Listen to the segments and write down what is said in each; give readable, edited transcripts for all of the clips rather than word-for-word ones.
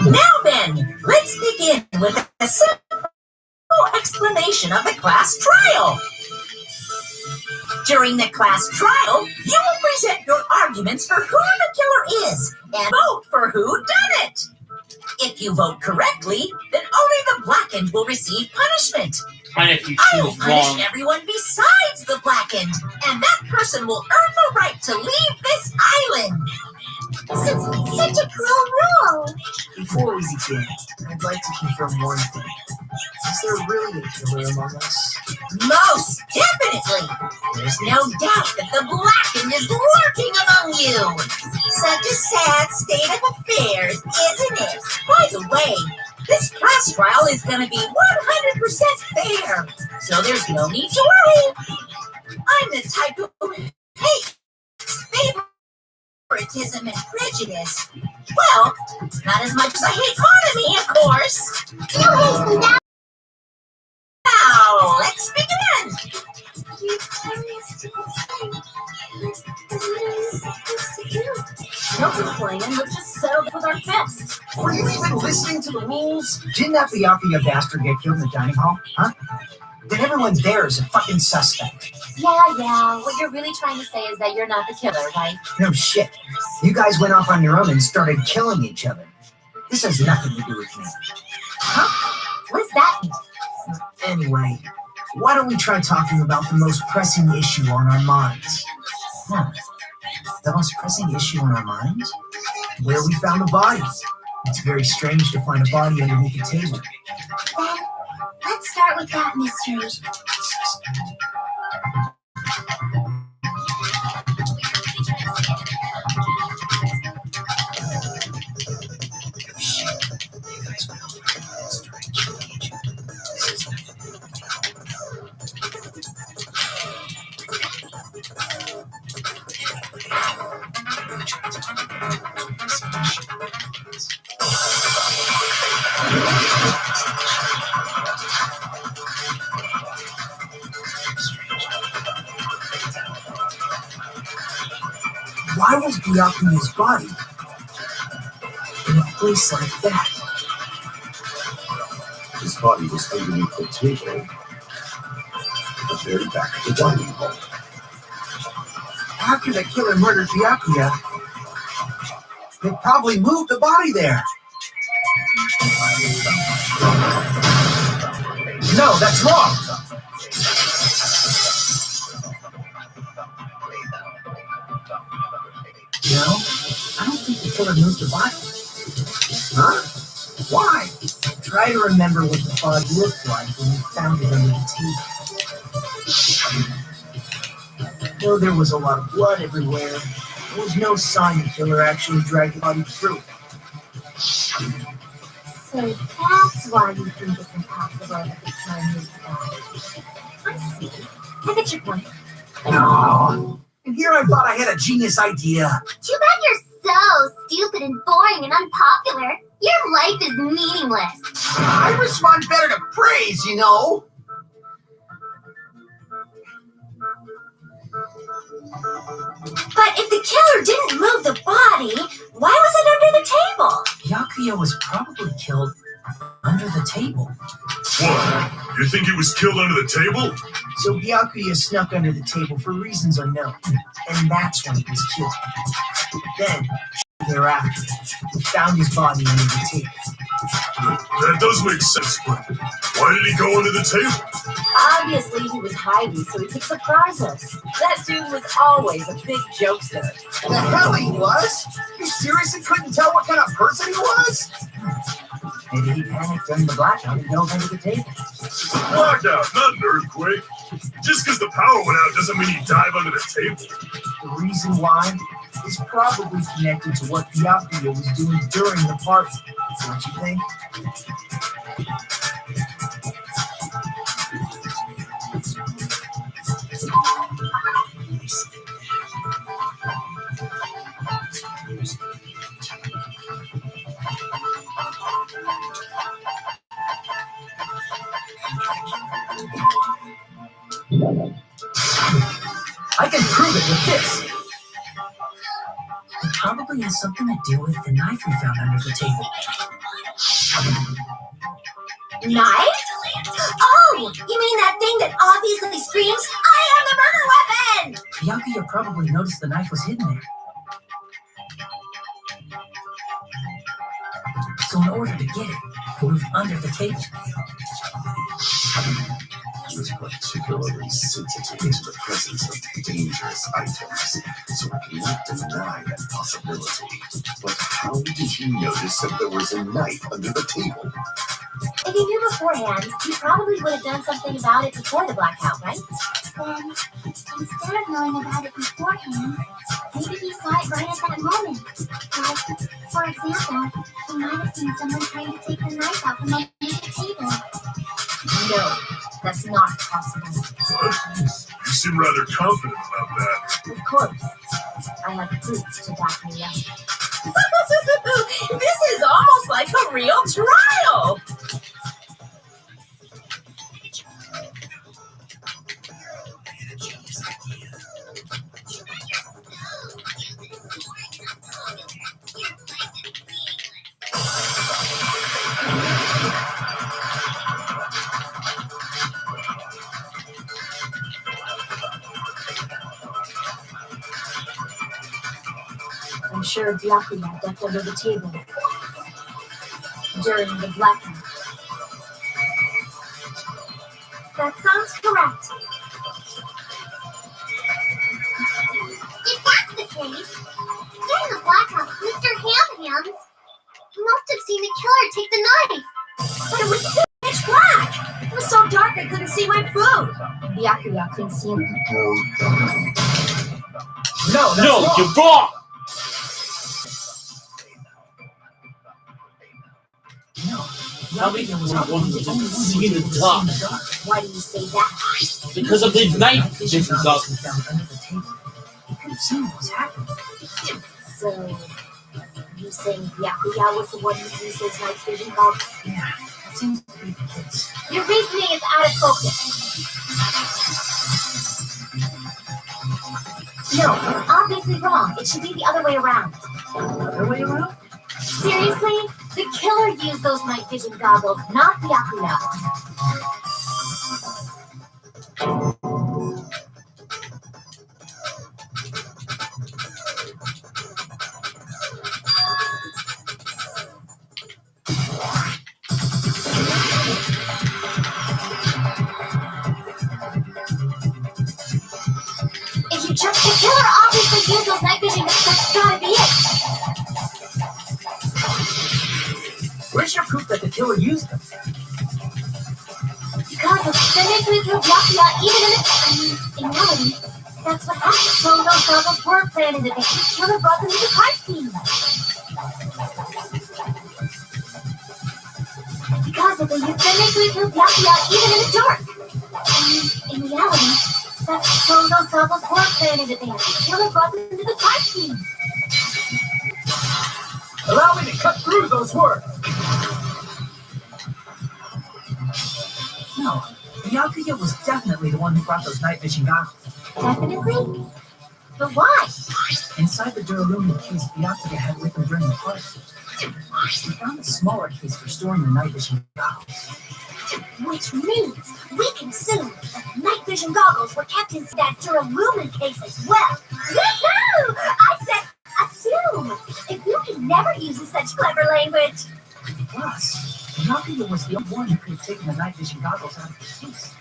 Now then, let's begin with a simple explanation of the class trial. During the class trial, you will present your arguments for who the killer is and vote for who done it. If you vote correctly, then only the blackened will receive punishment. And if you I will choose punish wrong, everyone besides the blackened, and that person will earn the right to leave this island. Such a cruel rule. Before we begin, I'd like to confirm one thing. Is there really a killer among us? Most definitely. There's no doubt that the blackened is lurking among you. Such a sad state of affairs, isn't it? By the way, this class trial is going to be 100% fair, so there's no need to worry. I'm the type who hates favoritism and prejudice. Well, not as much as I hate monogamy, of course. You hate me now. Now, let's begin. No complaint, let's just settle with our fists. Were you even listening to the rules? Didn't that Byakuya bastard get killed in the dining hall? Huh? Then everyone there is a fucking suspect. Yeah. What you're really trying to say is that you're not the killer, right? No shit. You guys went off on your own and started killing each other. This has nothing to do with me. Huh? What does that mean? Anyway, why don't we try talking about the most pressing issue on our minds? The most pressing issue on our minds? Where we found the body. It's very strange to find a body underneath the table. Then, let's start with that mystery. Why was Byakuya's body in a place like that? His body was underneath the table at the very back of the dining hall. After the killer murdered Byakuya, they probably moved the body there. No, that's wrong. No, I don't think the killer moved the body. Huh? Why? Try to remember what the body looked like when we found it under the table. Though there was a lot of blood everywhere, there was no sign the killer actually dragged the body through. So that's why you think it's impossible that the killer moved the body. I see. I get your point. No. And here I thought I had a genius idea. Too bad you're so stupid and boring and unpopular. Your life is meaningless. I respond better to praise, you know. But if the killer didn't move the body, why was it under the table? Byakuya was probably killed under the table. What? You think he was killed under the table? So Byakuya snuck under the table for reasons unknown, and that's when he was killed. Then, thereafter, we found his body under the table. That does make sense, but why did he go under the table? Obviously, he was hiding, so he could surprise us. That dude was always a big jokester. The hell he was? You seriously couldn't tell what kind of person he was? Maybe he panicked during the blackout and dove under the table. Blackout, not an earthquake. Just because the power went out doesn't mean you dive under the table. The reason why is probably connected to what Byakuya was doing during the party. Don't you think? I can prove it with this. It probably has something to do with the knife we found under the table. Knife? Oh, you mean that thing that obviously screams, I am the murder weapon! Byakuya probably noticed the knife was hidden there. So in order to get it, he moved under the table. He was particularly sensitive to the presence of dangerous items, so I cannot deny that possibility. But how did he notice that there was a knife under the table? If he knew beforehand, he probably would have done something about it before the blackout, right? Then, instead of knowing about it beforehand, maybe he saw it right at that moment. Like, for example, he might have seen someone trying to take the knife out from under the table. No, that's not possible. You seem rather confident about that. Of course, I have proofs to back me up. This is almost like a real trial! I'm sure Byakuya ducked under the table during the blackout. That sounds correct. If that's the case, during the blackout, Mr. Ham-Hands must have seen the killer take the knife. But it was pitch black! It was so dark I couldn't see my food! Byakuya couldn't see him. No, No, wrong. you're wrong! No. How many Byakuya was people probably wanted the only one to who see was the able to dark? see in the dark. Why do you say that? Because of the night vision vision goggles. we found under the table. He could have seen what was happening. So, you saying Byakuya was the one who used those night vision goggles? Yeah, that seems to be the case. Your reasoning is out of focus. No, it's obviously wrong. It should be the other way around. Other way around? Seriously? The killer used those night vision goggles, not Byakuya. If you check, the killer obviously used those night vision goggles. That's gotta be it. Where's your proof that the killer used them? Because of definitively killed Byakuya, even in reality, that's what happened. So those goggles were planned in advance. The killer brought them to the crime scene. Because of the definitively killed Byakuya, even in the dark. In reality, that's so those goggles were planned in advance. The killer brought them to the crime scene. Allow me to cut through those words. No, Byakuya was definitely the one who brought those night vision goggles. Definitely? But why? Inside the Duralumin case Byakuya had with him during the party, we found a smaller case for storing the night vision goggles. Which means we can assume that the night vision goggles were kept in that Duralumin case as well. Woohoo! I said assume. If you can never use such clever language. Plus, Byakuya was the only one who could have taken the night vision goggles out of the case,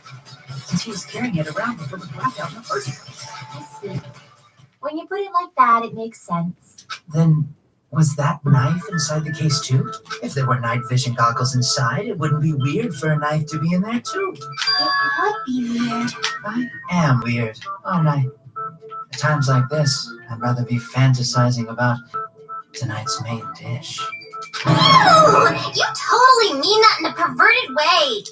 since he was carrying it around before the blackout in the first place. I see. When you put it like that, it makes sense. Then, was that knife inside the case too? If there were night vision goggles inside, it wouldn't be weird for a knife to be in there too. It would be weird. I am weird, aren't I? I times like this, I'd rather be fantasizing about tonight's main dish. Ew! You totally mean that in a perverted way.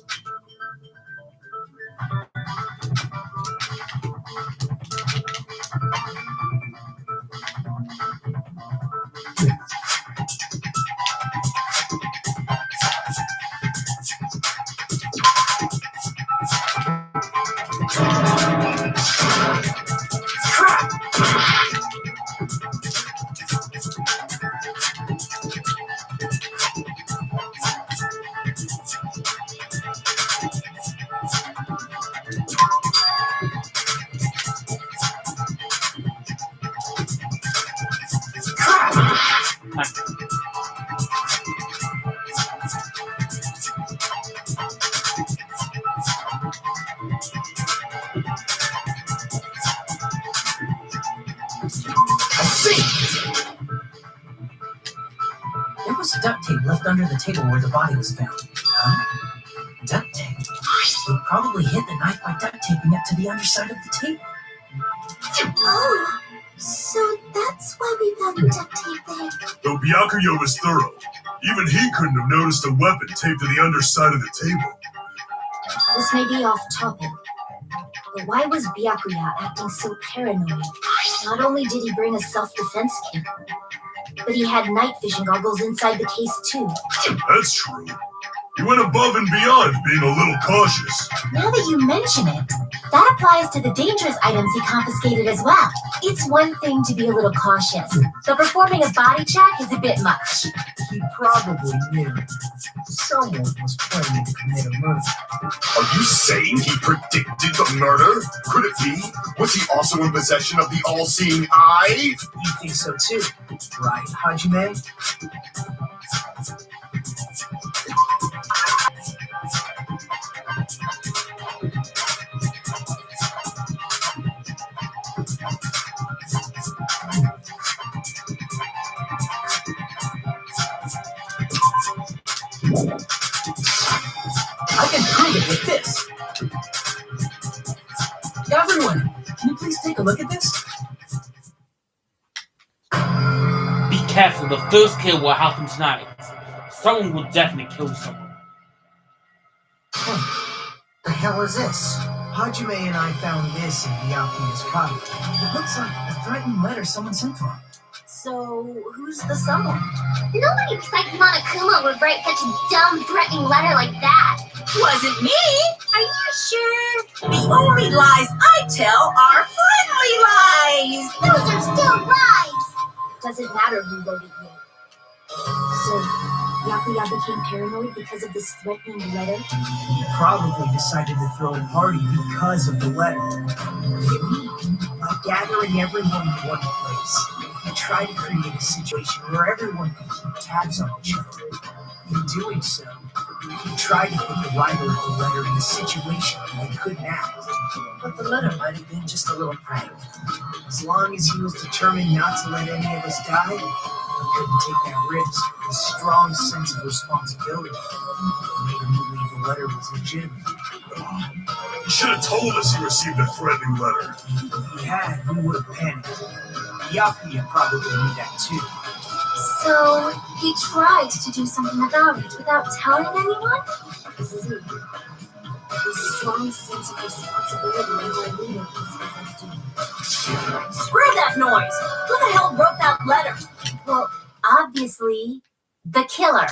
There was duct tape left under the table where the body was found. Huh? Duct tape? We probably hid the knife by duct taping it to the underside of the table. Oh, so that's why we found the duct tape there. Though Byakuya was thorough, even he couldn't have noticed a weapon taped to the underside of the table. This may be off topic, but why was Byakuya acting so paranoid? Not only did he bring a self-defense kit, but he had night vision goggles inside the case too. That's true. He went above and beyond being a little cautious. Now that you mention it, that applies to the dangerous items he confiscated as well. It's one thing to be a little cautious, but performing a body check is a bit much. He probably knew someone was planning to commit a murder. Are you saying he predicted the murder? Could it be? Was he also in possession of the all-seeing eye? You think so too, right, Hajime? I can prove it with this. Everyone, can you please take a look at this? Be careful, the first kill will happen tonight. Someone will definitely kill someone. Hey, the hell is this? Hajime and I found this in Byakuya's cupboard. It looks like a threatening letter someone sent to him. So, who's the someone? Nobody besides Monokuma would write such a dumb, threatening letter like that. Wasn't me. Are you sure? The only lies I tell are friendly lies. Those are still lies. Doesn't matter who wrote it yet. So, Byakuya became paranoid because of this threatening letter? He probably decided to throw a party because of the letter. Maybe by gathering everyone in one place, he tried to create a situation where everyone could keep tabs on each other. In doing so, he tried to put the writer of the letter in a situation where they couldn't act. But the letter might have been just a little prank. As long as he was determined not to let any of us die, he couldn't take that risk. A strong sense of responsibility made him believe the letter was legitimate. He should have told us he received a threatening letter. If he had, we would have panicked. Byakuya probably knew that too. So, he tried to do something about it without telling anyone? I see. This strong sense of responsibility over a leader is affecting. Screw that noise! Who the hell wrote that letter? Well, obviously, the killer.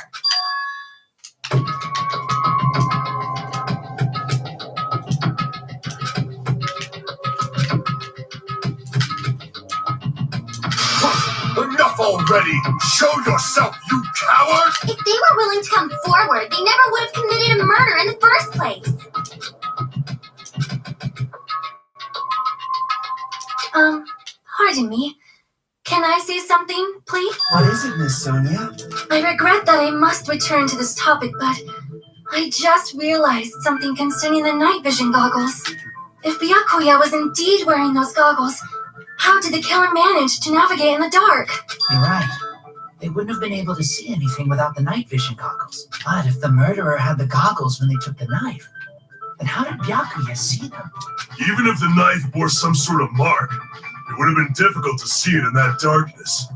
Enough already! Show yourself, you coward! If they were willing to come forward, they never would have committed a murder in the first place. Pardon me. Can I say something, please? What is it, Miss Sonia? I regret that I must return to this topic, but I just realized something concerning the night vision goggles. If Byakuya was indeed wearing those goggles, how did the killer manage to navigate in the dark? You're right. They wouldn't have been able to see anything without the night vision goggles. But if the murderer had the goggles when they took the knife, then how did Byakuya see them? Even if the knife bore some sort of mark, it would have been difficult to see it in that darkness.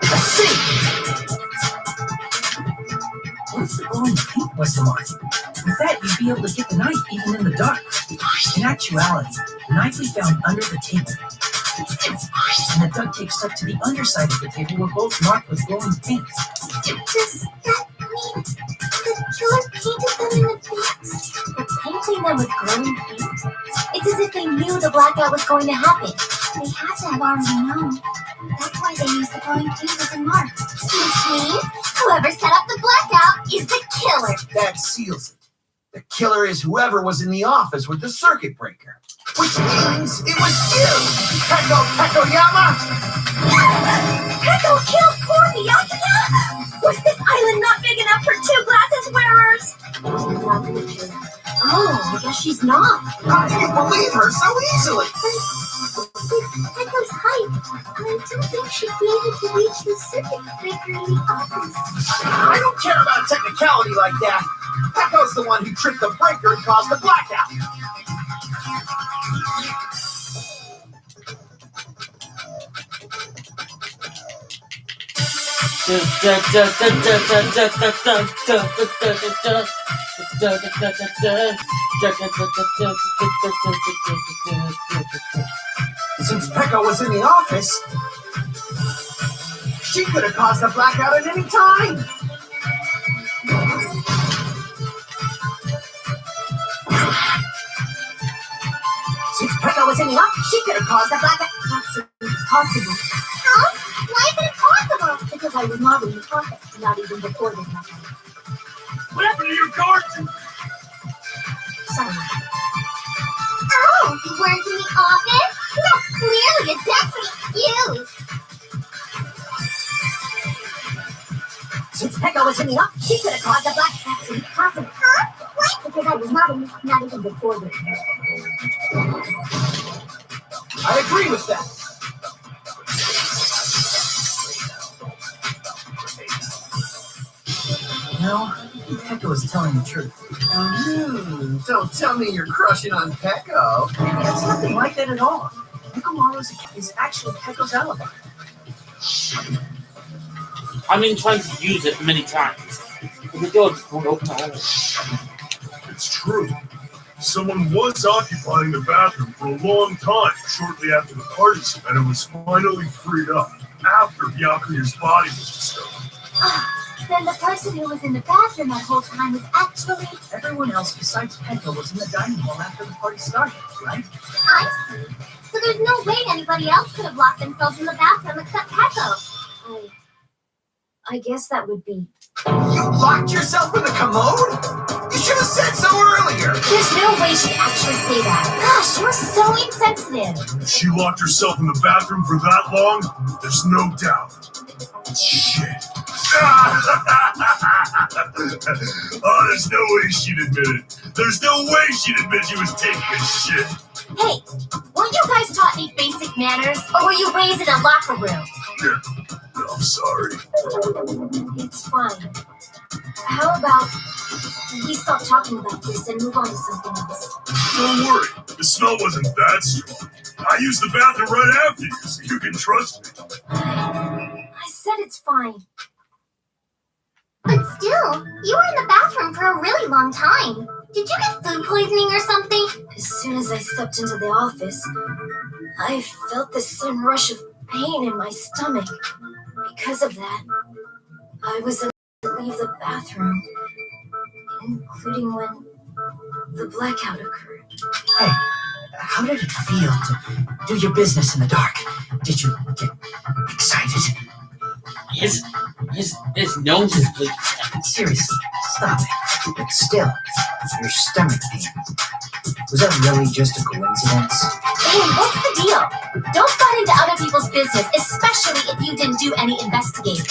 Let's see. What's the glowing pink was the mark? With that, you'd be able to get the knife even in the dark. In actuality, the knife we found under the table and the duct tape stuck to the underside of the table were both marked with glowing pink. Does that mean the killer painted them in the face? But painting them with glowing paint? It's as if they knew the blackout was going to happen. They had to have already known. That's why they used the glowing paint as a mark. Which means whoever set up the blackout is the killer. That seals it. The killer is whoever was in the office with the circuit breaker. Which means it was you! Peko Yama! Peko killed poor Byakuya? Was this island not big enough for 2 glasses wearers? Oh, I guess she's not. How do you believe her so easily? With Peko's height, I don't think she'd be able to reach the circuit breaker in the office. I don't care about technicality like that. Peko's the one who tripped the breaker and caused the blackout. Since Peko was in the office, she could have caused the blackout at any time. Since Peko was in the office, she could have caused the blackout. That's impossible. Huh? Why is it impossible? Because I was not in the office, not even before the blackout. What happened to your cartoon? Sorry. Oh, you weren't in the office? That's clearly a desperate excuse. Since Peko was in the office, she could have caused the blackout. That's impossible. Huh? What? Because I was not even before the I agree with that. No, I think Peko is telling the truth. Don't tell me you're crushing on Peko. It's nothing like that at all. Peko is actually Peko's alibi. I've been trying to use it many times, but the door just won't open at all. It's true. Someone was occupying the bathroom for a long time shortly after the party, and it was finally freed up after Byakuya's body was discovered. Then the person who was in the bathroom that whole time was actually... Everyone else besides Peko was in the dining hall after the party started, right? I see. So there's no way anybody else could have locked themselves in the bathroom except Peko. I guess that would be... You locked yourself in the commode? You should have said so earlier. There's no way she'd actually say that. Gosh, you're so insensitive. If she locked herself in the bathroom for that long, there's no doubt. Shit. Oh, there's no way she'd admit it. There's no way she'd admit she was taking a shit. Hey, weren't you guys taught any basic manners? Or were you raised in a locker room? Yeah, I'm sorry. It's fine. How about we stop talking about this and move on to something else? Don't worry, the smell wasn't that strong. I used the bathroom right after you, so you can trust me. I said it's fine. But still, you were in the bathroom for a really long time. Did you get food poisoning or something? As soon as I stepped into the office, I felt this sudden rush of pain in my stomach. Because of that, I was unable to leave the bathroom, including when the blackout occurred. Hey, how did it feel to do your business in the dark? Did you get excited? His nose is bleeding. Seriously, stop it. But still, your stomach pain. Was that really just a coincidence? Hey, what's the deal? Don't butt into other people's business, especially if you didn't do any investigating.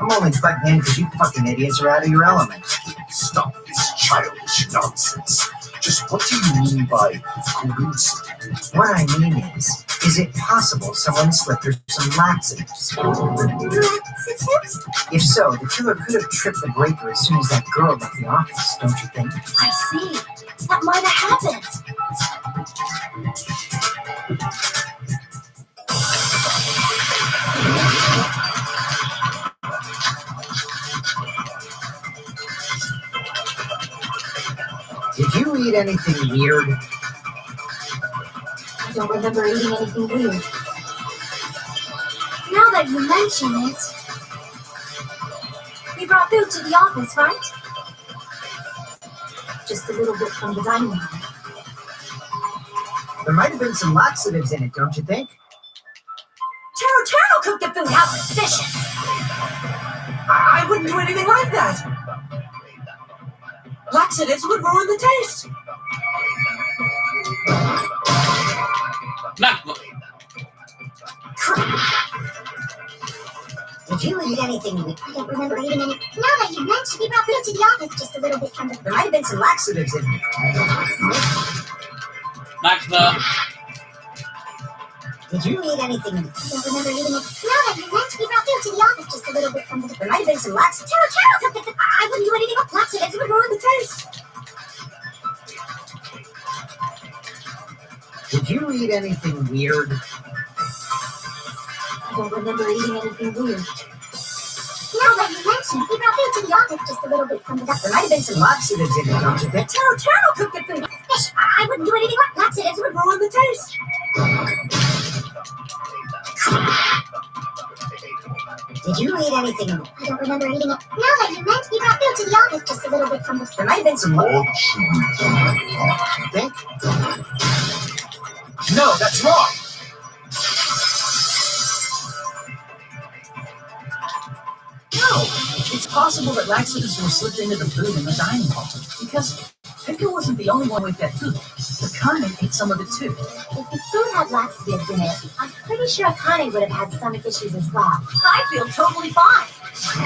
I'm only butting in because you fucking idiots are out of your element. Stop this childish nonsense. Just what do you mean by coincidence? What I mean is, Is it possible someone slipped her some laxatives? Laxatives? If so, the killer could have tripped the breaker as soon as that girl left the office, don't you think? I see. That might have happened. Did you eat anything weird? I don't remember eating anything weird. Now that you mention it, you brought food to the office, right? Just a little bit from the dining room. There might have been some laxatives in it, don't you think? Taro cooked the food. How suspicious! I wouldn't do anything like that. Laxatives would ruin the taste. Not Did you eat anything? I don't remember eating any. Now that you mentioned, he brought food to the office just a little bit from the. There might have been some laxatives in it. Maxima. Did you eat anything? I don't remember eating it. Now that you mentioned, he brought food to the office just a little bit from the. There might have been some laxatives. Taro cooked the food. I wouldn't do anything with laxatives. It would ruin the taste. Did you eat anything weird? I don't remember eating anything weird. Now that you mentioned, he brought food to the office just a little bit from the. There might have been some laxatives in it, don't you think? Taro cooked the food. I wouldn't do anything with laxatives. It would ruin the taste. Did you eat anything? I don't remember eating it. Now that you mentioned, he brought food to the office just a little bit from the. There might have been some think? No, that's wrong. No, it's possible that laxatives were slipped into the food in the dining hall because Picker wasn't the only one with that food. Akane ate some of it too. If the food had laxatives in it, I'm pretty sure Akane would have had stomach issues as well. I feel totally fine.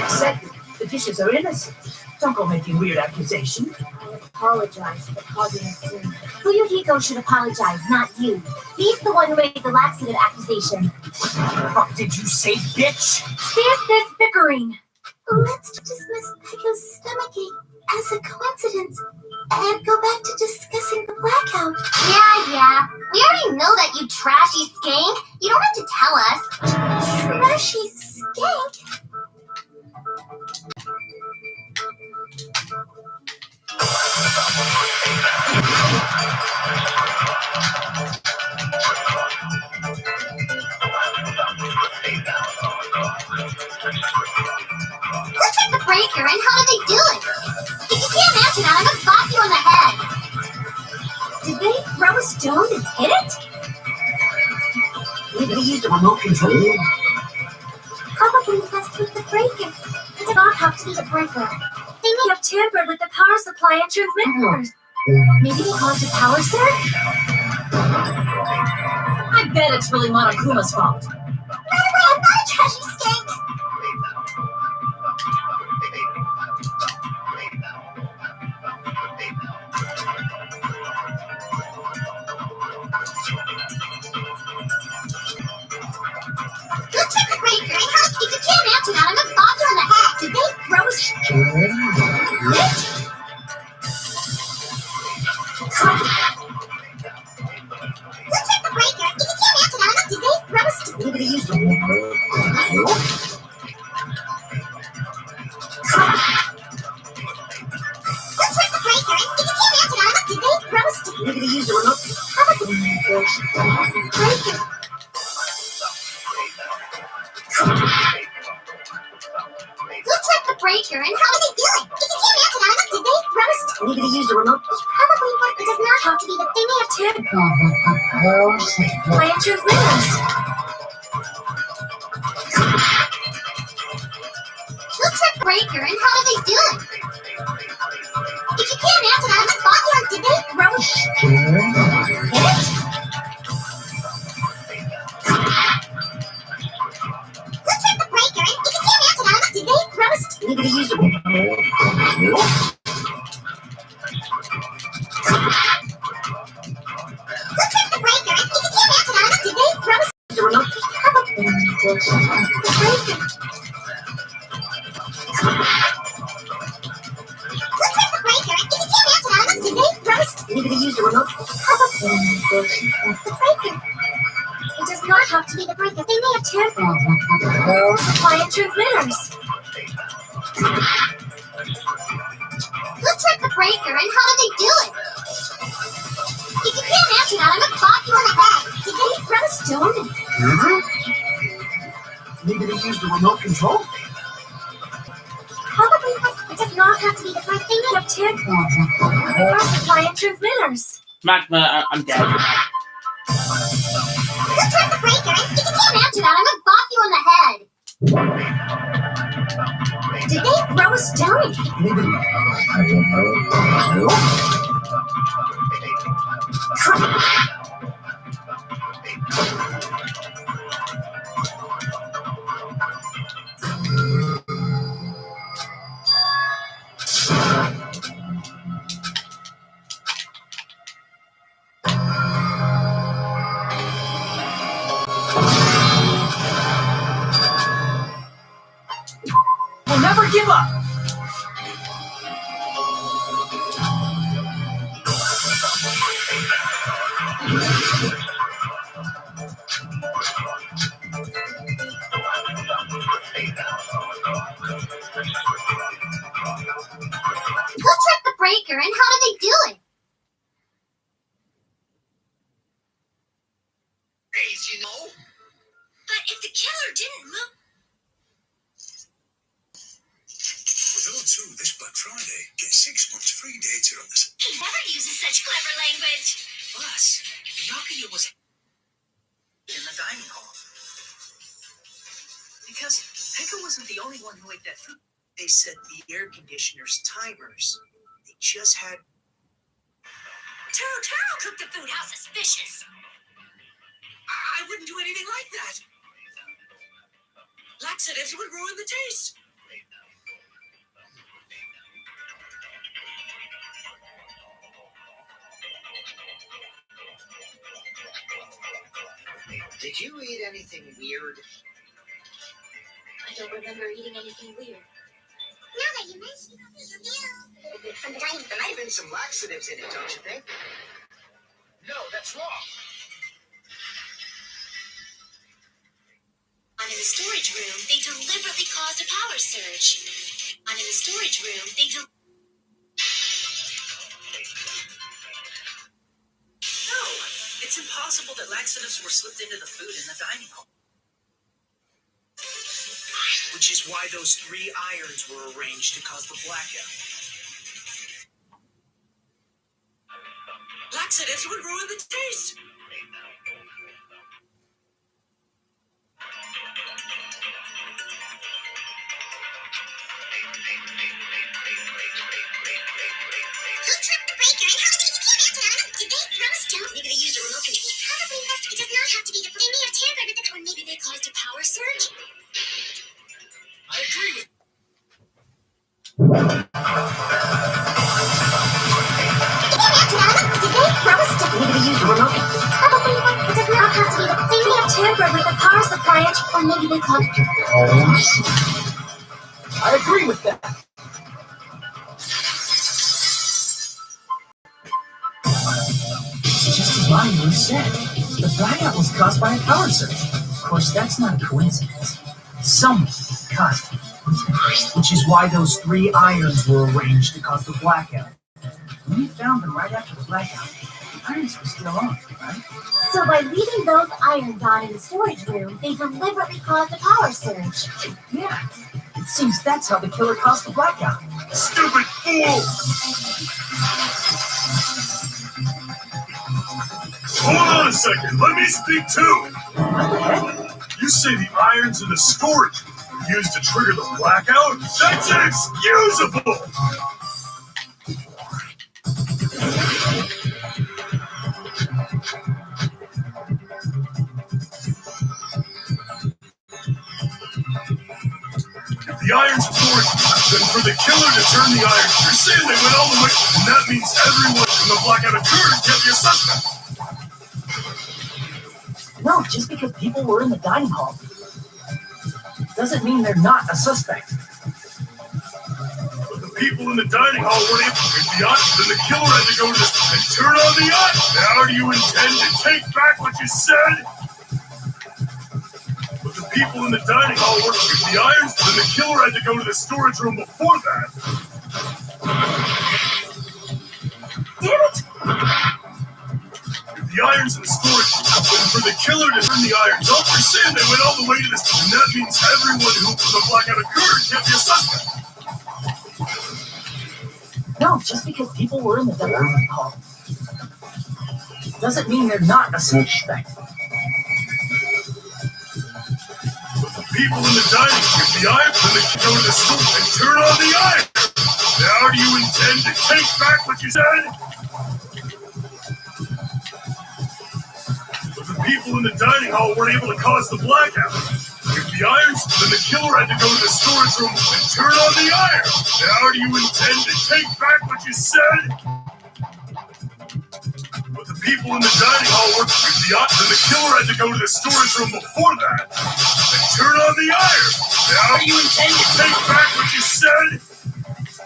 Exactly. The dishes are innocent. Don't go making weird accusations. I apologize for causing a scene. Fuyuhiko should apologize, not you. He's the one who made the laxative accusation. What the fuck did you say, bitch? Cease this bickering. Let's dismiss Pecco's stomachache as a coincidence and go back to discussing the blackout. Yeah. We already know that, you trashy skank. You don't have to tell us. Trashy skank? Who took the breaker and how did they do it? If you can't answer that, I'm gonna bop you in the head. Did they throw a stone and hit it? Maybe they used a remote control. Probably messed with the breaker. It did not have to be the breaker. They may have tampered with the power supply and transmitters. Maybe they caused a power surge? I bet it's really Monokuma's fault. By the way, I'm not a trashy skank. Go check the breaker and how if you can't answer that, I'm gonna bop you in the head. Did they throw a Go check the breaker. If you can't answer that, did they throw a Maybe they used a remote. Go check the breaker. If you can't answer that, did they throw a Maybe they used a remote. breaker? Go check the breaker and how did they do it? If you can't answer that, did they throw a Maybe they used a remote. Probably was. It does not have to be that they may have tampered. Plant transmitters. Go check the breaker and how did they do it? If you can't answer that, I'm gonna bop you on. Did they throw a hit it? Go check the breaker and if you can't answer that, did they throw a Maybe they used a remote. Go check the breaker and if you can't answer that, did they throw a the remote? The breaker. It does not have to be the breaker. They may have tampered with the supply and transmitters. Who tripped the breaker and how did they do it? If you can't answer that, I'm gonna bop you on the head. Did they throw a stone? Maybe they used the remote control? Probably not. It does not have to be the breaker. They may have tampered with our supply and transmitters. I'm dead. Who tripped the breaker? If you can't answer that, I'm gonna bop you on the head. Did they throw a stone? Maybe. We'll never give up. Who tripped the breaker and how did they do it? You know? But if the killer didn't move... With O2 this Black Friday, get 6 months free data on this. He never uses such clever language. Plus, Byakuya was in the dining hall. Because Pekka wasn't the only one who ate that food. They set the air conditioner's timers. They just had... Taro cooked the food. How suspicious. I wouldn't do anything like that. Laxatives would ruin the taste. Did you eat anything weird? I don't remember eating anything weird. Now that you mention it, From the dining There might have been some laxatives in it, don't you think? No, that's wrong. And in the storage room, they deliberately caused a power surge. And in the storage room, they No, it's impossible that laxatives were slipped into the food in the dining hall. Which is why those 3 irons were arranged to cause the blackout. Laxatives would ruin the taste. who tripped the breaker and how did they answer that? Did they throw a stone? maybe they used a remote control. Probably not. It does not have to be the. They may have tampered with the. Or maybe they caused a power surge. I agree with Did they throw a stone? Maybe they used the remote control. Probably not. It does not have to be the. They may have tampered with the power supply, or maybe they caused. I agree with that. It's just as Mario said. The blackout was caused by a power surge. Of course, that's not a coincidence. Someone caused it. Which is why those 3 irons were arranged to cause the blackout. When we found them right after the blackout, the irons were still on, right? So by leaving those irons on in the storage room, they deliberately caused a power surge. Yeah. It seems that's how the killer caused the blackout. Stupid fool! Hold on a second, let me speak too! What the heck? You say the irons in the storage were used to trigger the blackout? That's inexcusable! If the irons poured, then for the killer to turn the irons, you're saying they went all the way, and that means everyone in the blackout occurred can't be a suspect. No, just because people were in the dining hall doesn't mean they're not a suspect. But the people in the dining hall weren't able to pick the iron. Then the killer had to go to this and turn on the iron. Now do you intend to take back what you said? But the people in the dining hall weren't able to pick the irons. Then the killer had to go to the storage room before that. Damn it! If the irons in the storage room, then for the killer to turn the irons off, you're saying they went all the way to this, and that means everyone who the blackout occurred can't be a suspect. No, just because people were in the dining hall doesn't mean they're not a suspect. People in the dining room, if the iron, then they can go to the store and turn on the iron. Now do you intend to take back what you said? But the people in the dining hall weren't able to cause the blackout. If the irons, then the killer had to go to the storage room and turn on the iron. Now do you intend to take back what you said? But the people in the dining hall were, then the killer had to go to the storage room before that and turn on the iron. Now do you intend to take back what you said?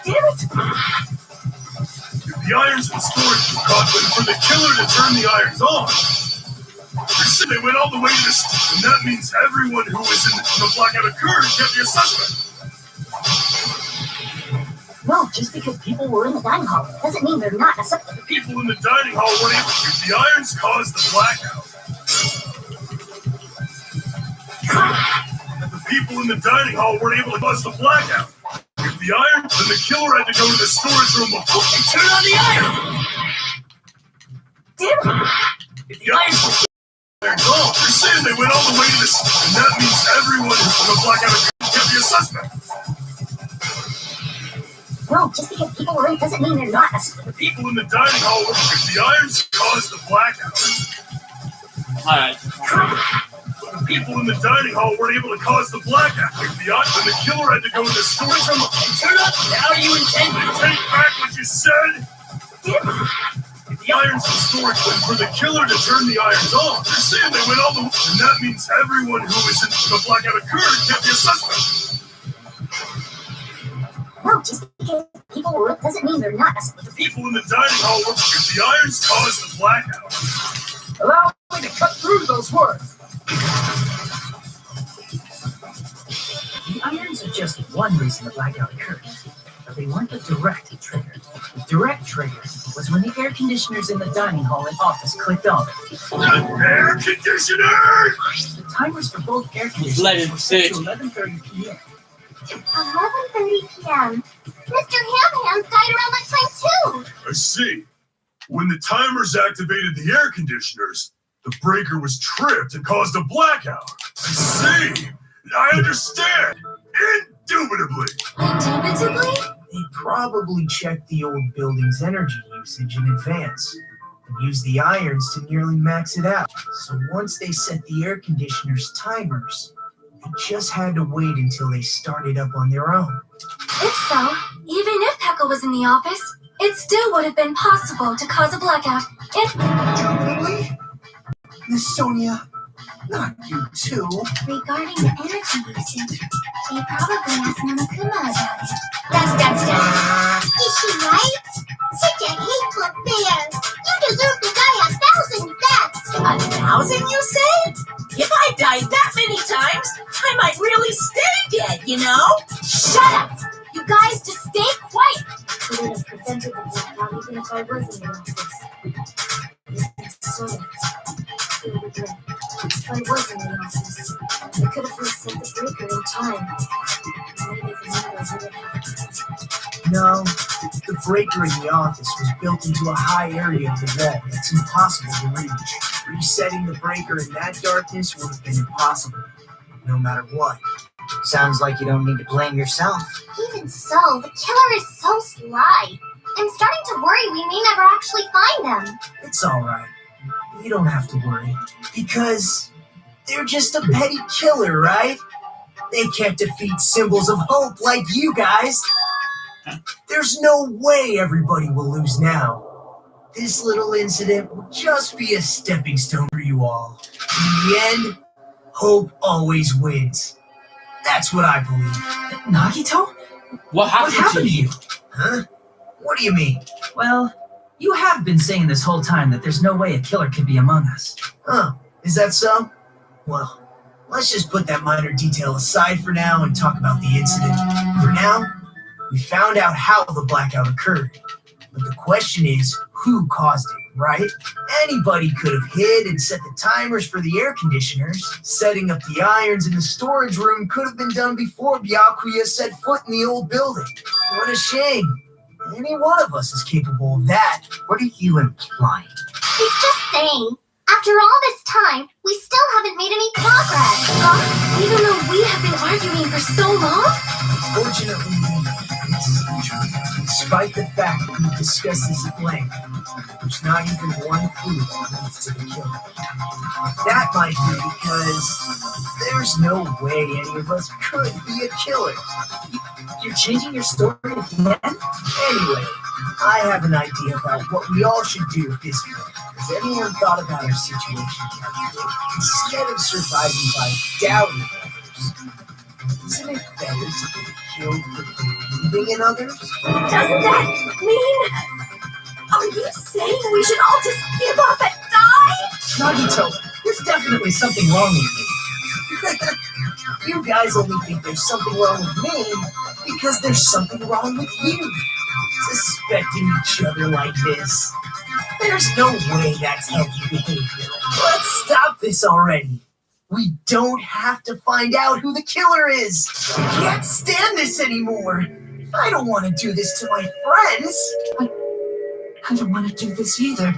Damn it! If the irons in storage were caught, then for the killer to turn the irons on, they went all the way to this, and that means everyone who was in the blackout occurred can't be a suspect. No, just because people were in the dining hall doesn't mean they're not a suspect. The people in the dining hall weren't able to. If the irons caused the blackout, the people in the dining hall weren't able to cause the blackout. If the irons, then the killer had to go to the storage room before and turn on the iron. Damn it! If the irons they're gone. You're saying they went all the way to this, and that means everyone in the blackout can't be a suspect. No, just because people were in doesn't mean they're not a suspect. The people in the dining hall, if the irons caused the blackout, Alright. the people in the dining hall weren't able to cause the blackout. If the irons, then the killer had to go to the storage room and turn up. Now you intend to take back what you said? Damn it! If the irons in storage, then for the killer to turn the irons on, you're saying they went all the way, and that means everyone who was in the blackout occurred can't be a suspect. No, just because people were in doesn't mean they're not a suspect. The people in the dining hall were, if the irons caused the blackout, Allow me to cut through those words. The irons are just one reason the blackout occurred, but they weren't the direct trigger. The direct trigger was when the air conditioners in the dining hall and office clicked on. the air conditioner! The timers for both air conditioners were set to 11:30 p.m. 11:30 p.m. Mr. Hamhams died around that time too. I see. When the timers activated the air conditioners, the breaker was tripped and caused a blackout. I see. I understand. Indubitably. Indubitably? They probably checked the old building's energy usage in advance and used the irons to nearly max it out. So once they set the air conditioner's timers, they just had to wait until they started up on their own. If so, even if Pekka was in the office, it still would have been possible to cause a blackout. Indubitably? Miss Sonia, not you too. Regarding the energy usage, they probably asked Namakuma about it. Is she right? Such a hateful bear. You deserve to die 1,000 deaths. 1,000, you say? If I died that many times, I might really stay dead, you know? Shut up! You guys just stay quiet. Could it have prevented the blackout even if I was in the office? So, feel regret. If I was in the office, I could have reset the breaker in time. Maybe the matters would have happened. No, the breaker in the office was built into a high area of the wall that's impossible to reach. Resetting the breaker in that darkness would have been impossible, no matter what. Sounds like you don't need to blame yourself. Even so, the killer is so sly. I'm starting to worry we may never actually find them. It's all right. You don't have to worry, because they're just a petty killer, right? They can't defeat symbols of hope like you guys. There's no way everybody will lose now. This little incident will just be a stepping stone for you all. In the end, hope always wins. That's what I believe. Nagito? What happened, What happened to you? Huh? What do you mean? Well, you have been saying this whole time that there's no way a killer could be among us. Huh? Is that so? Well, let's just put that minor detail aside for now and talk about the incident. For now, we found out how the blackout occurred. But the question is, who caused it, right? Anybody could have hid and set the timers for the air conditioners. Setting up the irons in the storage room could have been done before Byakuya set foot in the old building. What a shame. Any one of us is capable of that. What are you implying? He's just saying, after all this time, we still haven't made any progress. Huh? Even though we have been arguing for so long? Fortunately, this isn't true. Despite the fact that we've discussed this at length, there's not even one clue that leads to the killer. That might be because there's no way any of us could be a killer. You're changing your story again? Anyway, I have an idea about what we all should do at this point. Has anyone thought about our situation? Instead of surviving by doubting others, isn't it better to get killed for believing in others? Doesn't that mean... Are you saying we should all just give up and die? Nagito, there's definitely something wrong with you. You guys only think there's something wrong with me because there's something wrong with you. Suspecting each other like this. There's no way that's healthy behavior. Let's stop this already. We don't have to find out who the killer is. I can't stand this anymore. I don't want to do this to my friends. I don't want to do this either. Me too!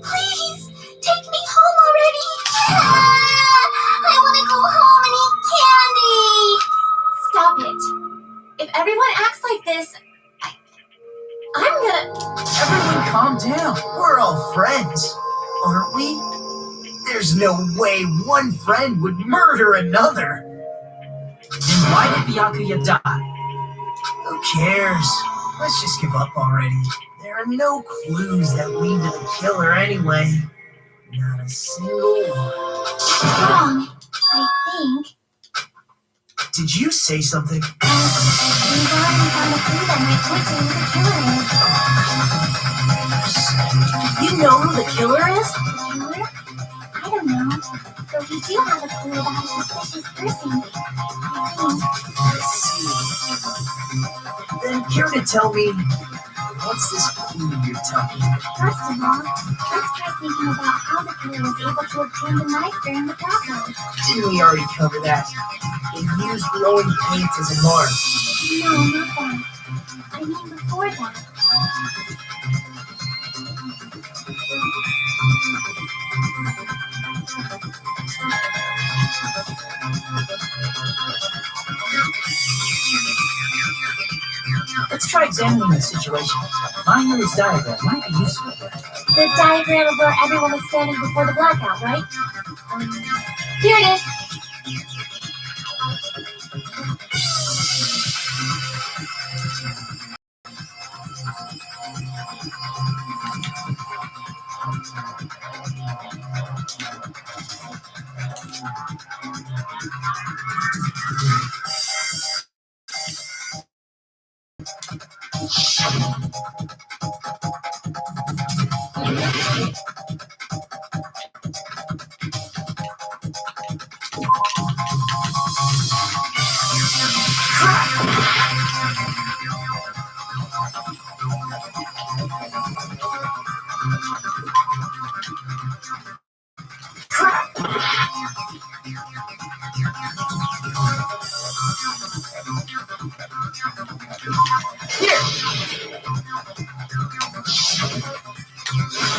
Please, take me home already! I want to go home and eat candy! Stop it. If everyone acts like this, I'm gonna... Everyone calm down. We're all friends, aren't we? There's no way one friend would murder another. Then why did Byakuya die? Who cares? Let's just give up already. There are no clues that lead to the killer anyway. Not a single one. Wrong, I think. Did you say something? We've already found a clue that might point to who the killer is. You know who the killer is? The killer? I don't know. But we do have a clue about a suspicious person. Let's see. Then care to tell me, what's this clue you're talking about? First of all, let's try thinking about how the killer was able to obtain the knife during the blackout. Didn't we already cover that? They used glowing paint as a mark. No, not that. I mean before that. Let's try examining the situation. Finding this diagram might be useful. The diagram of where everyone was standing before the blackout, right? Here it is.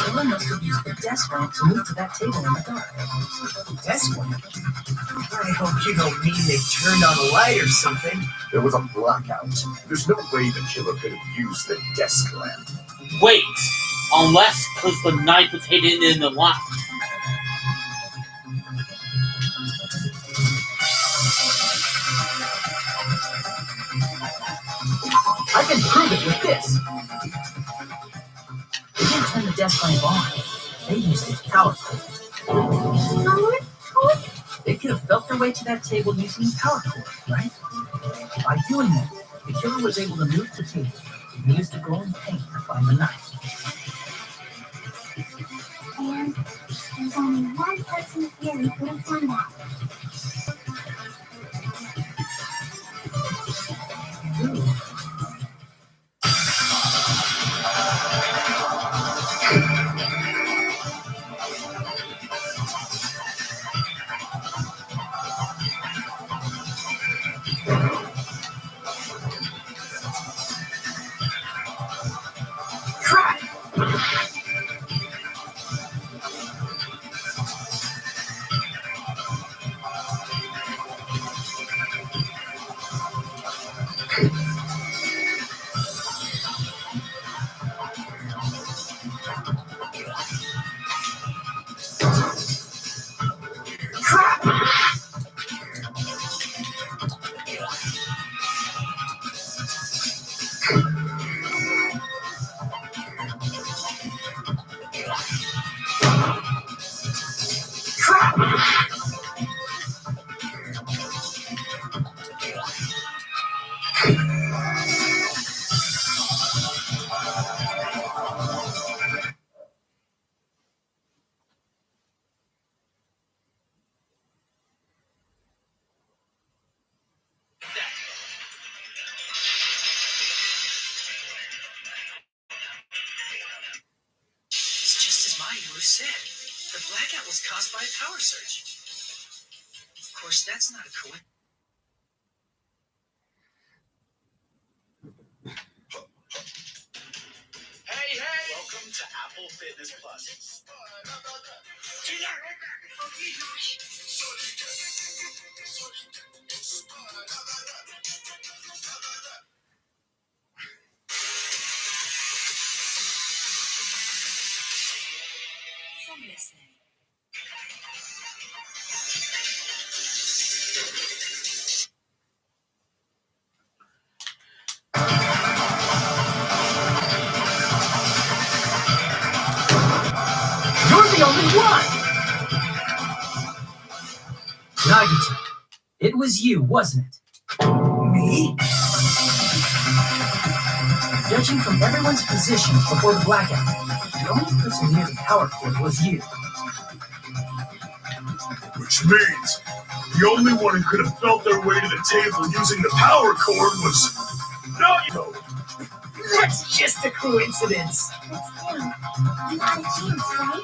Someone must have used the desk lamp to move to that table in the dark. Desk lamp? I hope you don't mean they turned on a light or something. There was a blackout. There's no way the killer could have used the desk lamp. Wait, unless because the knife was hidden in the lamp. I can prove it with this. They didn't turn the desk lamp on. They used its power cord. They could have felt their way to that table using the power cord, right? By doing that, The killer was able to move the table and use the glowing paint to find the knife. And there's only one person here who could have done that. Ooh. Crap! It's just as Mayu said. The blackout was caused by a power surge. Of course, that's not a coincidence. Hey, hey! Welcome to Apple Fitness Plus. From listening. You're the only one! Nagito, it was you, wasn't it? Me? Judging from everyone's positions before the blackout, the only person near the power cord was you. Which means the only one who could have felt their way to the table using the power cord was Nagito. That's just a coincidence. But still, you had a chance, right?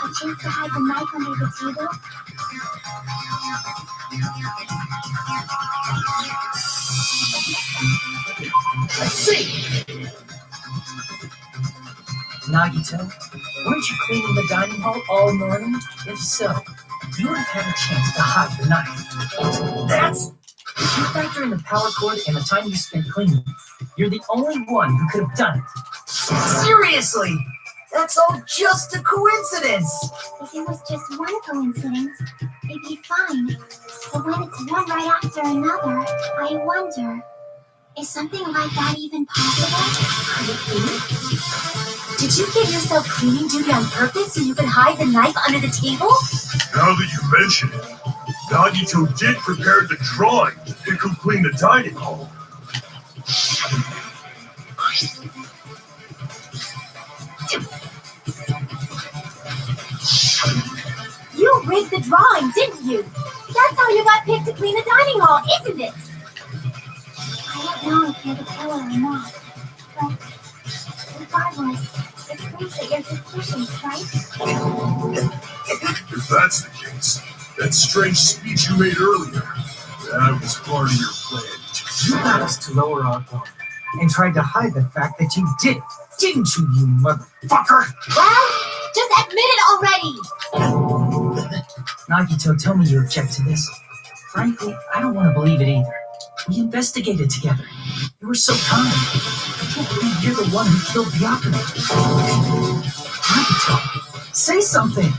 A chance to hide the knife under the table? Let's see. Nagito, weren't you cleaning the dining hall all morning? If so, you would have had a chance to hide the knife. If you factor in the power cord and the time you spent cleaning, you're the only one who could have done it. Seriously, that's all just a coincidence. If it was just one coincidence, it'd be fine. But when it's one right after another, I wonder, is something like that even possible? Did you give yourself cleaning duty on purpose so you could hide the knife under the table? Now that you mention it, Nagito did prepare the drawing to go clean the dining hall. You rigged the drawing, didn't you? That's how you got picked to clean the dining hall, isn't it? I don't know if you're the killer or not, but regardless, it's proof that your suspicions, right? If that's the case, that strange speech you made earlier, that was part of your plan. You got us to lower our guard and tried to hide the fact that you did it, didn't you, you motherfucker? Well, just admit it already! Nagito, tell me you object to this. Frankly, I don't want to believe it either. We investigated together. You were so kind. I can't believe you're the one who killed Byakuya. Nagito, say something.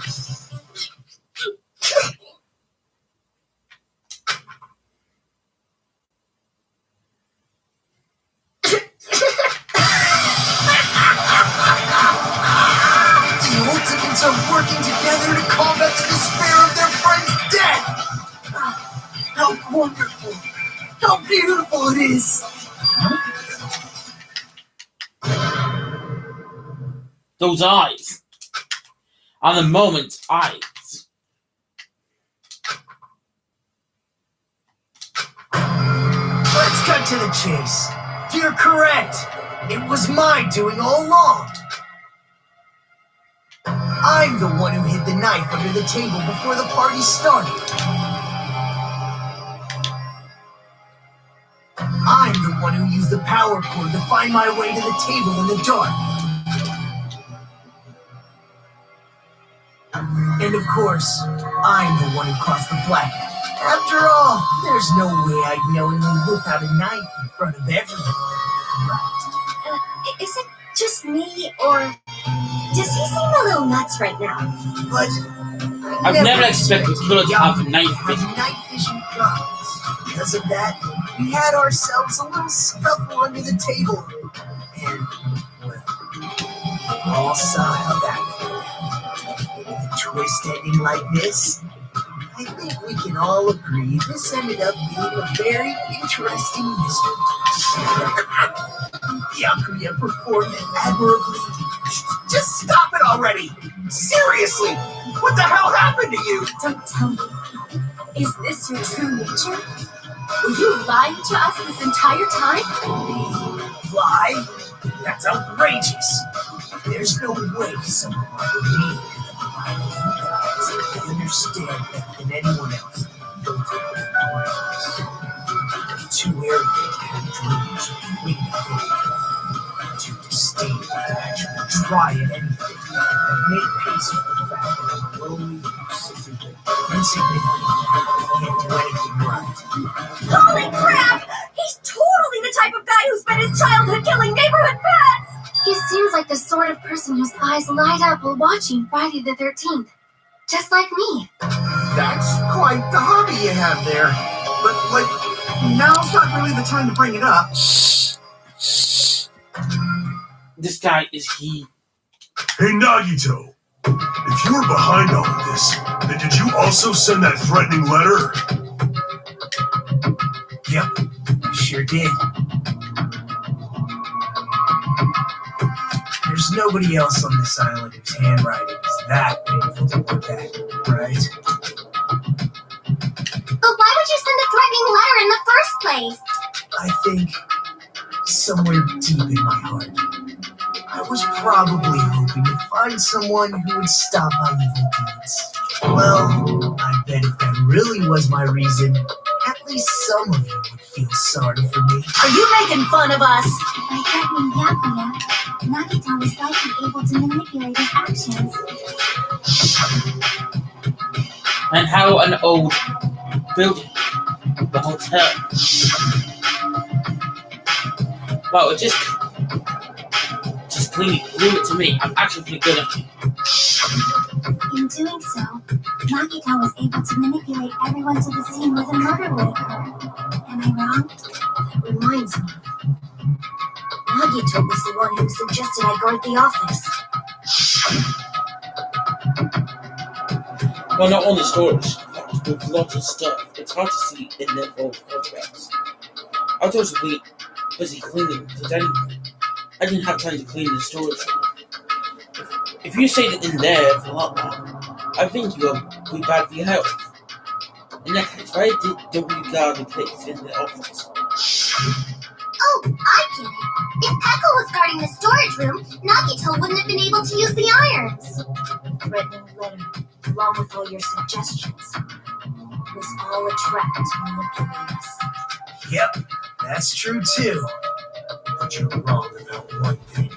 The Ultimates are working together to combat the despair of their friend's death! How wonderful! How beautiful it is! Those eyes. On the moment, eyes. Let's cut to the chase. You're correct. It was my doing all along. I'm the one who hid the knife under the table before the party started. I'm the one who used the power cord to find my way to the table in the dark. And of course, I'm the one who caused the blackout. After all, there's no way I'd knowingly whip out a knife in front of everyone. Right. Is it just me, or does he seem a little nuts right now? But I've never expected Killer to have a night vision. Night vision goggles. Because of that, we had ourselves a little scuffle under the table. And, well, we all saw how that went. With a twist ending like this, I think we can all agree this ended up being a very interesting mystery. Byakuya performed admirably. Just stop it already! Seriously! What the hell happened to you? Don't tell me. Is this your true nature? Were you lying to us this entire time? Lie? That's outrageous. There's no way someone like me could understand better than anyone else. Too arrogant to have dreams of cleaning up. Too disdainful to actually try at anything. I've made peace with the fact that I'm lonely, insignificant, can't do anything right. Holy crap! He's totally the type of guy who spent his childhood killing neighborhood pets! He seems like the sort of person whose eyes light up while watching Friday the 13th. Just like me. That's quite the hobby you have there. But, now's not really the time to bring it up. This guy is he. Hey, Nagito. If you were behind all of this, then did you also send that threatening letter? Yep, I sure did. There's nobody else on this island whose handwriting is that painful to look at, right? But why would you send a threatening letter in the first place? I think somewhere deep in my heart, I was probably hoping to find someone who would stop my evil deeds. Well, I bet if that really was my reason, at least some of you would feel sorry for me. Are you making fun of us? By threatening Byakuya, Nagito was likely able to manipulate his actions. And how an old building, the hotel. Wow, it just clearly blew it to me. I'm actually pretty good at it. In doing so, Nagito was able to manipulate everyone to the scene where the murder would occur. Am I wrong? That reminds me. Nagito was the one who suggested I guard the office. Well, not only storage, with lots of stuff. It's hard to see in their old contracts. I was also busy cleaning the dining room. I didn't have time to clean the storage room. If you stayed in there for a lot longer, I think you'll be bad for your health. In that case, why don't we guard the place in the office? Oh, I get it. If Pekka was guarding the storage room, Nagito wouldn't have been able to use the irons. Threatening letter, along with all your suggestions, was all a trap to manipulate us. Yep, that's true too. But you're wrong about one thing.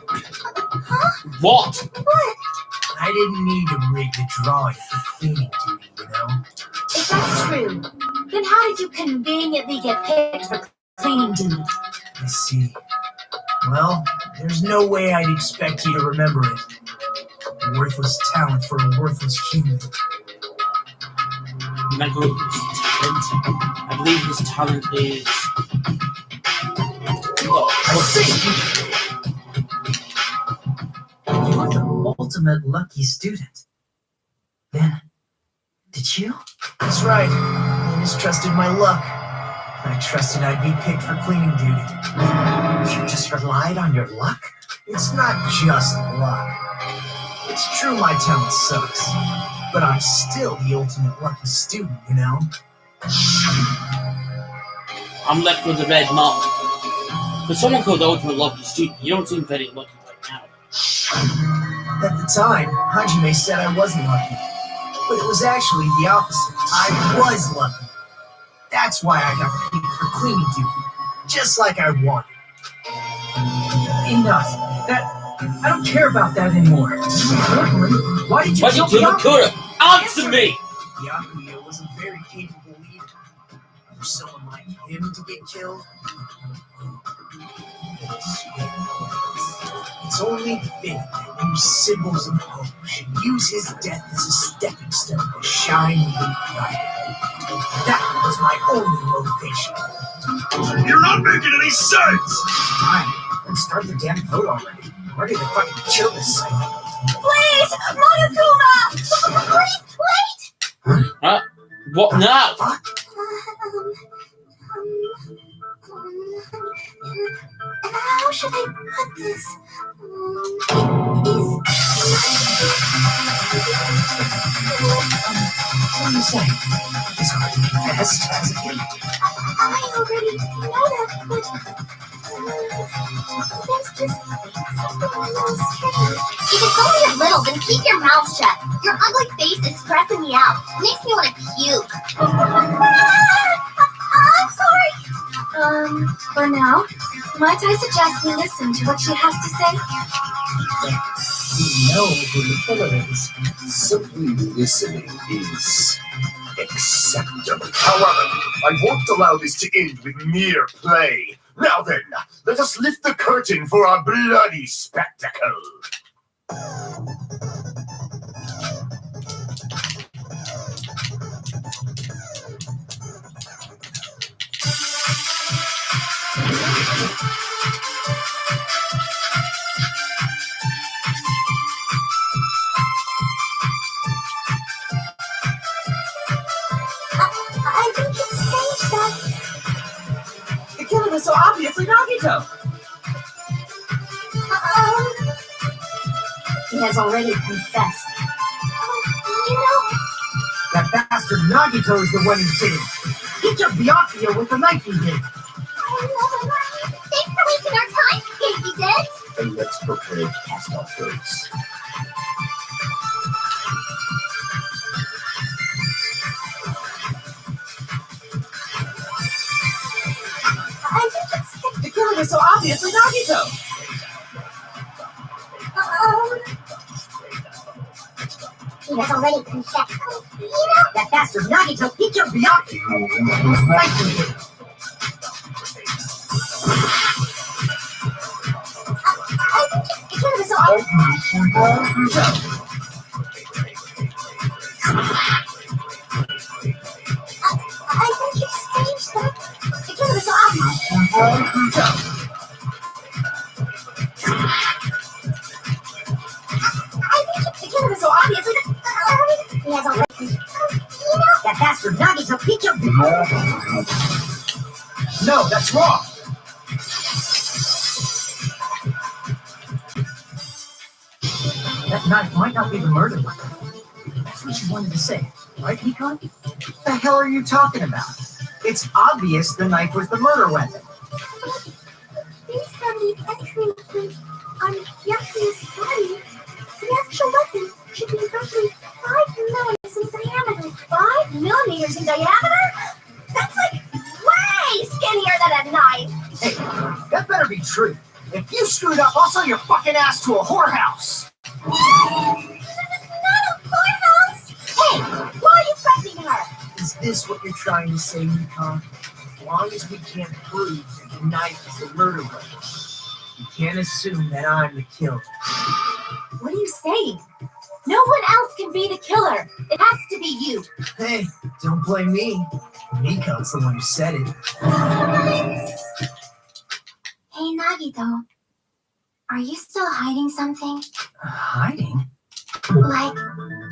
What? What? I didn't need to rig the drawing for cleaning duty, you know? If that's true, then how did you conveniently get picked for cleaning duty? I see. Well, there's no way I'd expect you to remember it. A worthless talent for a worthless human. My greatest talent. I believe his talent is... I see! You're the ultimate lucky student. Then, did you? That's right. I just trusted my luck. I trusted I'd be picked for cleaning duty. You just relied on your luck? It's not just luck. It's true my talent sucks, but I'm still the ultimate lucky student, you know? I'm left with a red mark. For someone called the ultimate lucky student, you don't seem very lucky right now. At the time, Hajime said I wasn't lucky, but it was actually the opposite. I was lucky. That's why I got picked for cleaning duty, just like I wanted. Enough. I don't care about that anymore. Importantly, why did you kill Byakuya? Answer me! Byakuya was a very capable leader. For someone like him to get killed, it's only fitting that you symbols of hope should use his death as a stepping stone to shine even brighter. That was my only motivation. You're not making any sense! Fine, let's start the damn vote already. I'm ready to fucking kill this thing. Please, Monokuma! Please, wait! Huh? What now? How should I put this? What are you saying? It's hard to confess, hasn't it? I already know that, but there's just something a little strange. If it's only a little, then keep your mouth shut. Your ugly face is stressing me out. Makes me want to puke. I'm sorry. For now, might I suggest we listen to what she has to say? We know who the killer is. Simply listening is acceptable. However, I won't allow this to end with mere play. Now then, let us lift the curtain for our bloody spectacle. I think it's strange that The killer was so obviously Nagito. He has already confessed. you know, That bastard Nagito is the one who did it. He killed Byakuya with the knife he did. Thanks for wasting our time, Skanky Dead. And let's prepare to cast our votes. I think it's The killer was so obviously Nagito. He has already confessed. you know, That bastard Nagito, he killed Byakuya with the knife he did. I think the killer was so obvious. I think it's strange that the killer was so obvious. I think the killer was so obvious. He has already You know, That bastard Nagito, he killed No, that's wrong. That knife might not be the murder weapon. That's what you wanted to say, right, Nikon? What the hell are you talking about? It's obvious the knife was the murder weapon. based on the entry on Yakuya's body, the actual weapon should be roughly 5 millimeters in diameter. 5 millimeters in diameter? That's like way skinnier than a knife. Hey, that better be true. If you screwed up, I'll sell your fucking ass to a whorehouse. Not a poorhouse. Hey, why are you threatening her? Is this what you're trying to say, Nikon? As long as we can't prove that the knife is the murder weapon, you can't assume that I'm the killer. What are you saying? No one else can be the killer. It has to be you. Hey, don't blame me. Nikon's the one who said it. Hey, Nagito, are you still hiding something? Hiding? Like,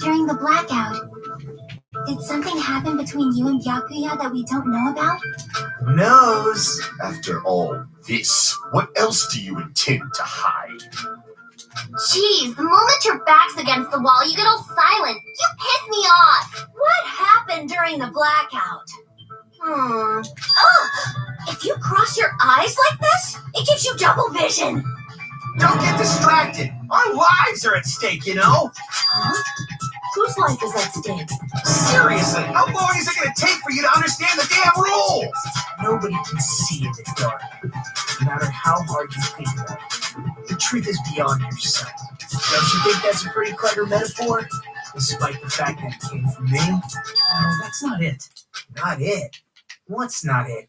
during the blackout, Did something happen between you and Byakuya that we don't know about? Who knows? After all this, what else do you intend to hide? Jeez, the moment your back's against the wall, you get all silent. You piss me off. What happened during the blackout? Oh, if you cross your eyes like this, it gives you double vision. Don't get distracted. Our lives are at stake, you know? Huh? Whose life is at stake? Seriously, how long is it going to take for you to understand the damn rules? Nobody can see in the dark, no matter how hard you think about it. The truth is beyond your sight. Don't you think that's a pretty clever metaphor? Despite the fact that it came from me? No, that's not it. Not it? What's not it?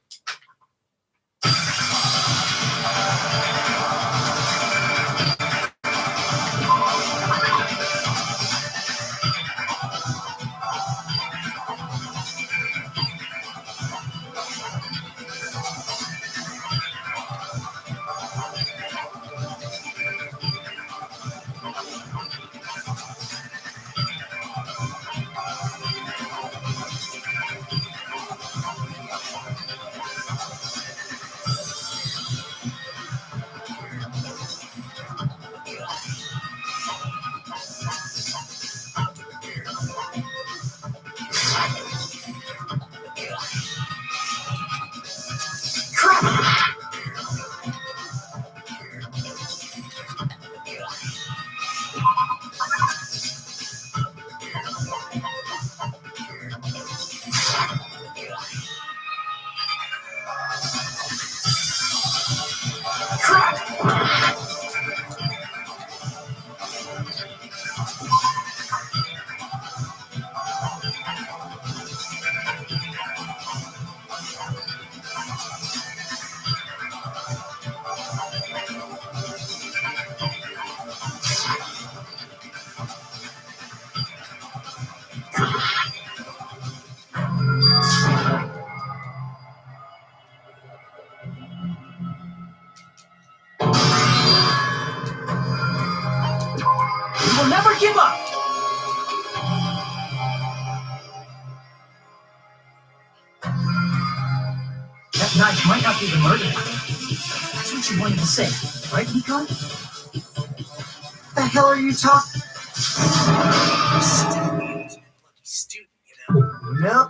We will never give up! That knife might not be the murder. That's what you wanted to say, right, Nikon? What the hell are you talking? Student, you know? No.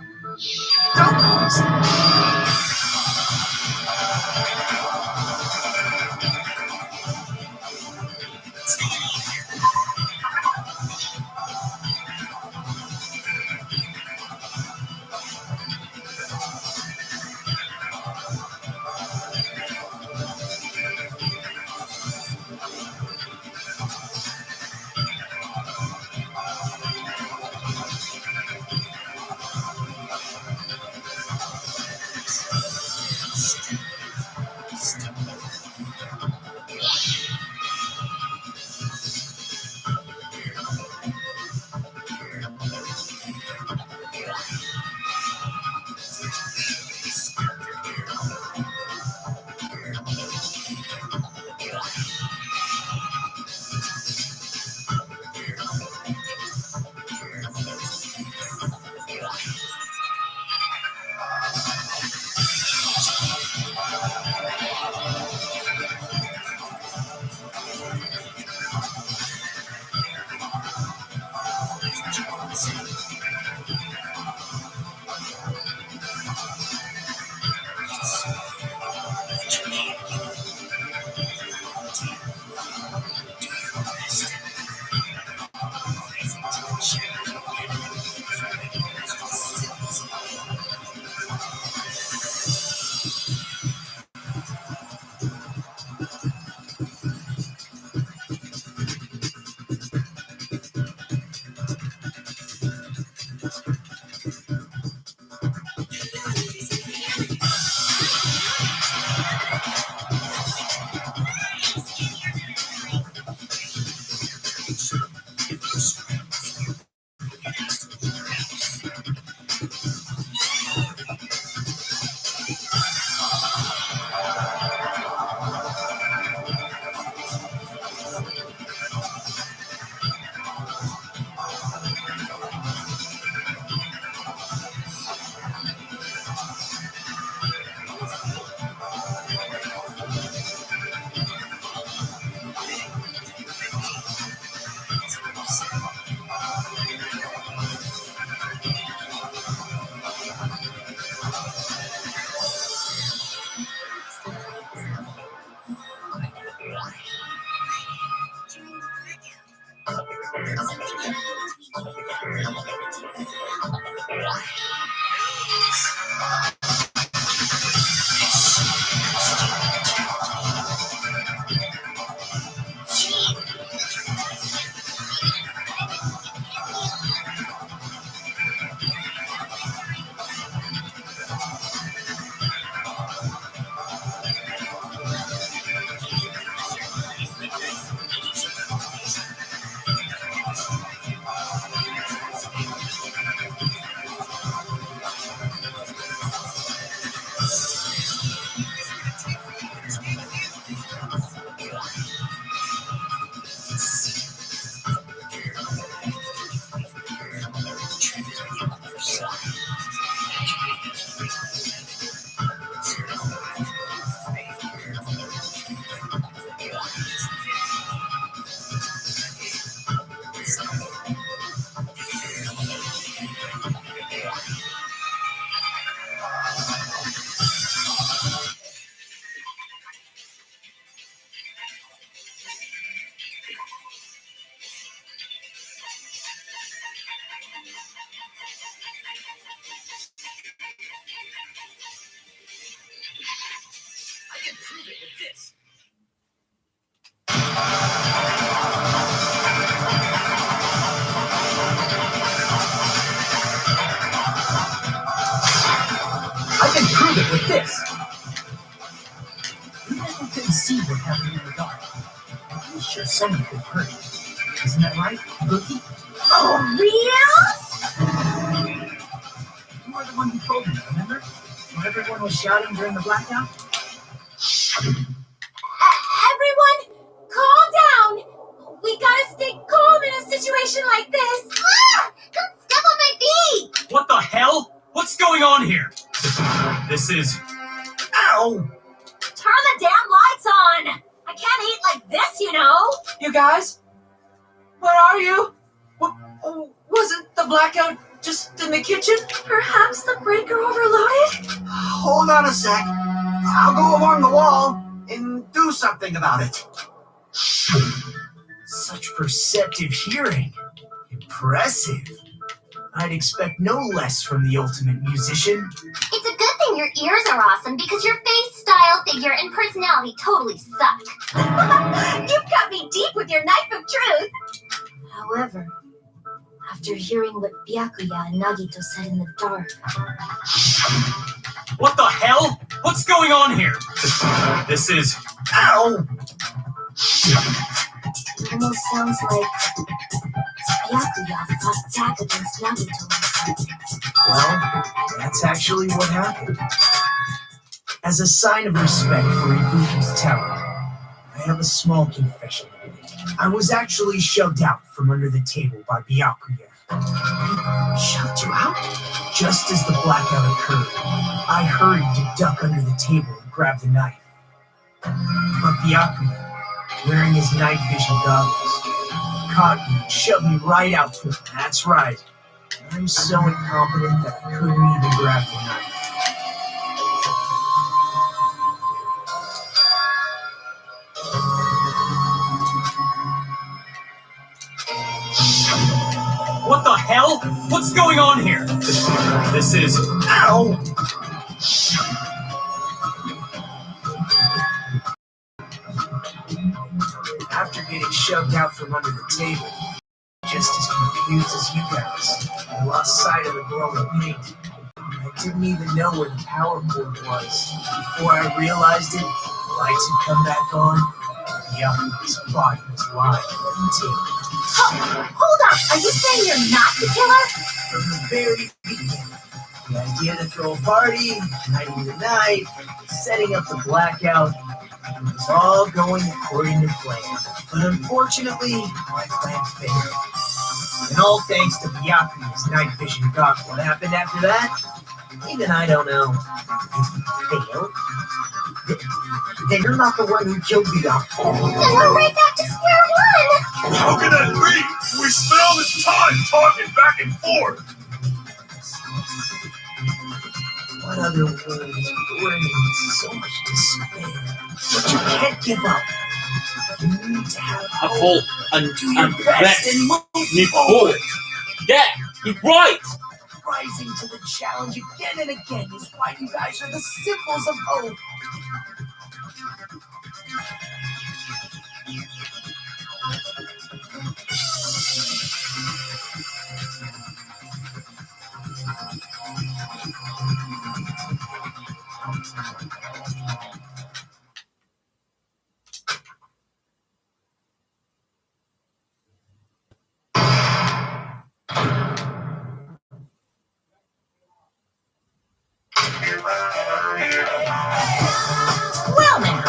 I can prove it with this. I can prove it with this. Even if we couldn't see what happened in the dark, I'm pretty sure someone could have heard it. Isn't that right, Bookie? Oh, real? You were the one who told me, remember? When everyone was shouting during the blackout? Everyone, calm down. We gotta stay calm in a situation like this. Ah! Don't step on my feet. What the hell? What's going on here? This is... Ow! Turn the damn lights on. I can't eat like this, you know. You guys? Where are you? Wasn't the blackout just in the kitchen? Perhaps the breaker overloaded? Hold on a sec. I'll go along the wall and do something about it. Such perceptive hearing. Impressive. I'd expect no less from the ultimate musician. It's a good thing your ears are awesome because your face, style, figure, and personality totally suck. You've got me deep with your knife of truth. However, after hearing what Byakuya and Nagito said in the dark, What the hell? What's going on here? This is... Ow! it almost sounds like Byakuya fought back against Nagito. Well, that's actually what happened. As a sign of respect for Ibuki's talent, I have a small confession. I was actually shoved out from under the table by Byakuya. Shoved you out? Just as the blackout occurred, I hurried to duck under the table and grab the knife. But Byakuya, wearing his night vision goggles, caught me and shoved me right out from... That's right. I'm so incompetent that I couldn't even grab the knife. What the hell? What's going on here? This is... Ow! After getting shoved out from under the table, just as confused as you guys, I lost sight of the glowing paint. I didn't even know where the power cord was. Before I realized it, the lights had come back on, and Yaku's body was lying on the table. Hold up. Are you saying you're not the killer? From the very beginning, the idea to throw a party, hiding the knife, setting up the blackout, it was all going according to plan. But unfortunately, my plan failed. And all thanks to Byakuya's night vision goggle. What happened after that? Even I don't know. Failed? Then you're not the one who killed Byakuya. Then we're right back to square one. How can that be? We spent all this time talking back and forth. What other word is burning with so much despair? But you can't give up. You need to have A hope. whole Do your best and move forward. Yeah, he's right. Rising to the challenge again and again is why you guys are the symbols of hope. Well, now.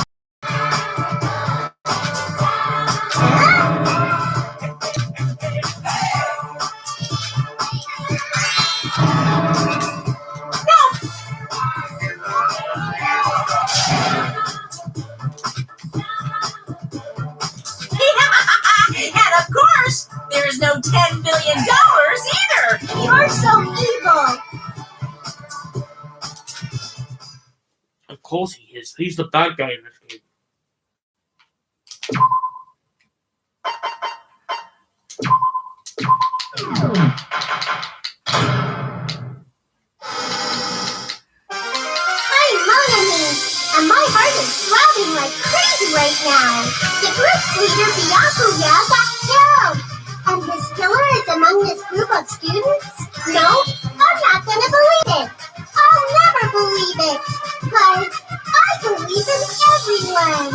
And of course, there's no $10 billion either. You're so evil. Of course he is. He's the bad guy in this game. I'm Monami, and my heart is throbbing like crazy right now. The group's leader, Byakuya, got killed. And his killer is among this group of students? No, I'm not gonna believe it. I'll never believe it. Cause I believe in everyone.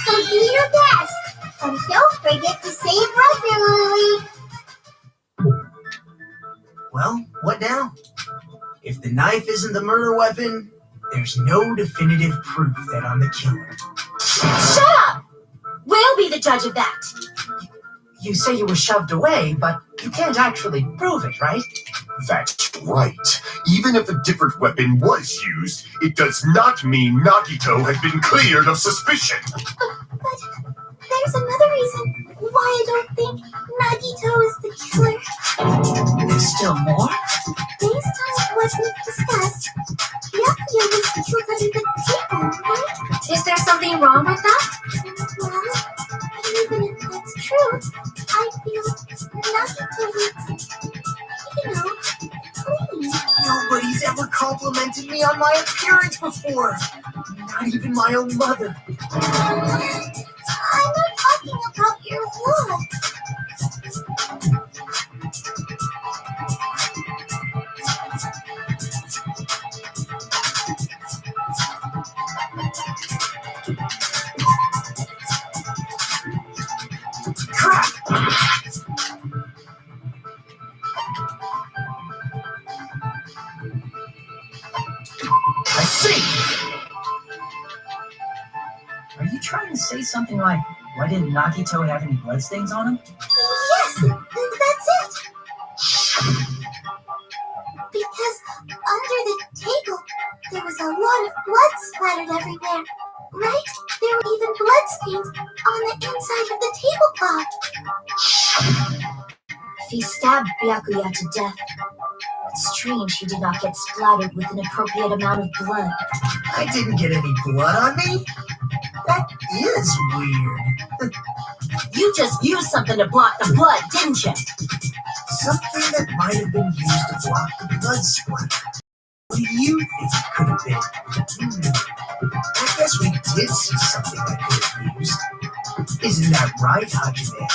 So do your best. And don't forget to save regularly. Well, what now? If the knife isn't the murder weapon, there's no definitive proof that I'm the killer. Shut up! We'll be the judge of that. You say you were shoved away, but you can't actually prove it, right? That's right. Even if a different weapon was used, it does not mean Nagito has been cleared of suspicion. But there's another reason why I don't think Nagito is the killer. There's still more? Based on what we've discussed, Byakuya was killed under the table, right? Is there something wrong with that? Well, even if that's true, I feel Nagito looks, clean. Nobody's ever complimented me on my appearance before. Not even my own mother. I'm not talking about your looks. Crap! I see! Are you trying to say something like, why didn't Nagito have any bloodstains on him? Yes, that's it. Because under the table, there was a lot of blood splattered everywhere, right? There were even bloodstains on the inside of the tablecloth. If he stabbed Byakuya to death, it's strange he did not get splattered with an appropriate amount of blood. I didn't get any blood on me? That is weird. You just used something to block the blood, didn't you? Something that might have been used to block the blood splatter. What do you think it could have been? I guess we did see something that could have been used. Isn't that right, Hajime?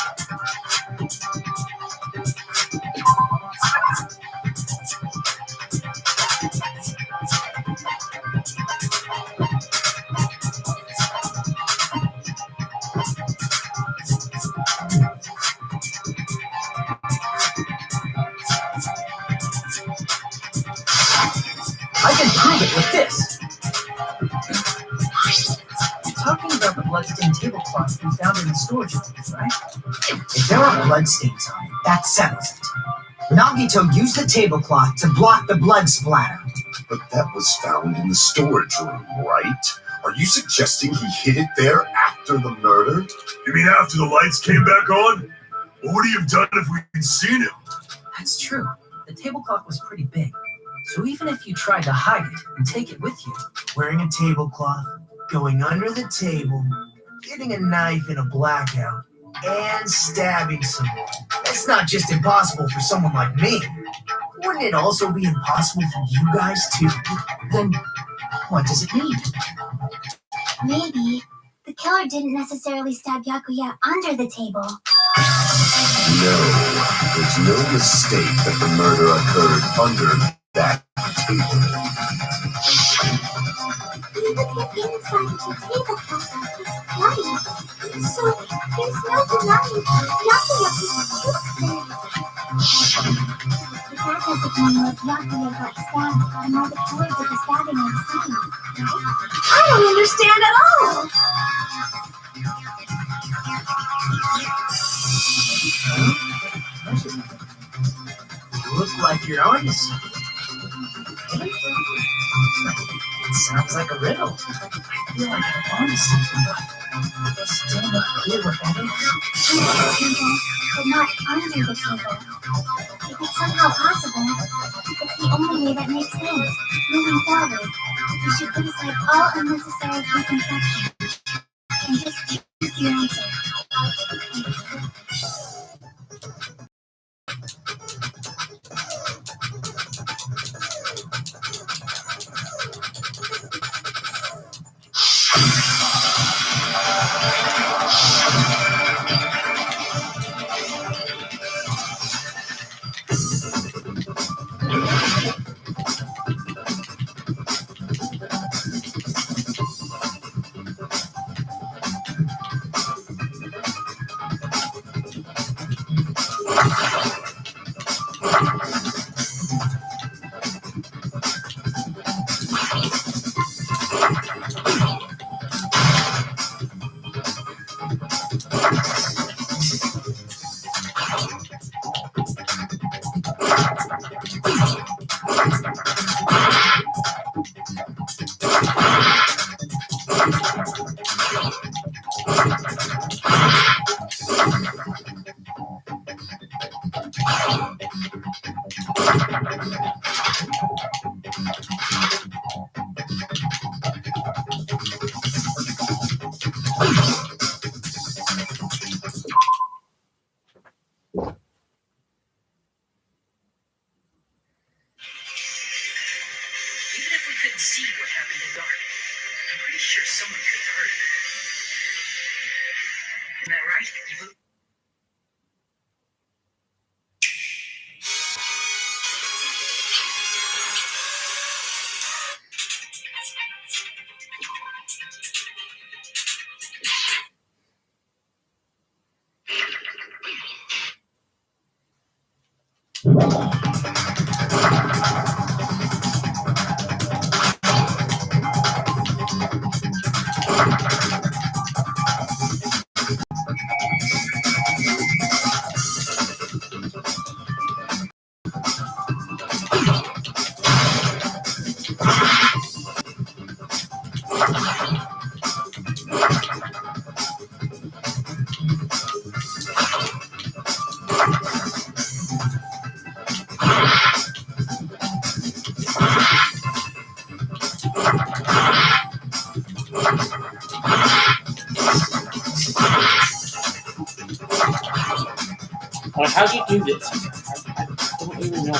I can prove it with this. You're talking about the bloodstained tablecloth we found in the storage room, right? If there are bloodstains on it, that settles it. Nagito used the tablecloth to block the blood splatter. But that was found in the storage room, right? Are you suggesting he hid it there after the murder? You mean after the lights came back on? What would he have done if we'd seen him? That's true. The tablecloth was pretty big. So even if you tried to hide it and take it with you, Wearing a tablecloth, going under the table. getting a knife in a blackout and stabbing someone. That's not just impossible for someone like me. Wouldn't it also be impossible for you guys too? Then what does it mean? Maybe the killer didn't necessarily stab Byakuya under the table. No, there's no mistake that the murder occurred under that table. Even the inside of the tabletop is bloody. So there's no denying Byakuya was killed there. But that doesn't mean that Byakuya got stabbed and all the killer did the stabbing on scene, right? I don't understand at all. You look like you're onto something. It sounds like a riddle. I feel like I'm onto something, but still not clear what that is. Under the table, but not under the table. If it's somehow possible, it's the only way that makes sense. Moving forward, we should put aside all unnecessary preconceptions and just choose the answer. Even if we couldn't see what happened in dark, I'm pretty sure someone could have heard it. Isn't that right? How do you do this? I don't even know.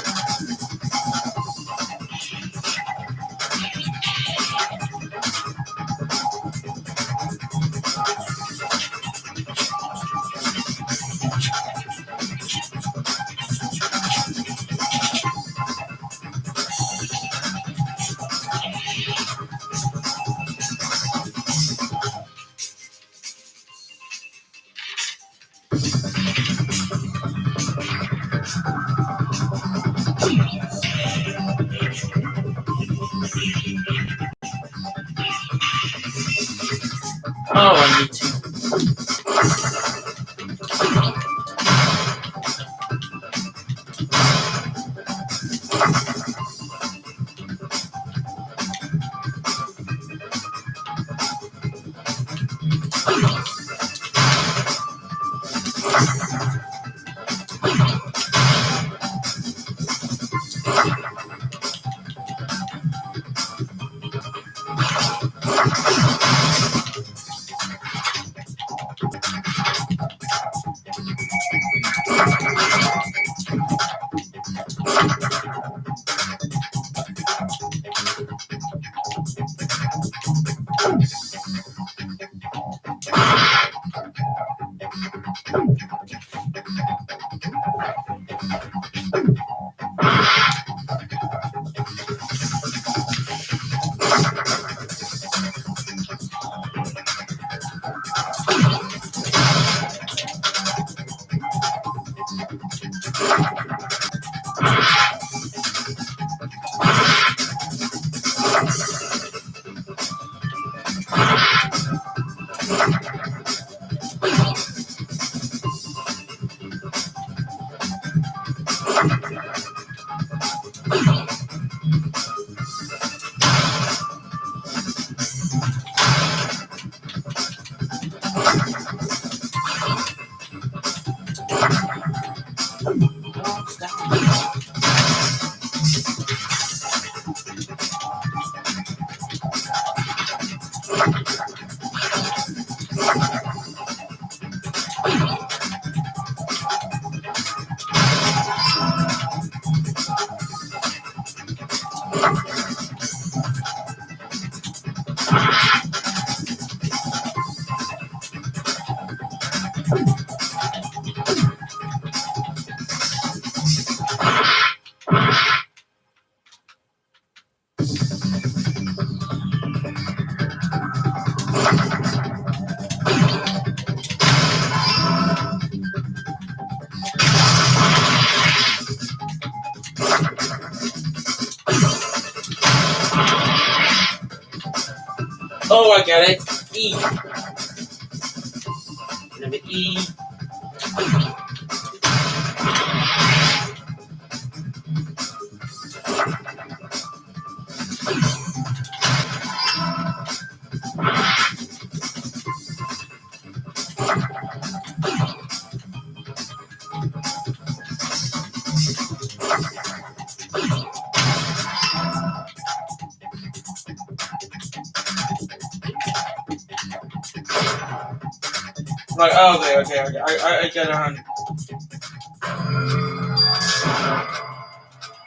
Oh, I get it. E. Number E. Right, okay. I get on.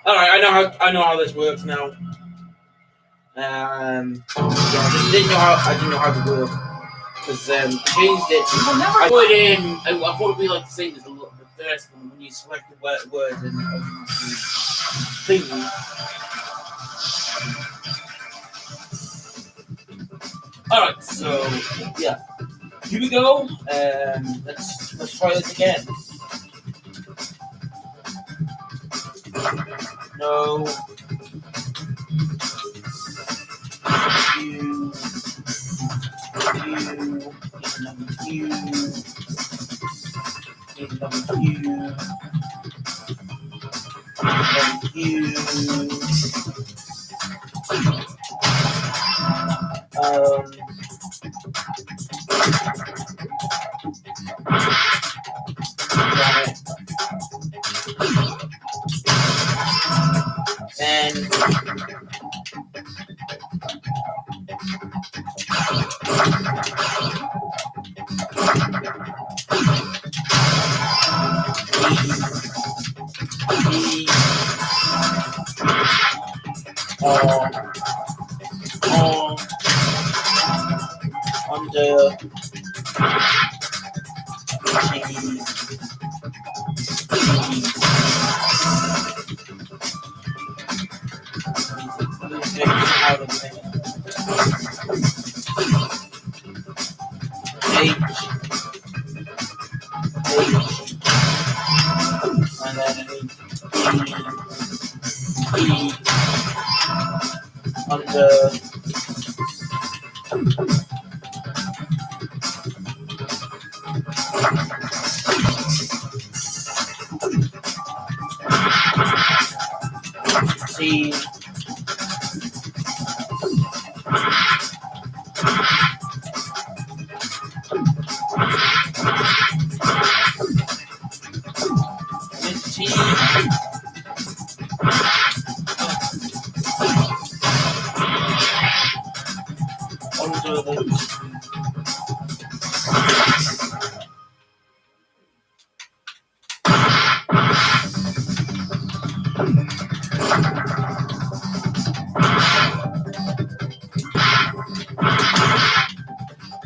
Alright, I know how this works now. Yeah, I didn't know how to work. Because changed it. I put in I thought it'd be like the same as the first one when you select the word and thingy. Alright, so yeah. Here we go. Let's try this again. No. You.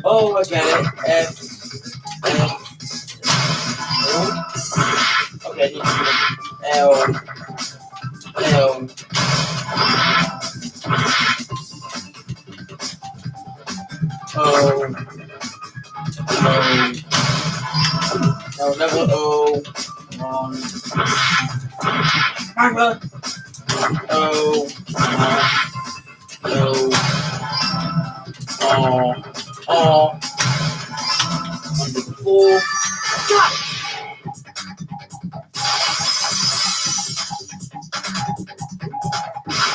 Oh, I get it. level O. One. Marva. O. O. O. Under the floor. Got it!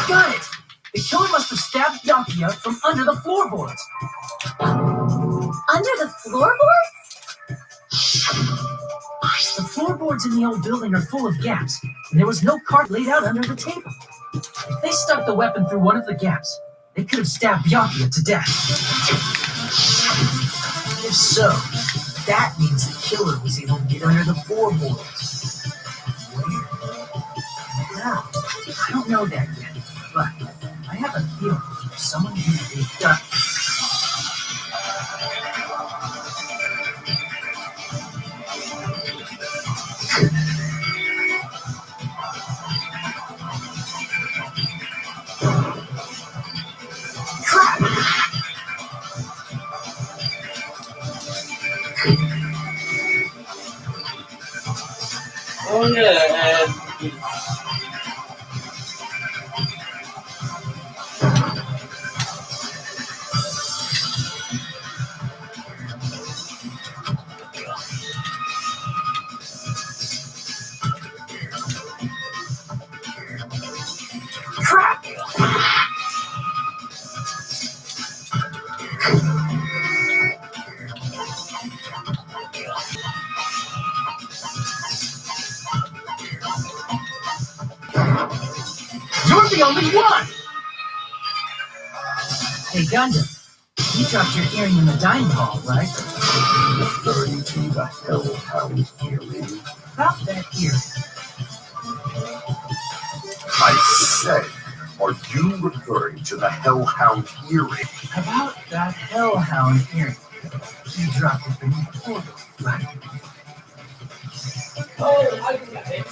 Got it! The killer must have stabbed Byakuya from under the floorboards. Under the floorboards? The floorboards in the old building are full of gaps, and there was no cart laid out under the table. If they stuck the weapon through one of the gaps, they could have stabbed Byakuya to death. If so, that means the killer was able to get under the floorboards. Where? Now, I don't know that yet, but I have a feeling there's someone who did that. Oh yeah, Crap! You're the only one! Hey, Gundam, you dropped your earring in the dining hall, right? Referring to the hellhound earring. About that earring. I said, are you referring to the hellhound earring? About that hellhound earring. You dropped it beneath the portal, right? oh, I got it.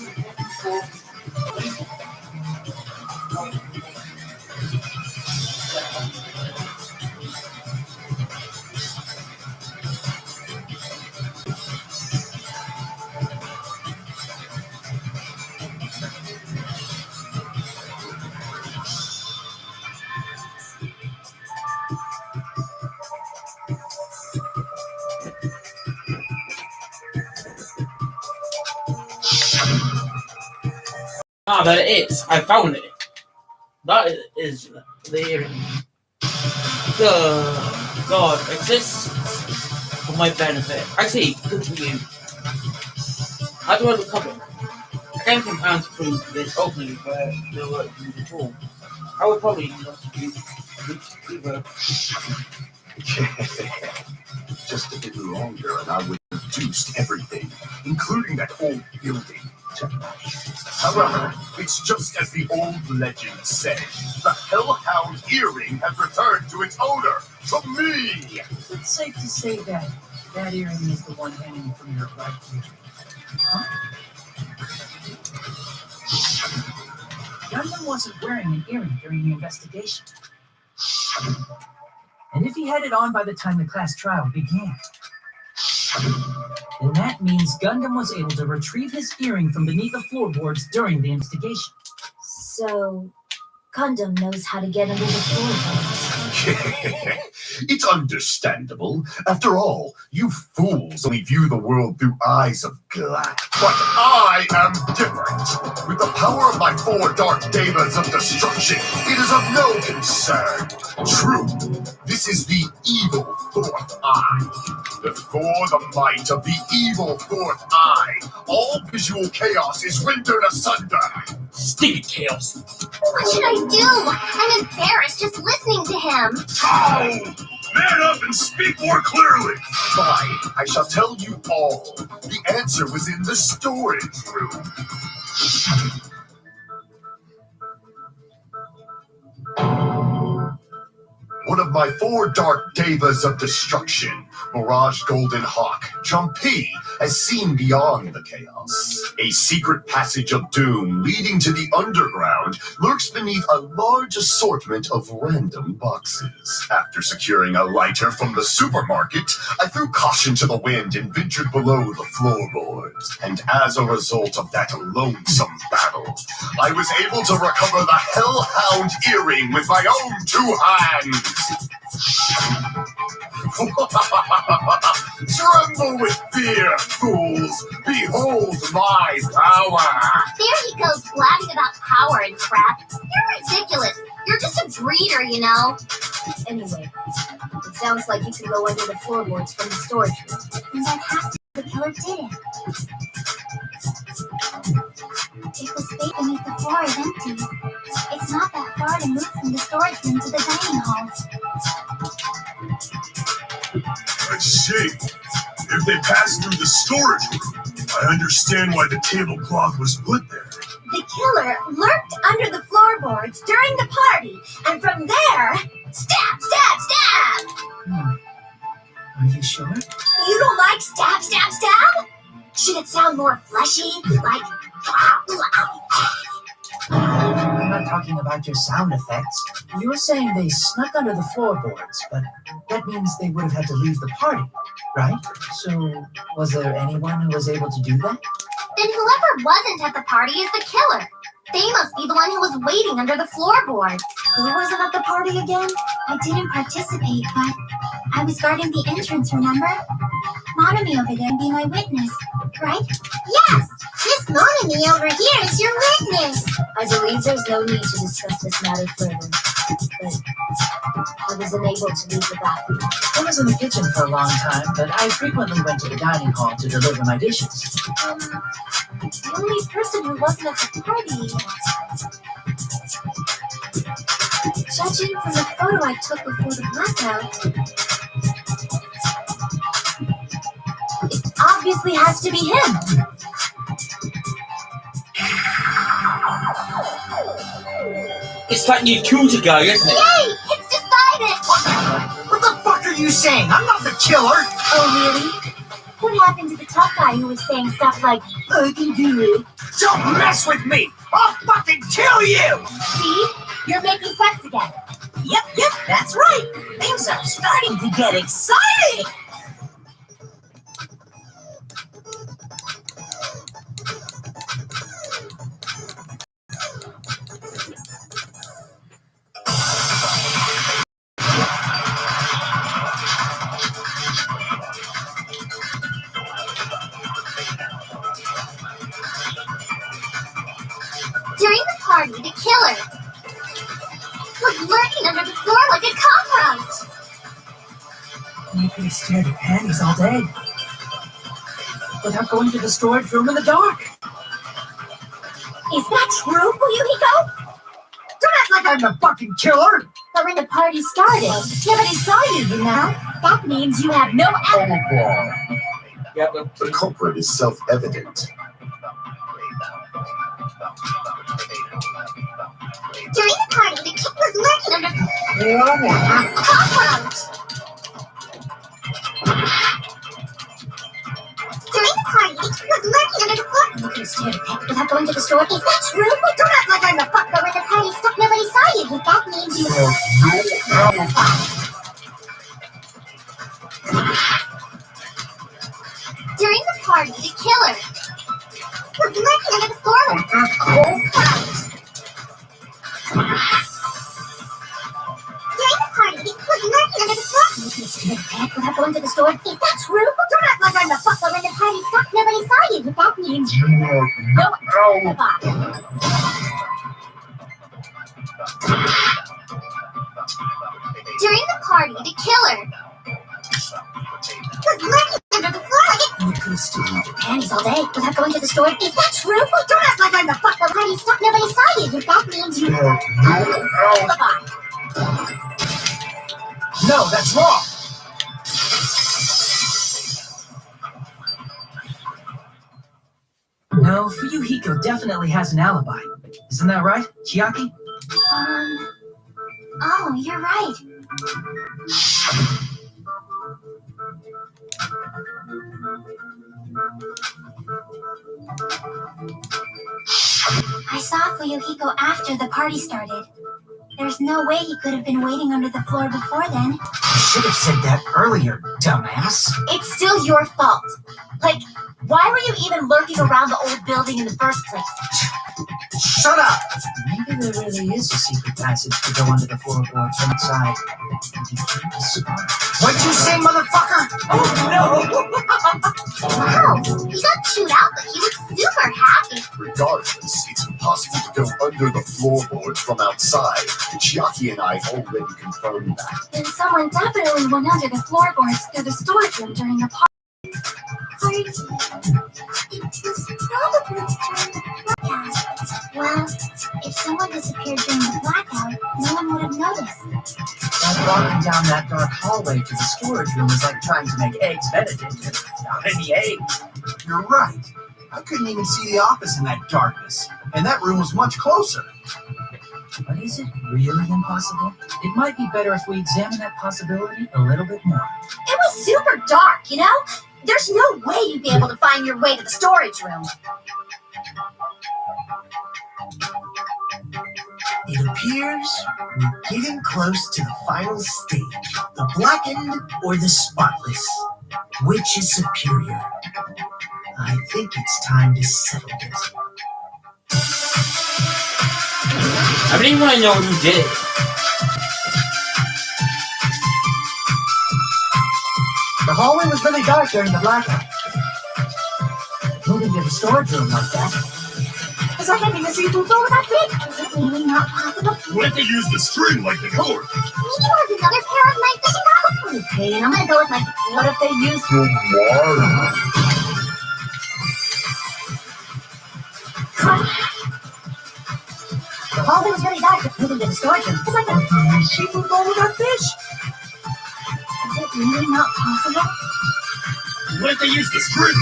Ah, that it is. I found it. That is the earring. The God exists for my benefit. I see. Good for you. How do I recover? I came from town to prove this opening where there were used at all. I would probably not use either. Just a bit longer and I would have reduced everything, including that whole building, to ashes. However, it's just as the old legend said. The hellhound earring has returned to its owner, to me! It's safe to say that that earring is the one hanging from your right ear. Huh? Gundam wasn't wearing an earring during the investigation. And if he had it on by the time the class trial began, then that means Gundam was able to retrieve his earring from beneath the floorboards during the investigation. So, Gundam knows how to get under the floorboards. It's understandable. After all, you fools only view the world through eyes of glass. But I am different. With the power of my 4 dark devas of destruction, it is of no concern. True, this is the evil 4th eye. Before the might of the evil 4th eye, all visual chaos is rendered asunder. Stupid chaos. What should I do? I'm embarrassed just listening to him. How? Man up and speak more clearly. Fine, I shall tell you all. The answer was in the storage room. One of my 4 dark devas of destruction Mirage Golden Hawk, Jumpy, has seen beyond the chaos. A secret passage of doom leading to the underground lurks beneath a large assortment of random boxes. After securing a lighter from the supermarket, I threw caution to the wind and ventured below the floorboards. And as a result of that lonesome battle, I was able to recover the Hellhound earring with my own 2 hands. Tremble with fear, fools! Behold my power! There he goes blabbing about power and crap. You're ridiculous. You're just a breeder, you know. Anyway, it sounds like you can go under the floorboards from the storage room. And that has to be the killer did it. If the space beneath the floor is empty, it's not that far to move from the storage room to the dining hall. I see. If they passed through the storage room, I understand why the tablecloth was put there. The killer lurked under the floorboards during the party, and from there, stab, stab, stab! Are you sure? You don't like stab, stab, stab? Should it sound more fleshy, like... I'm not talking about your sound effects. You were saying they snuck under the floorboards, but that means they would have had to leave the party, right? So, was there anyone who was able to do that? Then whoever wasn't at the party is the killer. They must be the one who was waiting under the floorboards. Who wasn't at the party again? I didn't participate, but I was guarding the entrance, remember? Monami over there be my witness, right? Yes! This Monami over here is your witness! I believe there's no need to discuss this matter further, but I was unable to leave the bathroom. I was in the kitchen for a long time, but I frequently went to the dining hall to deliver my dishes. The only person who wasn't at the party. Judging from the photo I took before the blackout, it obviously has to be him. It's that new tutor guy, isn't it? Yay! It's decided! What the fuck are you saying? I'm not the killer! Oh, really? What happened to the tough guy who was saying stuff like, I can do it? Don't mess with me! I'll fucking kill you! See? You're making fuss again. Yep, that's right. Things are starting to get exciting. During the party, the killer was lurking under the floor like a cockroach. You could have stared at panties all day without going to the storage room in the dark. Is that true, Fuyuhiko? Don't act like I'm the fucking killer! But when the party started, nobody saw you, you know? That means you have no alibi. Yeah, but The culprit is self-evident. During the party, the kid was lurking under a cockroach. During the party, the kid was lurking under the floor. You could have stared at that without going to the store. Is that true? Don't act like I'm the fuck. But when the party stopped, nobody saw you. That means you have no alibi. During the party, the killer was lurking under the floor like a cold couch. During the party, he was lurking under the floor. You could have stared at that without going to the store. Is that true? Don't act like I'm the fuck. But when the party stopped, nobody saw you. That means you have no alibi. During the party, the killer was lurking under the floor like a... You could have stared at panties all day without going to the store. Is that true? Don't act like I'm the fuck. The party stopped, nobody saw you. That means you have no alibi. No, that's wrong! No, Fuyuhiko definitely has an alibi. Isn't that right, Chiaki? Oh, you're right. I saw Fuyuhiko after the party started. There's no way he could have been waiting under the floor before then. You should have said that earlier, dumbass. It's still your fault. Like, why were you even lurking around the old building in the first place? Shut up! Maybe there really is a secret passage to go under the floorboards from inside. What'd you say, motherfucker? Wow, he got chewed out, but he was super happy. Regardless, it's impossible to go under the floorboards from outside. Chiaki and I already confirmed that. Then someone definitely went under the floorboards through the storage room during the party. It was probably during the blackout. Well, if someone disappeared during the blackout, no one would have noticed. Like walking down that dark hallway to the storage room is like trying to make eggs Benedict without any eggs. You're right. I couldn't even see the office in that darkness, and that room was much closer. But is it really impossible? It might be better if we examine that possibility a little bit more. It was super dark, you know? There's no way you'd be able to find your way to the storage room. It appears we're getting close to the final stage. The blackened or the spotless? Which is superior? I think it's time to settle this. I really want to know who did it. The hallway was really dark during the blackout. Moving to the storage room like that. It's like having a seafood bowl without fish. Is it really not possible? What if they use the string like the door? Maybe it was another pair of night vision goggles. Okay, and I'm gonna go with my. What if they used? The hallway was really dark. Moving to the storage room. It's like a seafood bowl without fish. Is it really not possible? What if they use the string?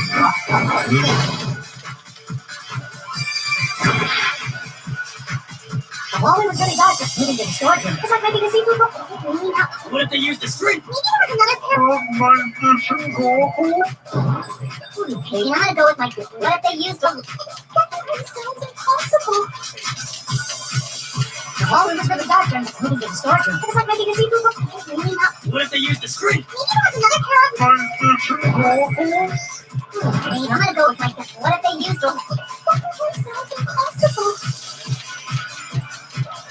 The hallway was really dark. Moving to the storage room. It's like making a seafood bowl. Is it really not possible? What if they use the string? Maybe it was another pair of night vision goggles. Okay, and I'm gonna go with my. What if they used? That sounds impossible. The hallway was really dark. Moving to the storage room. It's like making a seafood bowl. Is it really not? What if they use the string? Maybe it was another pair of night vision goggles. Okay, and I'm gonna go with my. What if they used? That sounds impossible.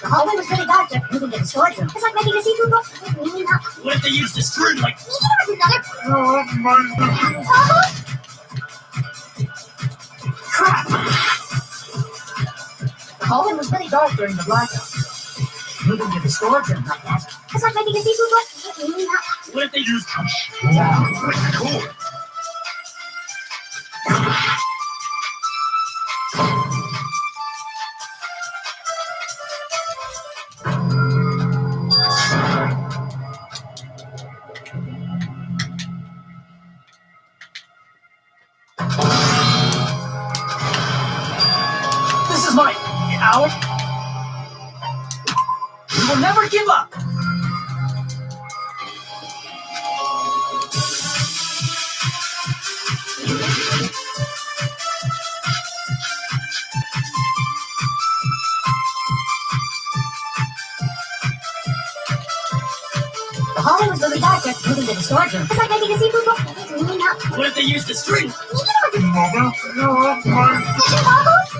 The hallway was really dark. Moving to the storage room. It's like making a seafood bowl. Is it really not? What if they use the string like? Maybe it was another pair of night vision goggles. Crap! The hallway was really dark during the blackout. Moving to the storage room like that. It's like making a seafood bowl. Is it really not? What if they use like the door? This is my hour. We will never give up. The hallway was really dark. Moving to the storage room. It's like making a seafood bowl. Is it really not? What if they use the string? Maybe it was another pair of night vision goggles.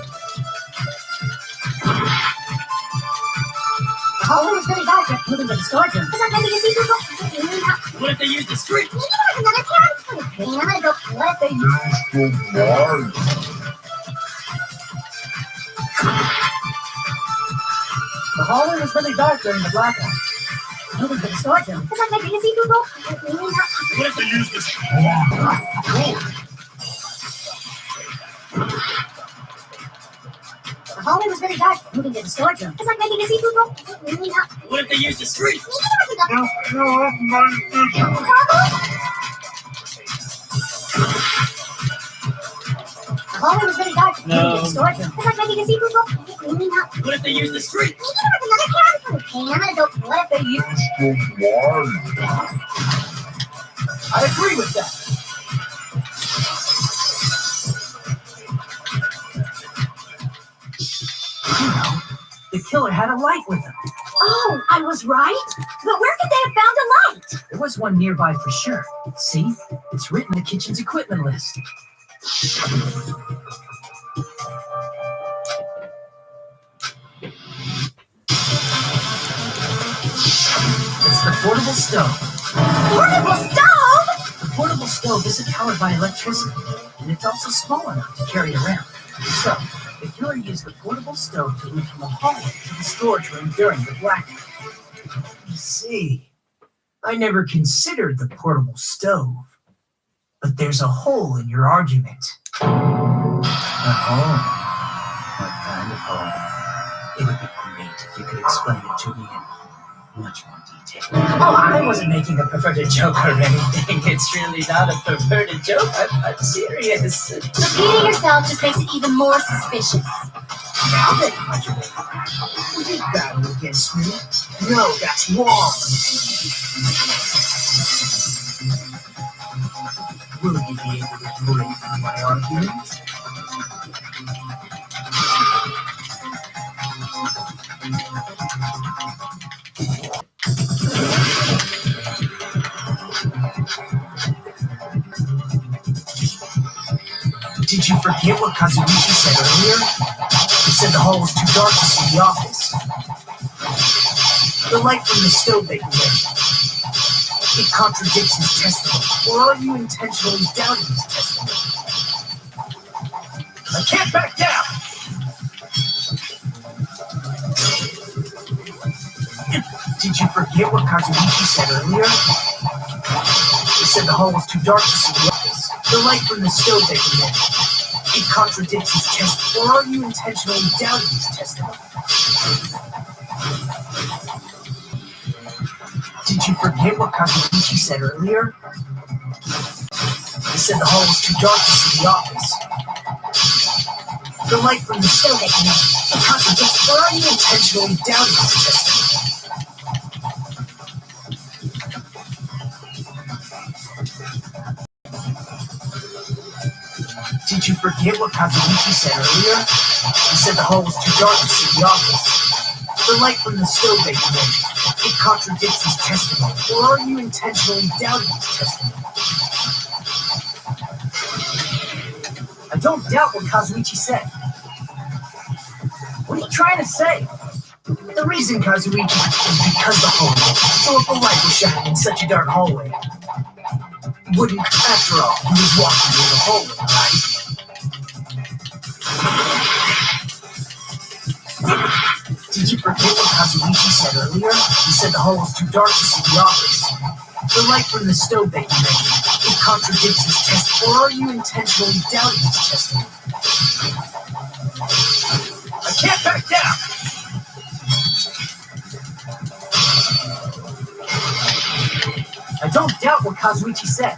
The hallway was really dark. Moving to the storage room. It's like making a seafood bowl. Is it really not? What if they use the string? Maybe it was another pair of. Okay, and I'm gonna go. What if they used? The hallway was really dark during the blackout. Moving to the storage room. It's like making a seafood bowl. Is it really not? What if they use the door? The hallway was really dark. Moving to the storage room. It's like making a seafood bowl. Is it really not? What if they use the string? Maybe it was another pair of night vision goggles. The hallway was really dark. No. Moving to the storage room. It's like making a seafood bowl. Is it really not? What if they use the string? Maybe it was another pair of. Okay, and I'm gonna go. What if they used? I agree with that. killer had a light with him. Oh, I was right? But where could they have found a light? There was one nearby for sure. See? It's written in the kitchen's equipment list. It's the portable stove. Portable stove? The portable stove isn't powered by electricity, and it's also small enough to carry around. So, the killer used the portable stove to lead from the hallway to the storage room during the blackout. I see. I never considered the portable stove. But there's a hole in your argument. A hole? What kind of hole? It would be great if you could explain it to me in much more detail. Oh, I wasn't making a perverted joke or anything. It's really not a perverted joke. I'm serious. Repeating yourself just makes it even more suspicious. Now then, you did battle against me. No, that's wrong. Will you be able to break my argument? Did you forget what Kazuichi said earlier? He said the hall was too dark to see the office. The light from the stove they can make. It contradicts his testimony. Or are you intentionally doubting his testimony? I can't back down! Did you forget what Kazuichi said earlier? He said the hall was too dark to see the office. The light from the stove they can make. It contradicts his testimony. Or are you intentionally doubting his testimony? Did you forget what Kazuichi said earlier? He said the hall was too dark to see the office. The light from the stove they can make. It contradicts. Or are you intentionally doubting his testimony? Did you forget what Kazuichi said earlier? He said the hall was too dark to see the office. The light from the stove they can make. It contradicts his testimony. Or are you intentionally doubting his testimony? I don't doubt what Kazuichi said. What are you trying to say? The reason Kazuichi is because the hallway. So if the light was shining in such a dark hallway, wouldn't, after all, he was walking through the hallway, right? Did you forget what Kazuichi said earlier? He said the hall was too dark to see the office. The light from the stove they can make. It contradicts his testimony. Or are you intentionally doubting his testimony? I can't back down! I don't doubt what Kazuichi said.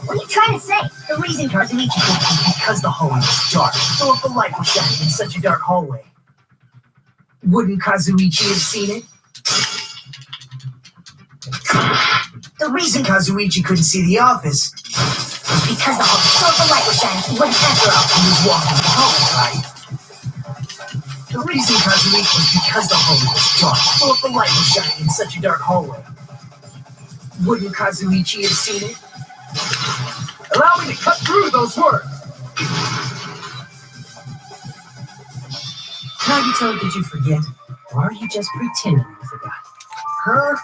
What are you trying to say? The reason Kazuichi did it is because the hallway was dark. So if the light was shining in such a dark hallway, wouldn't Kazuichi have seen it? The reason Kazuichi couldn't see the office was because the hallway. So if the light was shining, he wouldn't have he was walking the hallway, right? The reason Kazuichi was because the hallway was dark. So if the light was shining in such a dark hallway, wouldn't Kazuichi have seen it? Allow me to cut through those words. Nagito, did you forget? Or are you just pretending you forgot? Huh?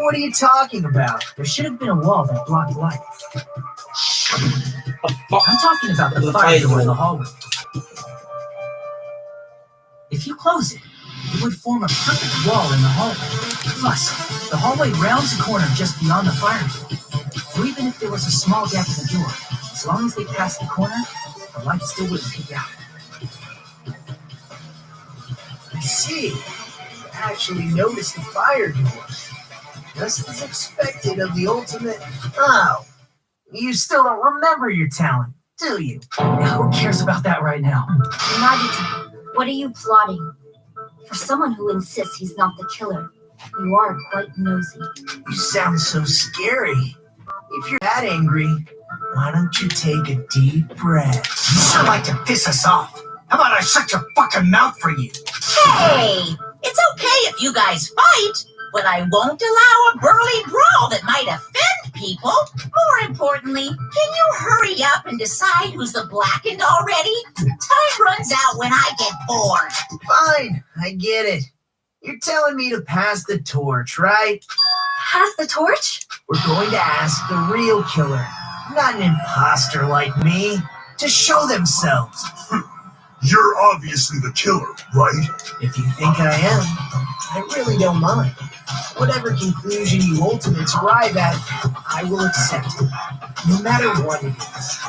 What are you talking about? There should have been a wall that blocked light. I'm talking about the fire door in the hallway. If you close it, it would form a perfect wall in the hallway. Plus, the hallway rounds a corner just beyond the fire door. So even if there was a small gap in the door, as long as they passed the corner, the light still wouldn't peek out. I see. You actually noticed the fire door. Just as expected of the ultimate. Oh, you still don't remember your talent, do you? Who cares about that right now? Nagito, what are you plotting? For someone who insists he's not the killer, you are quite nosy. You sound so scary. If you're that angry, why don't you take a deep breath? You sure like to piss us off. How about I shut your fucking mouth for you? Hey, it's okay if you guys fight, but I won't allow a burly brawl that might offend people. More importantly, can you hurry up and decide who's the blackened already? Time runs out when I get bored. Fine, I get it. You're telling me to pass the torch, right? Pass the torch? We're going to ask the real killer, not an imposter like me, to show themselves. You're obviously the killer, right? If you think I am, I really don't mind. Whatever conclusion you ultimates arrive at, I will accept it, no matter what it is.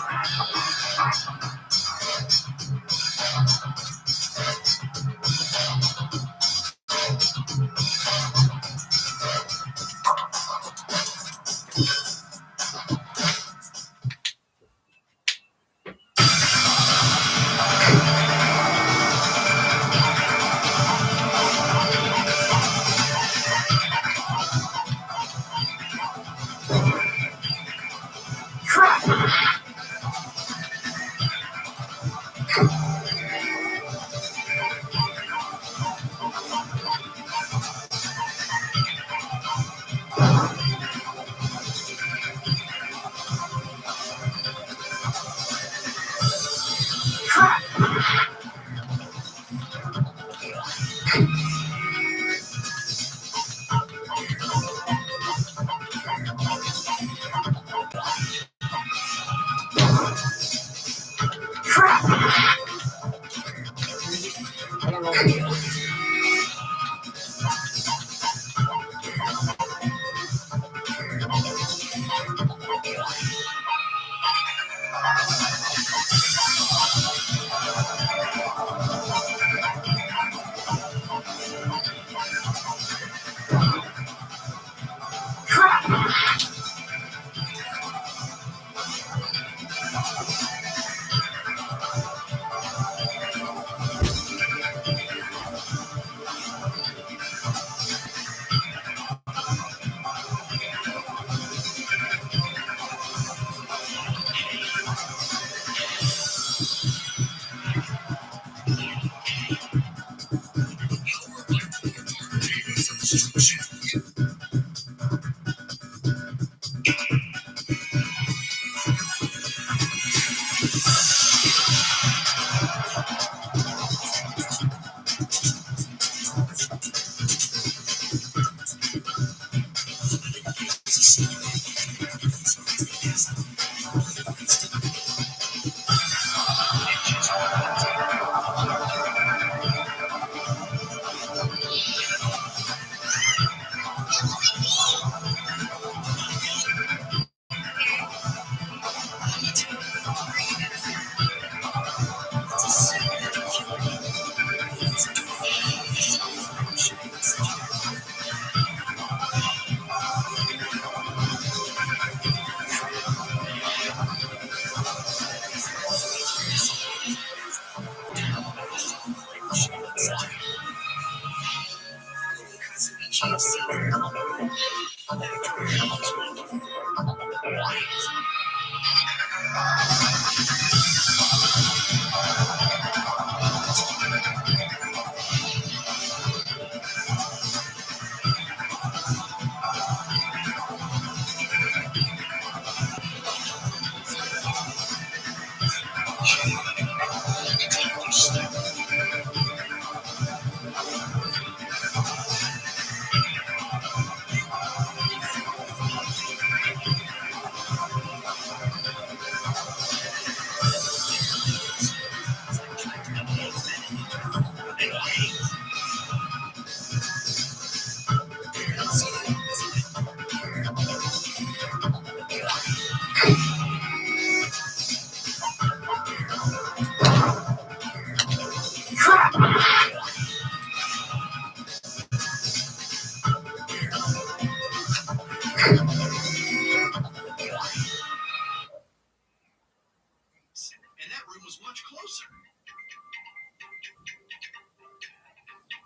And that room was much closer.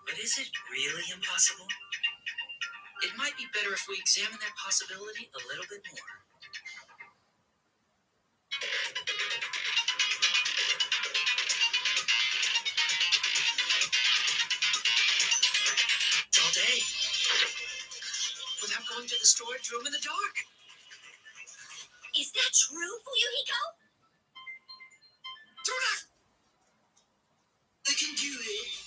But is it really impossible? It might be better if we examine that possibility a little bit more. storage room in the dark. Is that true, Fuyuhiko? Do not! I can do it.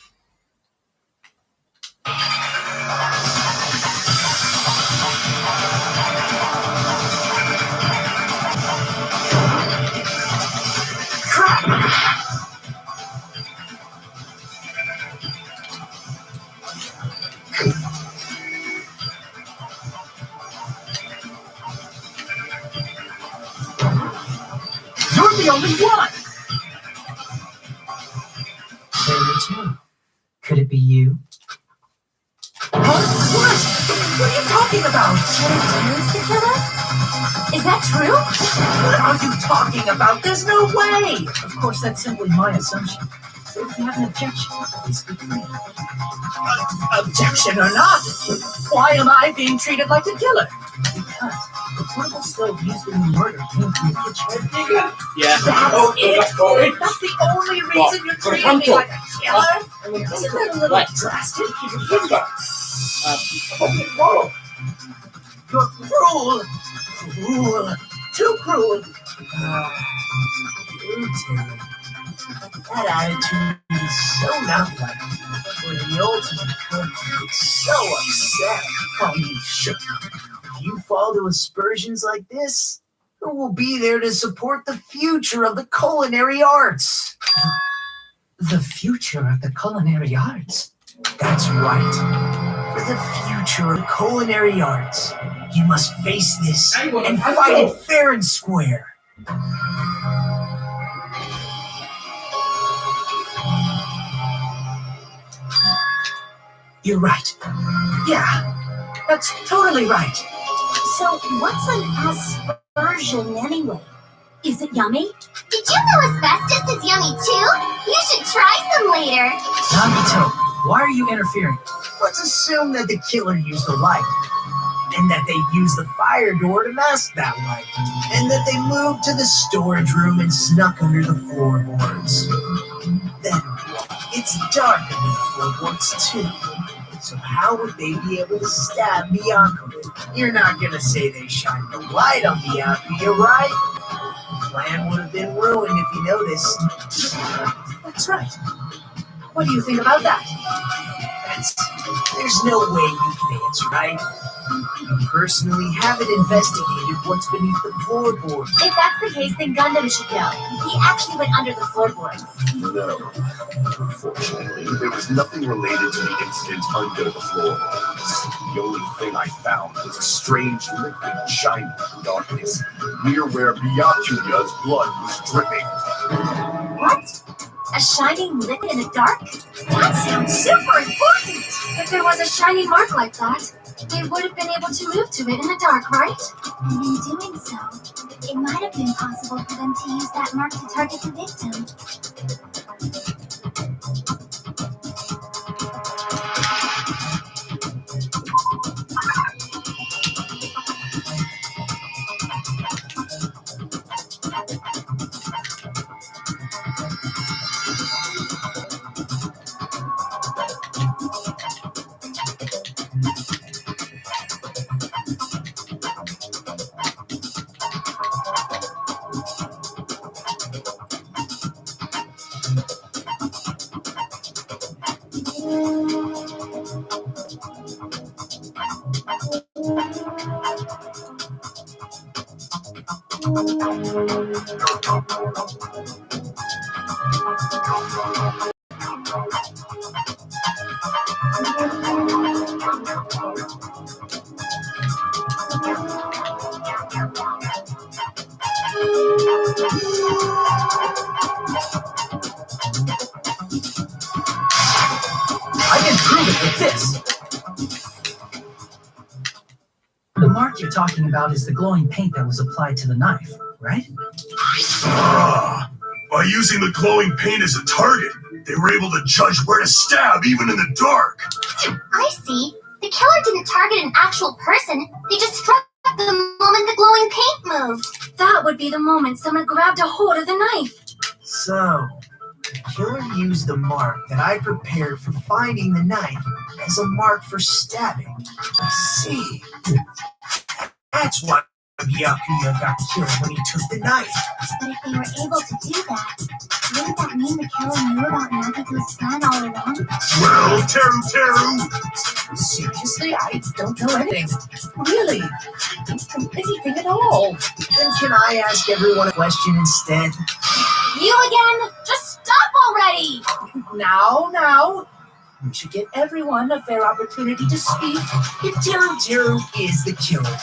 You're the only one! There too. Could it be you? What? What are you talking about? Who's the killer? Is that true? What are you talking about? There's no way! Of course, that's simply my assumption. So if you have an objection, please be free. Objection or not, why am I being treated like a killer? Because the portable stove used in the murder came from the kitchen. Yeah. That's it? Sorry. That's the only reason you're treating me like a killer? Isn't that a little drastic? You're cruel. Cruel. Too cruel. You, Terry. That attitude is so not like you. For the ultimate cook, it's so upset. Oh, you shook. If you fall to aspersions like this, who will be there to support the future of the culinary arts? The future of the culinary arts? That's right. For the future of the culinary arts, you must face this and fight it fair and square. You're right. Yeah, that's totally right. So, what's an aspersion anyway? Is it yummy? Did you know asbestos is yummy too? You should try some later. Nagito, why are you interfering? Let's assume that the killer used a light, and that they used the fire door to mask that light, and that they moved to the storage room and snuck under the floorboards. Then, it's dark under the floorboards too. So how would they be able to stab Byakuya? You're not gonna say they shined the light on Byakuya, right? The plan would have been ruined if you noticed. That's right. What do you think about that? There's no way you can answer, right? You personally haven't investigated what's beneath the floorboard. If that's the case, then Gundam should know. He actually went under the floorboards. No. Unfortunately, there was nothing related to the incident under the floorboards. The only thing I found was a strange liquid shining in the darkness, near where Byakuya's blood was dripping. What? A shining liquid in the dark? That sounds super important! If there was a shiny mark like that, they would have been able to move to it in the dark, right? And in doing so, it might have been possible for them to use that mark to target the victim. I can prove it with this. The mark you're talking about is the glowing paint that was applied to the knife, right? By using the glowing paint as a target, they were able to judge where to stab even in the dark. I see. The killer didn't target an actual person. They just struck the moment the glowing paint moved. That would be the moment someone grabbed a hold of the knife. So, the killer used the mark that I prepared for finding the knife as a mark for stabbing. I see. That's why Byakuya got killed when he took the knife. But if they were able to do that, wouldn't that mean the killer knew about Nagito's plan all along? Well, Teru! Seriously, I don't know anything. Really? Anything at all. Then can I ask everyone a question instead? You again? Just stop already! Now. We should give everyone a fair opportunity to speak. If Teru is the killer,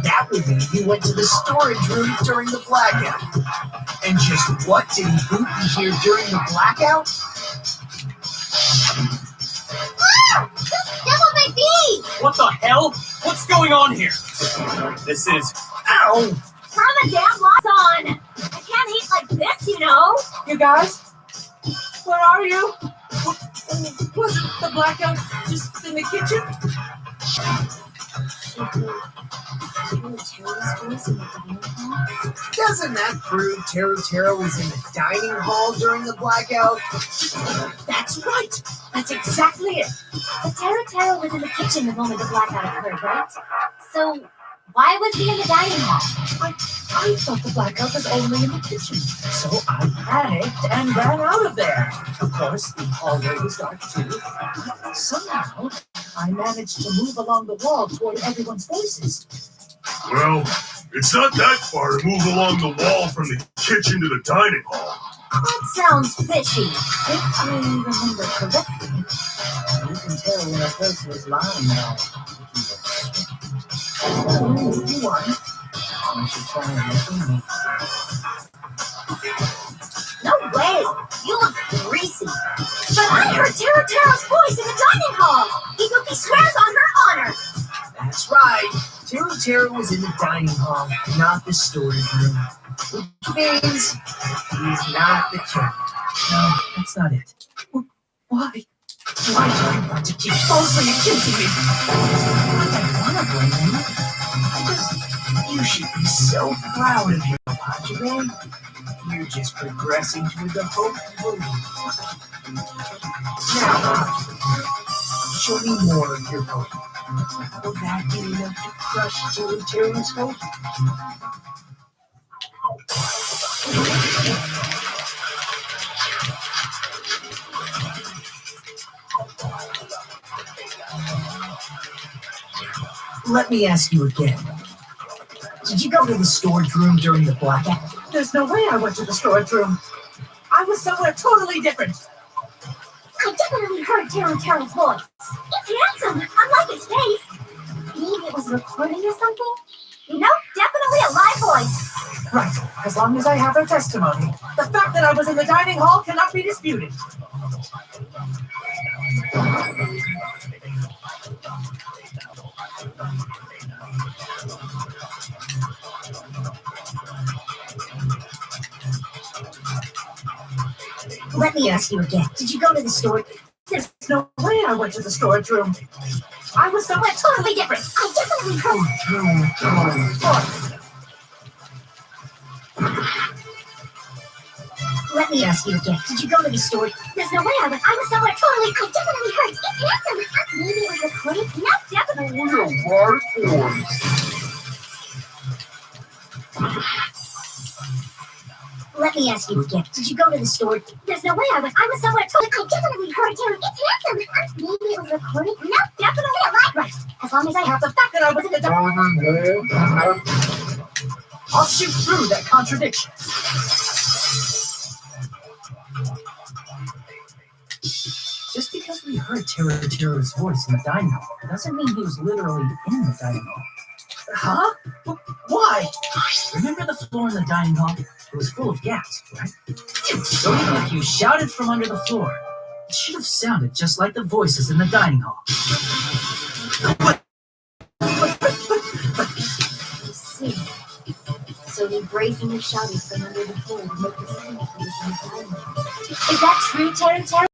that would mean he went to the storage room during the blackout. And just what did he boot in here during the blackout? Ah! Step on my feet! What the hell? What's going on here? This is... Ow! Turn the damn lights on! I can't eat like this, you know! You guys? Where are you? Wasn't the blackout just in the kitchen? Doesn't that prove Teru was in the dining hall during the blackout? That's right. That's exactly it. But Teru was in the kitchen the moment the blackout occurred, right? So, why was he in the dining hall? I thought the blackout was only in the kitchen, so I panicked and ran out of there. Of course, the hallway was dark too. But somehow, I managed to move along the wall toward everyone's faces. Well, it's not that far to move along the wall from the kitchen to the dining hall. That sounds fishy. If I remember correctly. You can tell when a person is lying now. If you want, you should try and make me. No way! You look greasy. But I heard Teru's voice in the dining hall. Ikuki swears on her honor. That's right. Teru was in the dining hall, not the storage room. Which means he's not the killer. No, that's not it. Why? Why do you want to keep falsely accusing me? I don't want to blame you. You should be so proud of your Hajime. You're just progressing toward the hope and belief. Now, Hajime, show me more of your hope. Will that be enough to crush Teru's hope? Let me ask you again. Did you go to the storage room during the blackout? There's no way I went to the storage room. I was somewhere totally different. I definitely heard Teru's voice. It's handsome, unlike his face. Maybe it was a recording or something? Nope, definitely a live voice. Right, as long as I have her testimony. The fact that I was in the dining hall cannot be disputed. Let me ask you again. Did you go to the storage? There's no way I went to the storage room. I was somewhere totally different. I definitely heard voice. Let me ask you again. Did you go to the storage? There's no way I was somewhere totally. I definitely heard. It's handsome. Maybe it was recorded. No, definitely. Let me ask you again. Did you go to the storage? There's no way I was somewhere totally. I definitely heard Teru. It's handsome. Maybe it was recorded. No, definitely a lie. Right. As long as I have the fact that I was in the I'll shoot through that contradiction. Just because we heard Teru's voice in the dining hall doesn't mean he was literally in the dining hall. Huh? Why? Remember the floor in the dining hall? It was full of gas, right? So even if you shouted from under the floor, it should have sounded just like the voices in the dining hall. I see. So he brazenly shouted from under the floor to make the sound he was in the dining hall. Is that true, Teru?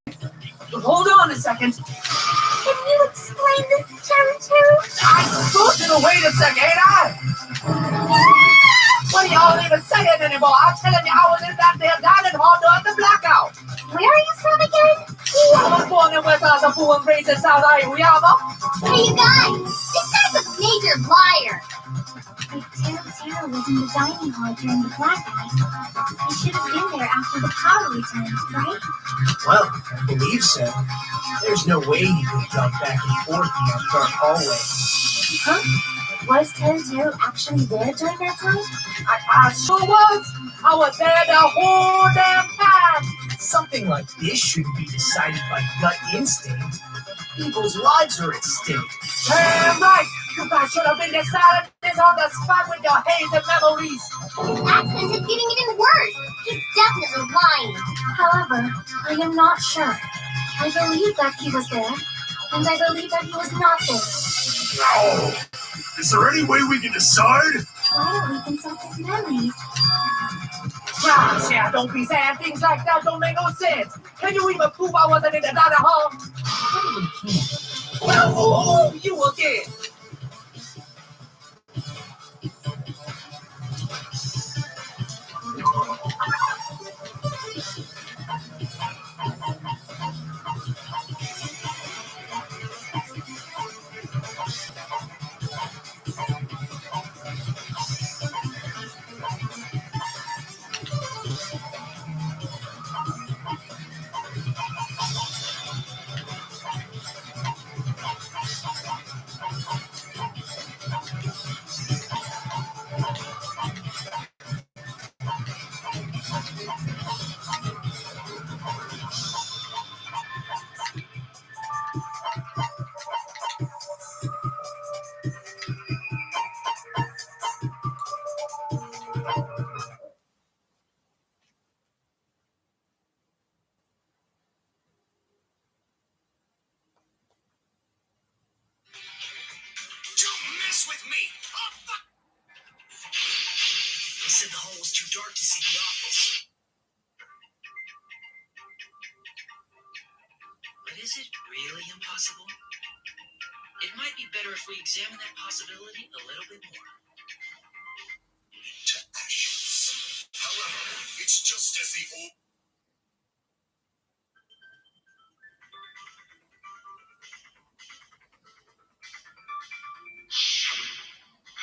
Hold on a second. Can you explain this, Teru? I told you to wait a second, ain't I? What are y'all even saying anymore? I'm telling you, I was in that damn dining hall during the blackout. Where are you from again? I was born in West Asafu and raised in South Aoyama. Hey, you guys, this guy's a major liar. using the dining hall during the blackout. They should have been there after the power returned, right? Well, I believe so. There's no way he could have gone back and forth in that dark hallway. Huh? Was Teru actually there during that time? I sure was. I was there the whole damn time. Something like this shouldn't be decided by gut instinct. People's lives are at stake. Damn right. You guys should have been decided this on the spot with your hazy memories. His accent is getting even worse. He's definitely lying. However, I am not sure. I believe that he was there, and I believe that he was not there. No! Is there any way we can decide? Why don't we consult his memories? Gosh, yeah, don't be saying things like that. Don't make no sense. Can you even prove I wasn't in the dining hall? Probably can't. Well, you again. With me. Oh, fuck. They said the hall was too dark to see the office. But is it really impossible? It might be better if we examine that possibility a little bit more. To ashes. However, it's just as the old.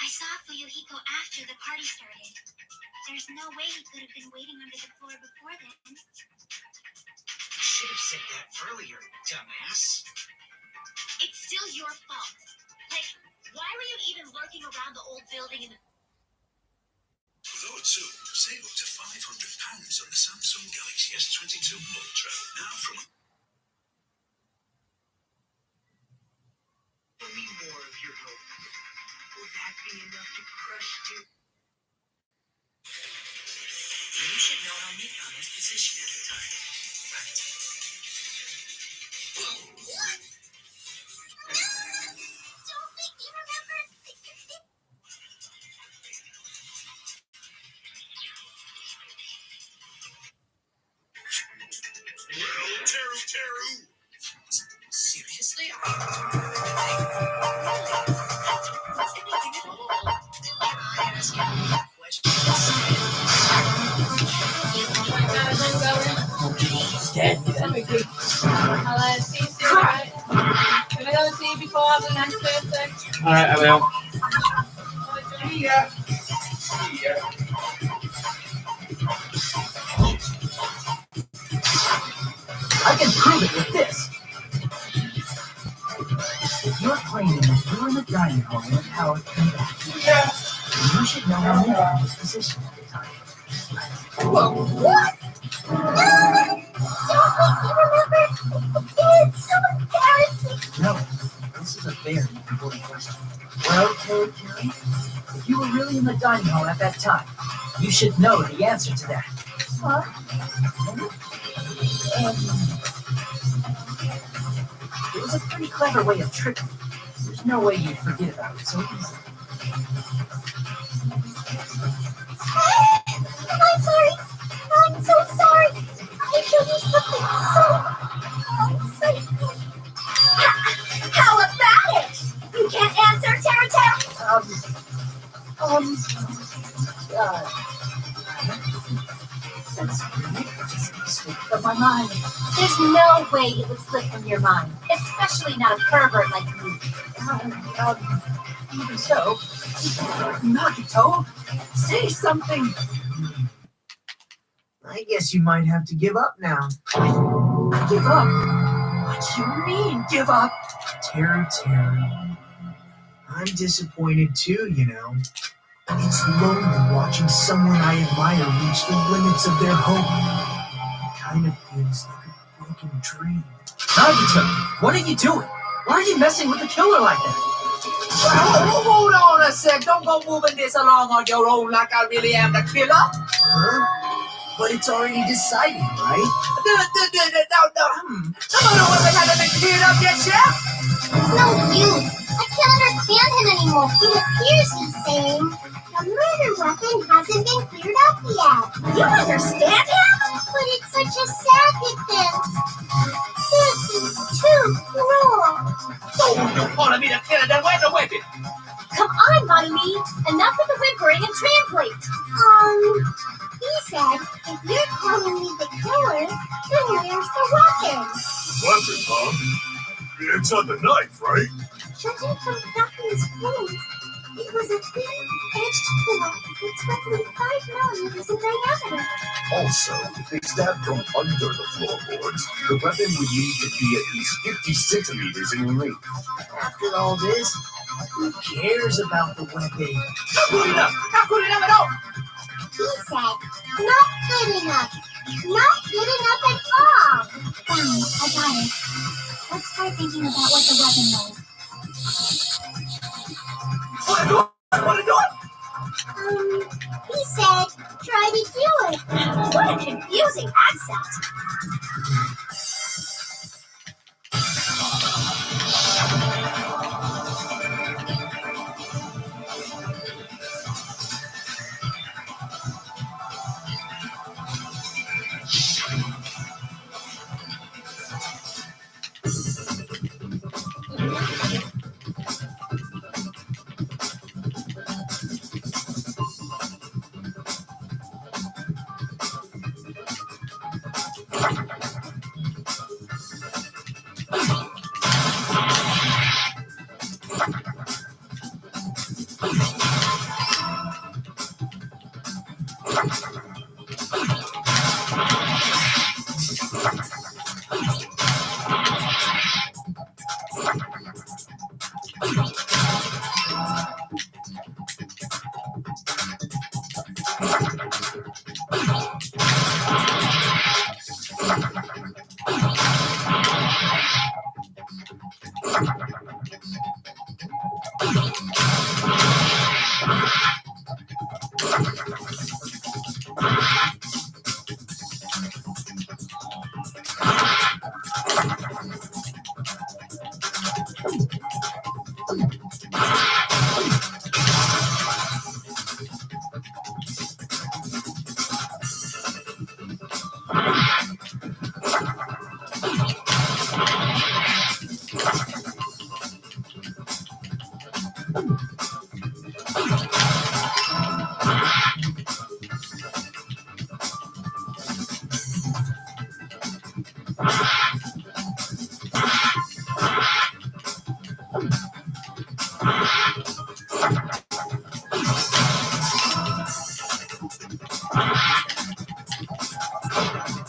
I saw Fuyuhiko after the party started. There's no way he could have been waiting under the floor before then. You should have said that earlier, dumbass. It's still your fault. Like, why were you even lurking around the old building in the... Though too, save up to £500 on the Samsung Galaxy S22 Ultra. Now from Give me more of your hope. Will that be enough to crush you? You should know how Mika's position at the time, right? What? Don't make me remember. well, Teru. Seriously? Alright, I will. I can prove it with this. If you're claiming that you were in the dining hall when the power came back, then you should know how Mika was positioned at the time. Whoa, what? Don't make me remember. It's so embarrassing. No, this is a very important question. Well, Terry, if you were really in the dining hall at that time, you should know the answer to that. Huh? It was a pretty clever way of tricking you. There's no way you'd forget about it so easily. I'm sorry. I'm so sorry. I showed you something so unsafe. How about it? You can't answer, Tara. That's Just slipped from my mind. There's no way it would slip from your mind, especially not a pervert like you. Even so, Nagito, say something. I guess you might have to give up now. Give up? What do you mean, give up? Terra. I'm disappointed too, you know. It's lonely watching someone I admire reach the limits of their hope. It kind of feels like a broken dream. Nagito, what are you doing? Why are you messing with the killer like that? Hold on a sec. Don't go moving this along on your own like I really am the killer. Huh? But it's already decided, right? No, the weapon hasn't been cleared up yet, Chef. It's no use. I can't understand him anymore. It appears he's saying the murder weapon hasn't been cleared up yet. You understand him? But it's such a sad defense. This is too cruel. So you calling me the killer? Then where's the weapon? Come on, Marumi. Enough with the whimpering and translate. He said, if you're calling me the killer, then where's the weapon? Weapon, huh? It's not the knife, right? Judging from Duffy's clothes, it was a thin-edged tool that's roughly 5 millimeters in diameter. Also, if they stabbed from under the floorboards, the weapon would need to be at least 50 centimeters in length. After all this, who cares about the weapon? Not good enough. Not good enough at all. He said, not good enough. Not good enough at all. Fine, I got it. Let's start thinking about what the weapon was. Want to do it? He said, try to do it. What a confusing accent.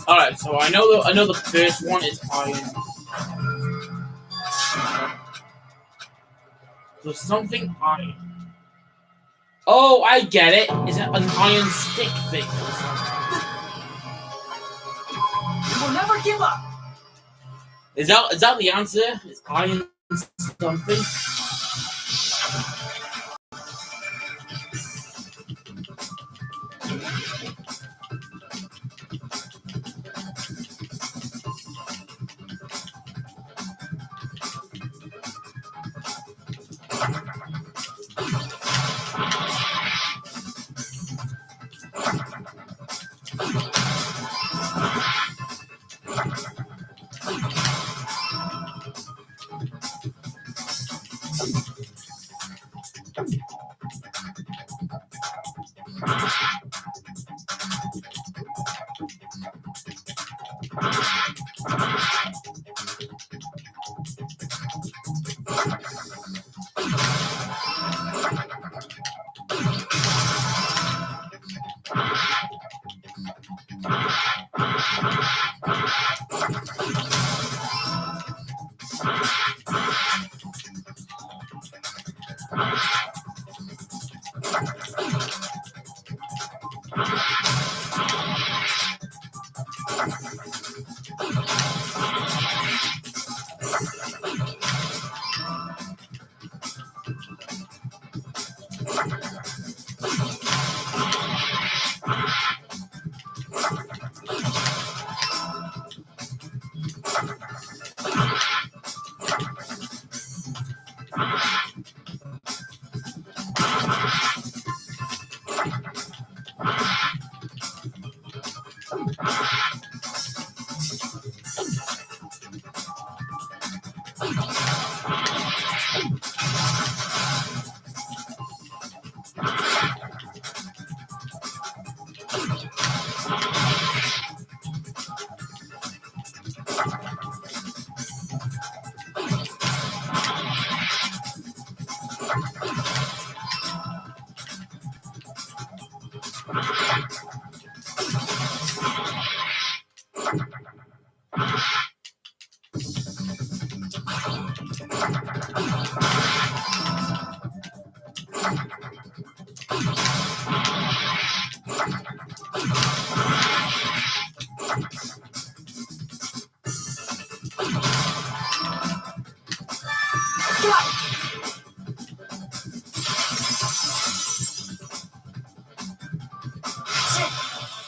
Alright, so I know the first one is iron. So something iron. Oh, I get it. Is it an iron stick thing or something? You will never give up. Is that the answer? Is iron something?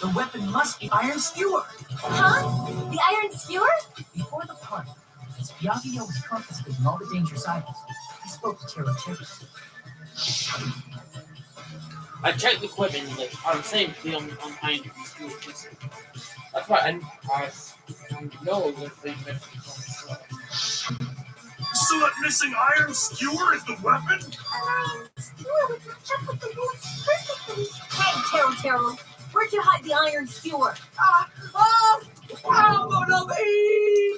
The weapon must be Iron Skewer. Huh? The iron skewer? Before the party, as Byakuya was confiscating all the dangerous items, he spoke to Teru Teru. I checked the equipment list. I'm saying the on Iron Skewer. That's why I know the thing that So that missing iron skewer is the weapon? Iron skewer would match up with the bullets perfectly. Hey, Teru, where'd you hide the iron skewer? Avril Lavigne?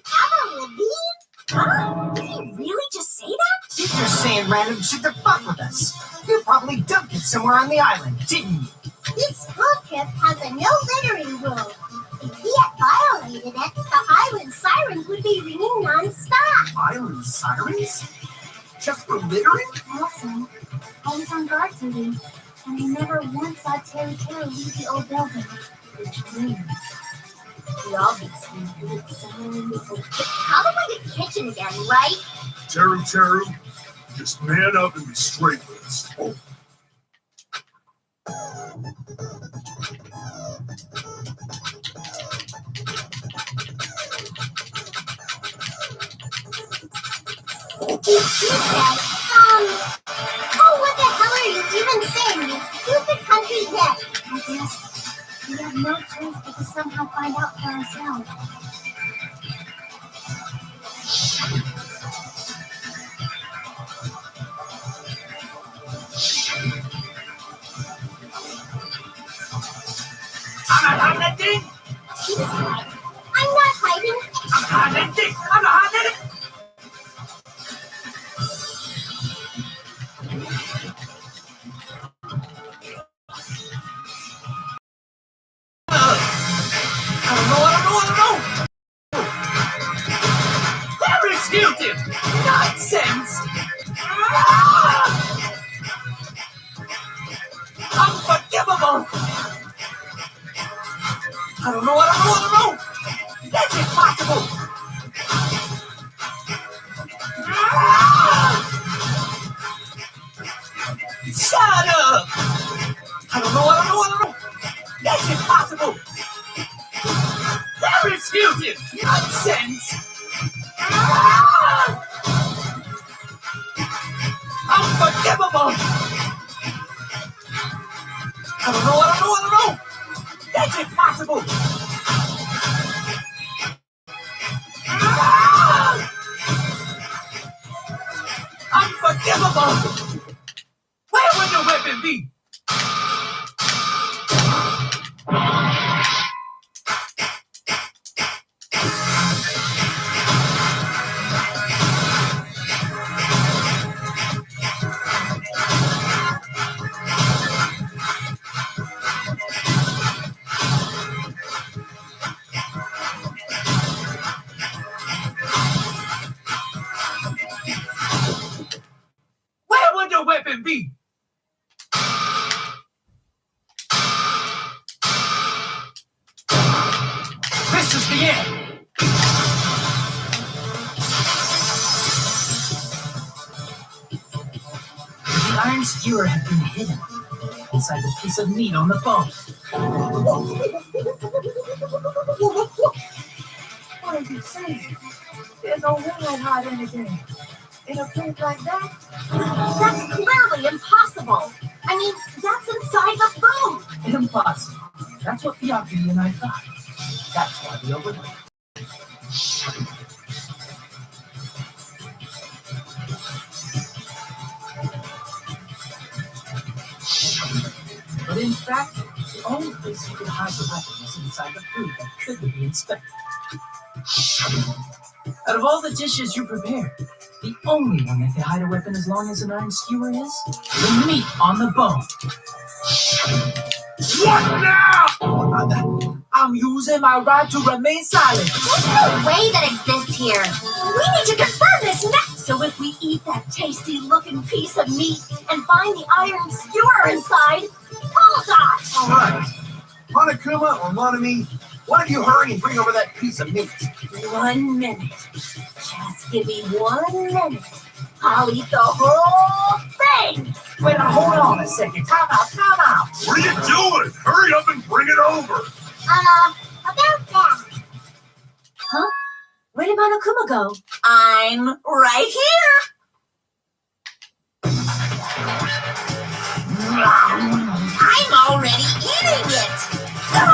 Huh? Did he really just say that? You're just saying random shit to fuck with us. You probably dumped it somewhere on the island, didn't you? This school trip has a no littering rule. If he had violated it, the island sirens would be ringing non-stop. Island sirens? Just for littering? Also, I was on guard duty, and I never once saw Teru leave the old building, which means We obviously did something. Probably the kitchen again, right? Teru, just man up and be straight with us. Oh. He said, what the hell are you even saying, you stupid country dick? I guess we have no choice but to somehow find out for ourselves. I'm not hiding that thing! He's like, I'm not hiding. I'm not hiding that thing! I'm not hiding it! I don't know. They're executed! Nonsense! Unforgivable! I don't know. That's impossible! Shut up! I don't know. That's impossible! They're executed! Nonsense! Unforgivable! I don't know. That's impossible! Unforgivable! Where would the weapon be? is the end. The iron skewer had been hidden inside the piece of meat on the bone. What are you saying? There's no way I'd hide anything. In a place like that? That's clearly impossible. I mean, that's inside the food. Impossible. That's what Byakuya and I thought. That's why we overlooked. But in fact, the only place you could hide the weapon was inside the food that couldn't be inspected. Out of all the dishes you prepared, the only one that could hide a weapon as long as an iron skewer is the meat on the bone. What now? I'm using my right to remain silent. There's no way that exists here. We need to confirm this next. So if we eat that tasty-looking piece of meat and find the iron skewer inside, bullseye! All right. Hanakuma or Monami, one of you hurry and bring over that piece of meat. 1 minute. Just give me 1 minute. I'll eat the whole thing. Wait, now, hold on a second. Time out, time out. What are you doing? Hurry up and bring it over. About that. Huh? Where did Monokuma go? I'm right here. I'm already eating it. Oh,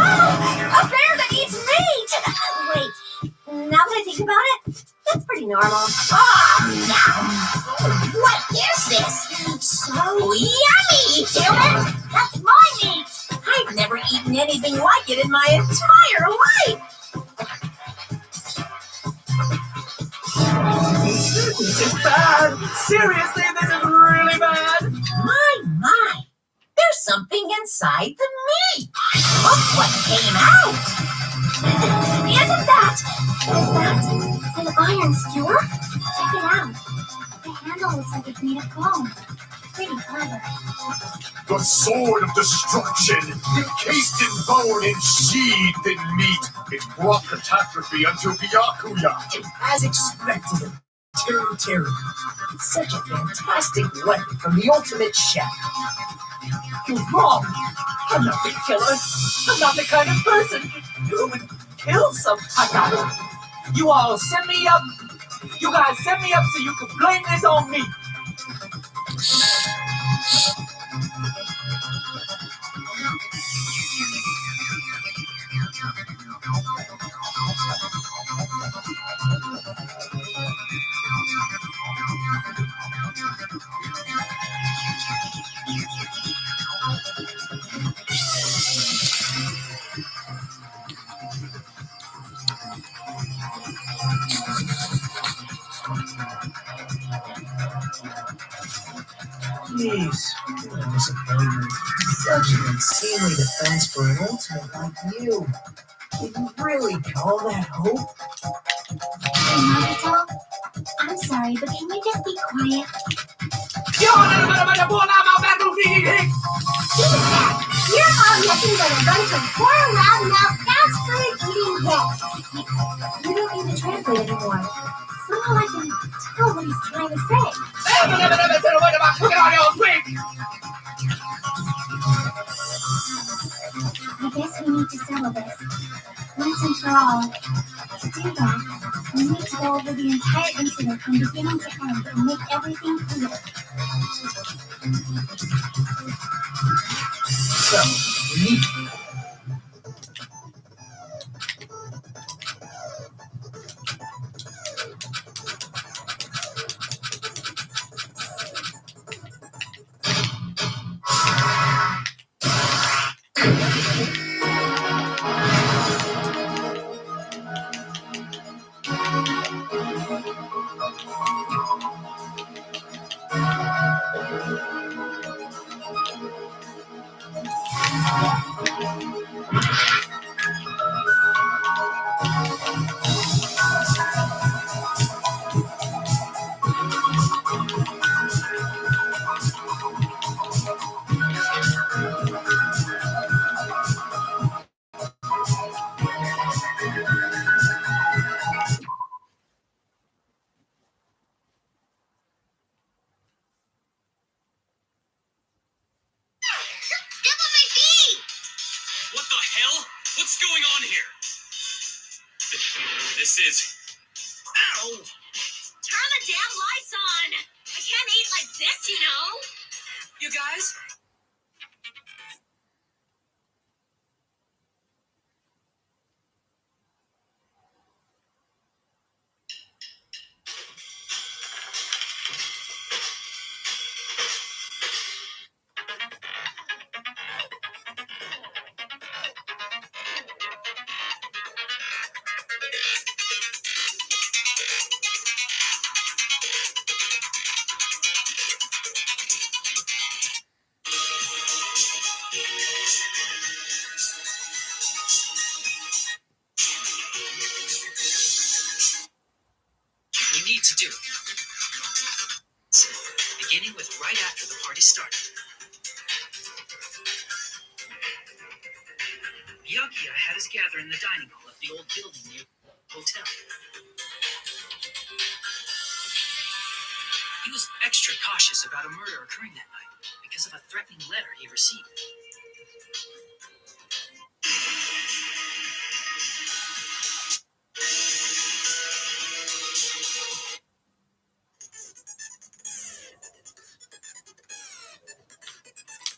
a bear that eats meat. Wait, now that I think about it, that's pretty normal. What is this? So yummy. Kill it. That's my meat. I've never eaten anything like it in my entire life. This is bad. Seriously, this is really bad. My. There's something inside the meat. Look what came out. Is that an iron skewer? Check it out. The handle looks like it's made of gold. Pretty clever. The sword of destruction, encased in bone and sheathed in meat. It brought catastrophe unto Byakuya. And as expected, Teru. Such a fantastic weapon from the ultimate chef. You're wrong. I'm not the killer. I'm not the kind of person who would kill some Takano. You all set me up. You guys set me up so you could blame this on me. Please, what a disappointment. Such an unseemly defense for an ultimate like you. Can you really call that hope? Hey, Naruto, I'm sorry, but can you just be quiet? You're all nothing but a bunch of poor, loud-mouthed, fast-food-eating heads. You don't need to translate anymore. Somehow I can tell what he's trying to say. I guess we need to settle this, once and for all. To do that, we need to go over the entire incident from beginning to end and make everything clear. So, we need This is... Ow! Turn the damn lights on! I can't eat like this, you know! You guys, we need to do it. Beginning with right after the party started. Byakuya had us gather in the dining hall of the old building near the hotel. He was extra cautious about a murder occurring that night because of a threatening letter he received.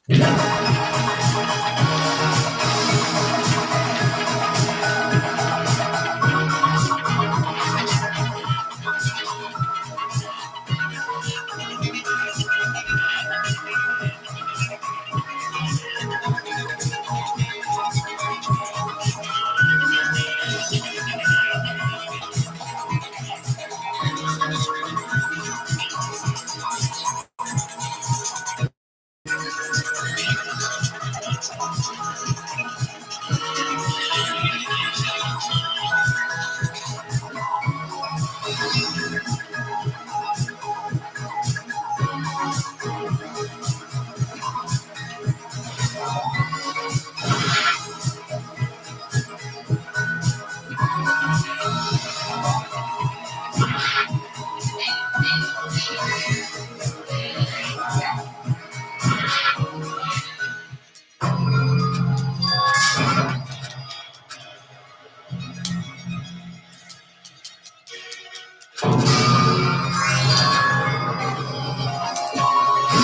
We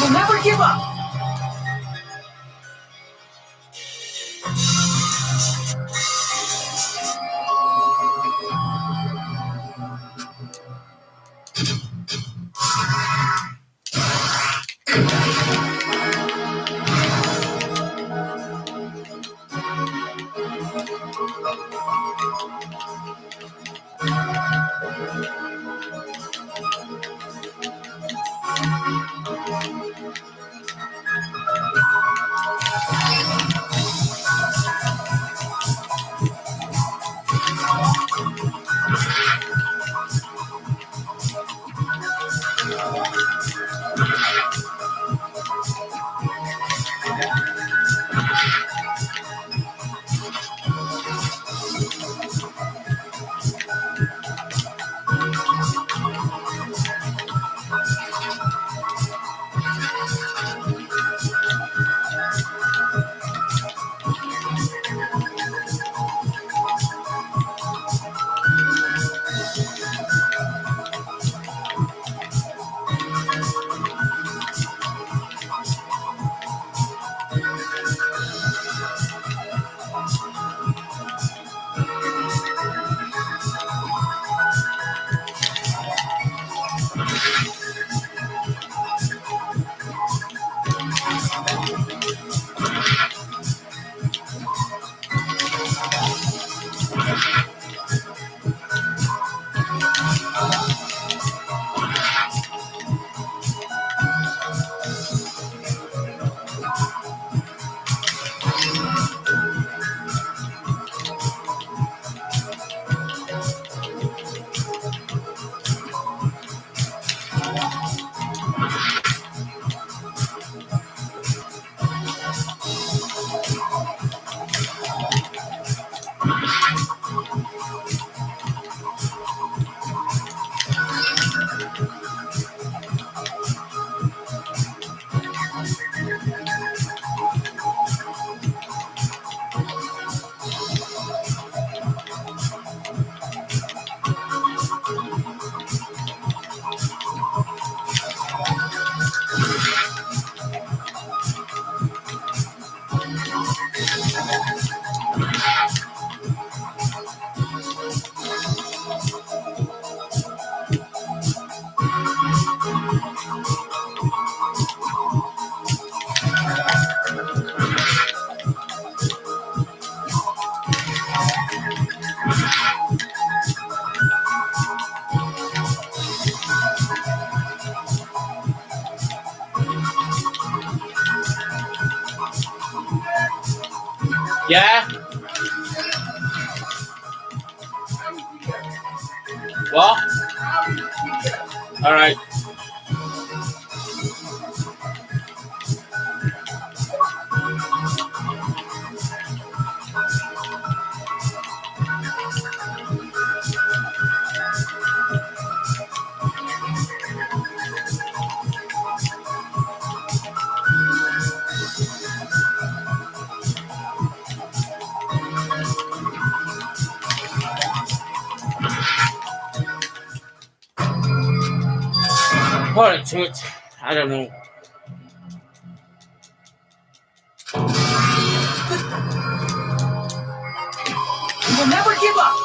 will never give up! Well, all right. Part to it. I don't know. We will never give up.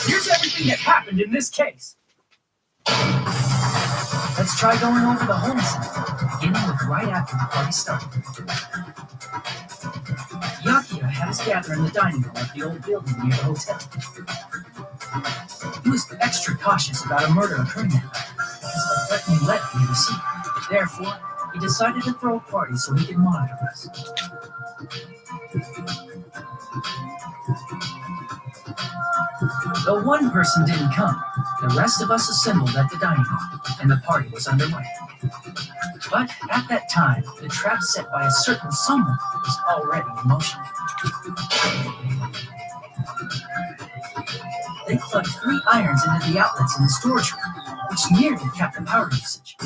Here's everything that happened in this case. Let's try going over the homicide. beginning with right after the party started. Byakuya had us gather in the dining hall of the old building near the hotel. He was extra cautious about a murder occurring that night, because of a threatening letter he received. Therefore, he decided to throw a party so he could monitor us. Though one person didn't come, the rest of us assembled at the dining hall, and the party was underway. But at that time, the trap set by a certain someone was already in motion. They plugged 3 irons into the outlets in the storage room, which nearly capped the power usage.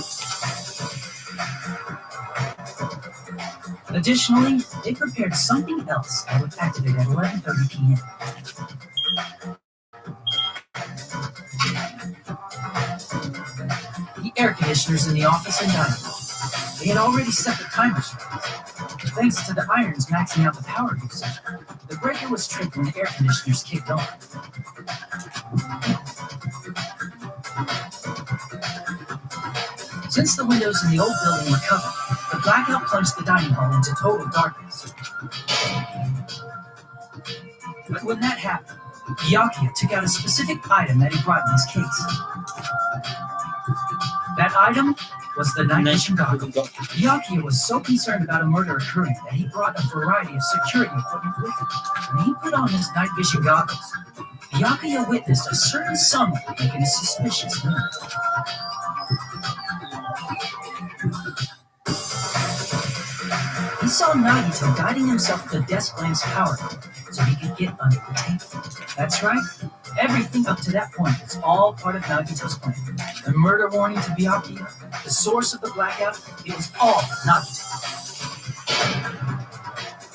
Additionally, they prepared something else that would activate at 11:30 p.m. The air conditioners in the office and dining hall. They had already set the timers for it. Thanks to the irons maxing out the power usage, the breaker was tripped when the air conditioners kicked on. Since the windows in the old building were covered, the blackout plunged the dining hall into total darkness. But when that happened, Byakuya took out a specific item that he brought in his case. That item was the night vision goggles. Byakuya was so concerned about a murder occurring that he brought a variety of security equipment with him. When he put on his night vision goggles, Byakuya witnessed a certain someone making a suspicious move. He saw Nagito guiding himself to the desk lamp's power cord so he could get under the table. That's right. Everything up to that point was all part of Nagito's plan. The murder warning to Byakuya, the source of the blackout, it was all Nagito.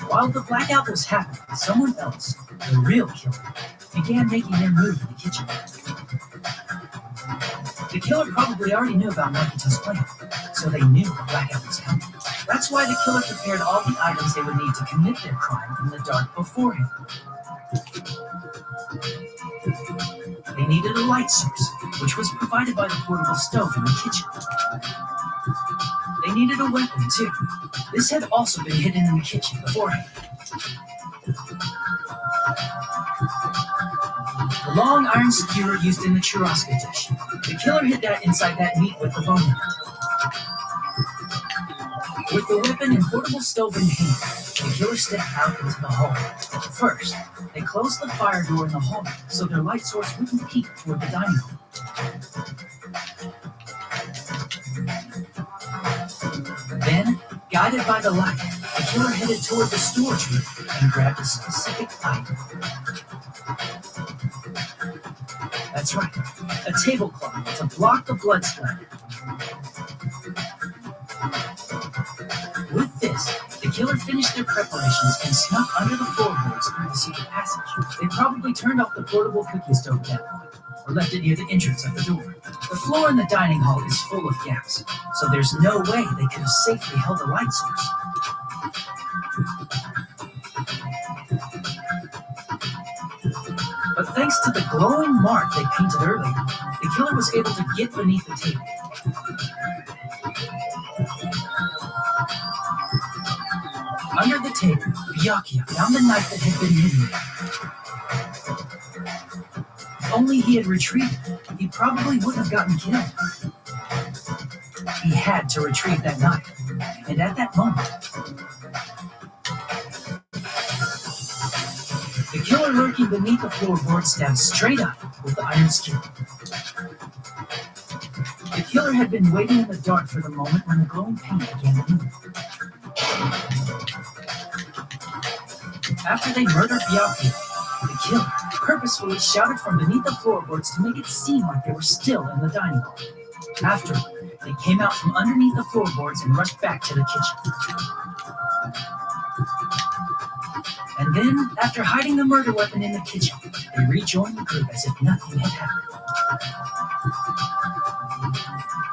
While the blackout was happening, someone else, the real killer, began making their move in the kitchen. The killer probably already knew about Nagito's plan, so they knew the blackout was coming. That's why the killer prepared all the items they would need to commit their crime in the dark beforehand. They needed a light source, which was provided by the portable stove in the kitchen. They needed a weapon, too. This had also been hidden in the kitchen beforehand. The long iron skewer used in the churrasco dish. The killer hid that inside that meat with the bone in it. With the weapon and portable stove in hand, the killer stepped out into the hall. First, they closed the fire door in the hall so their light source wouldn't peek toward the dining hall. Then, guided by the light, the killer headed toward the storage room and grabbed a specific item. That's right, a tablecloth to block the blood splatter. With this, the killer finished their preparations and snuck under the floorboards through the secret passage. They probably turned off the portable cooking stove at that point, or left it near the entrance of the door. The floor in the dining hall is full of gaps, so there's no way they could have safely held a light source. But thanks to the glowing mark they painted earlier, the killer was able to get beneath the table. Under the table, Byakuya found the knife that had been hidden there. If only he had retrieved it, he probably wouldn't have gotten killed. He had to retrieve that knife, and at that moment, the killer lurking beneath the floorboard stabbed straight up with the iron skewer. The killer had been waiting in the dark for the moment when the glowing paint began to move. After they murdered Byakuya, the killer purposefully shouted from beneath the floorboards to make it seem like they were still in the dining hall. After, they came out from underneath the floorboards and rushed back to the kitchen. And then, after hiding the murder weapon in the kitchen, they rejoined the group as if nothing had happened.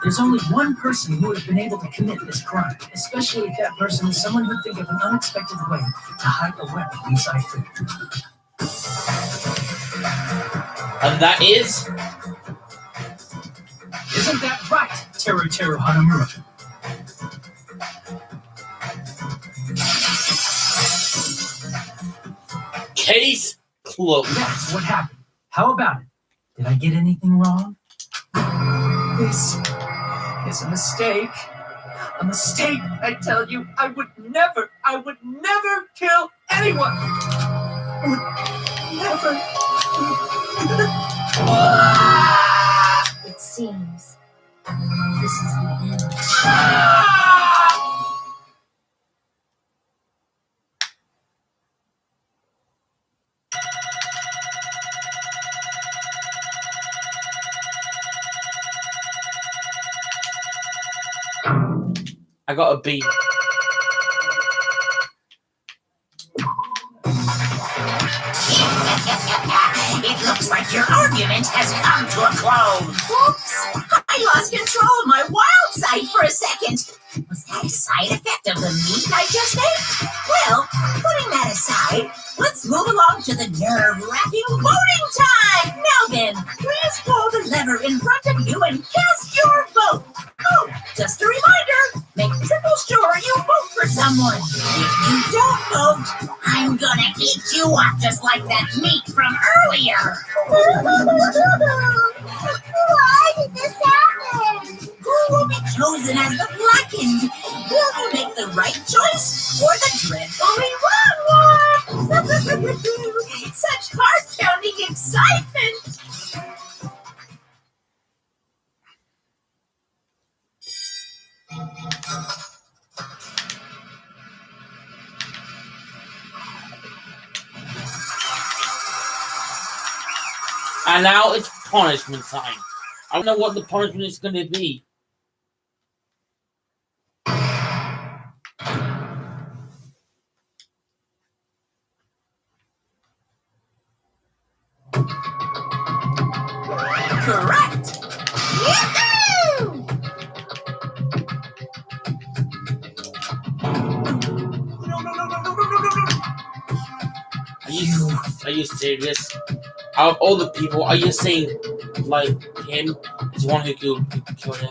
There's only one person who would have been able to commit this crime, especially if that person is someone who'd think of an unexpected way to hide a weapon inside food. And that is... Isn't that right, Teru Hanamura? Case closed. That's what happened. How about it? Did I get anything wrong? This is a mistake. A mistake, I tell you. I would never kill anyone. I would never. It seems this is the end. I got a B. It looks like your argument has come to a close. Whoops! I lost control of my wild side for a second. Was that a side effect of the meat I just ate? Well, putting that aside, let's move along to the nerve-wracking voting time! Now then, please pull the lever in front of you and cast your vote. Oh, just a reminder, make triple sure you vote for someone. If you don't vote, I'm gonna eat you up just like that meat from earlier. Why did this happen? Who will be chosen as the blackened? Will you make the right choice or the dreadfully wrong one? Such heart-pounding excitement! And now it's punishment time. I don't know what the punishment is going to be. Correct! Yahoo! Are you serious? Out of all the people, are you saying like him is the one who killed him?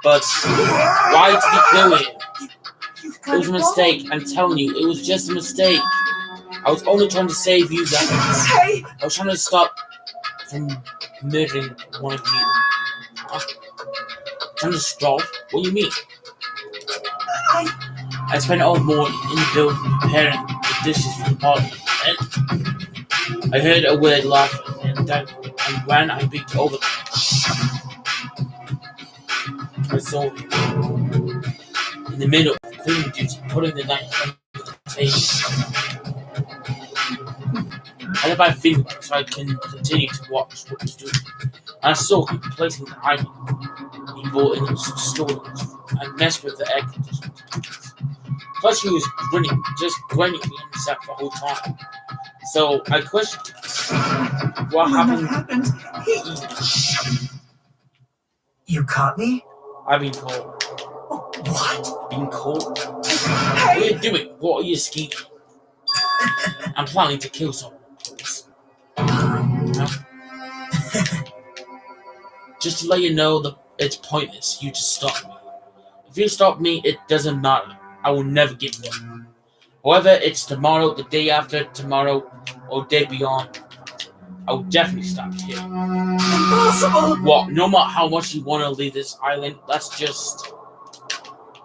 But why did he kill him? It was a mistake. I'm telling you, it was just a mistake. I was only trying to save you guys. Hey! I was trying to stop from murdering one of you. Trying to stop? What do you mean? I spent all morning in the building preparing the dishes for the party. And I heard a weird laugh, and when I peeked over, I saw him in the middle of cleaning duty, putting the knife on the table. I had my finger so I can continue to watch what he's doing. And I saw him placing the iron he bought in his storage and messed with the air conditioning. Plus, he was grinning, just grinning at himself the whole time. So I questioned what happened. You caught me? I've been caught. What? Being caught? What are you doing? What are you scheming? I'm planning to kill someone. No? Just to let you know that it's pointless you to stop me. If you stop me, it doesn't matter. I will never give up. Whether it's tomorrow, the day after tomorrow, or day beyond, I will definitely stop you. Impossible! What? No matter how much you want to leave this island, that's just...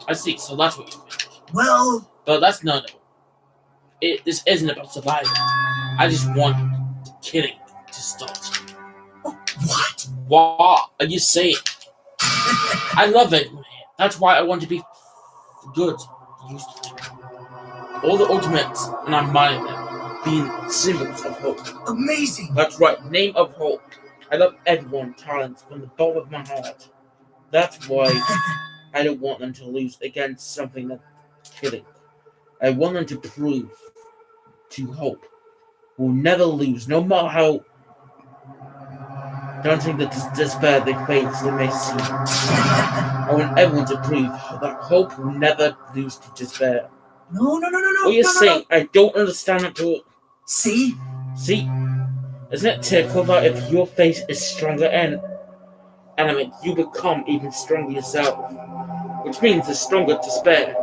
I see, so that's what you think. Well... But that's not it. This isn't about surviving. I just want the killing to start. What? What are you saying? I love it. That's why I want to be good. Used to. All the ultimates, and I admire them, being symbols of hope. Amazing! That's right, name of hope. I love everyone, talents, from the bottom of my heart. That's why I don't want them to lose against something like killing. I want them to prove to hope will never lose, no matter how don't think that despair they face they may see. I want everyone to prove that hope will never lose to despair. No. What are you saying? I don't understand at all. See? See? Isn't it typical that if your face is stronger and element, you become even stronger yourself? Which means the stronger despair.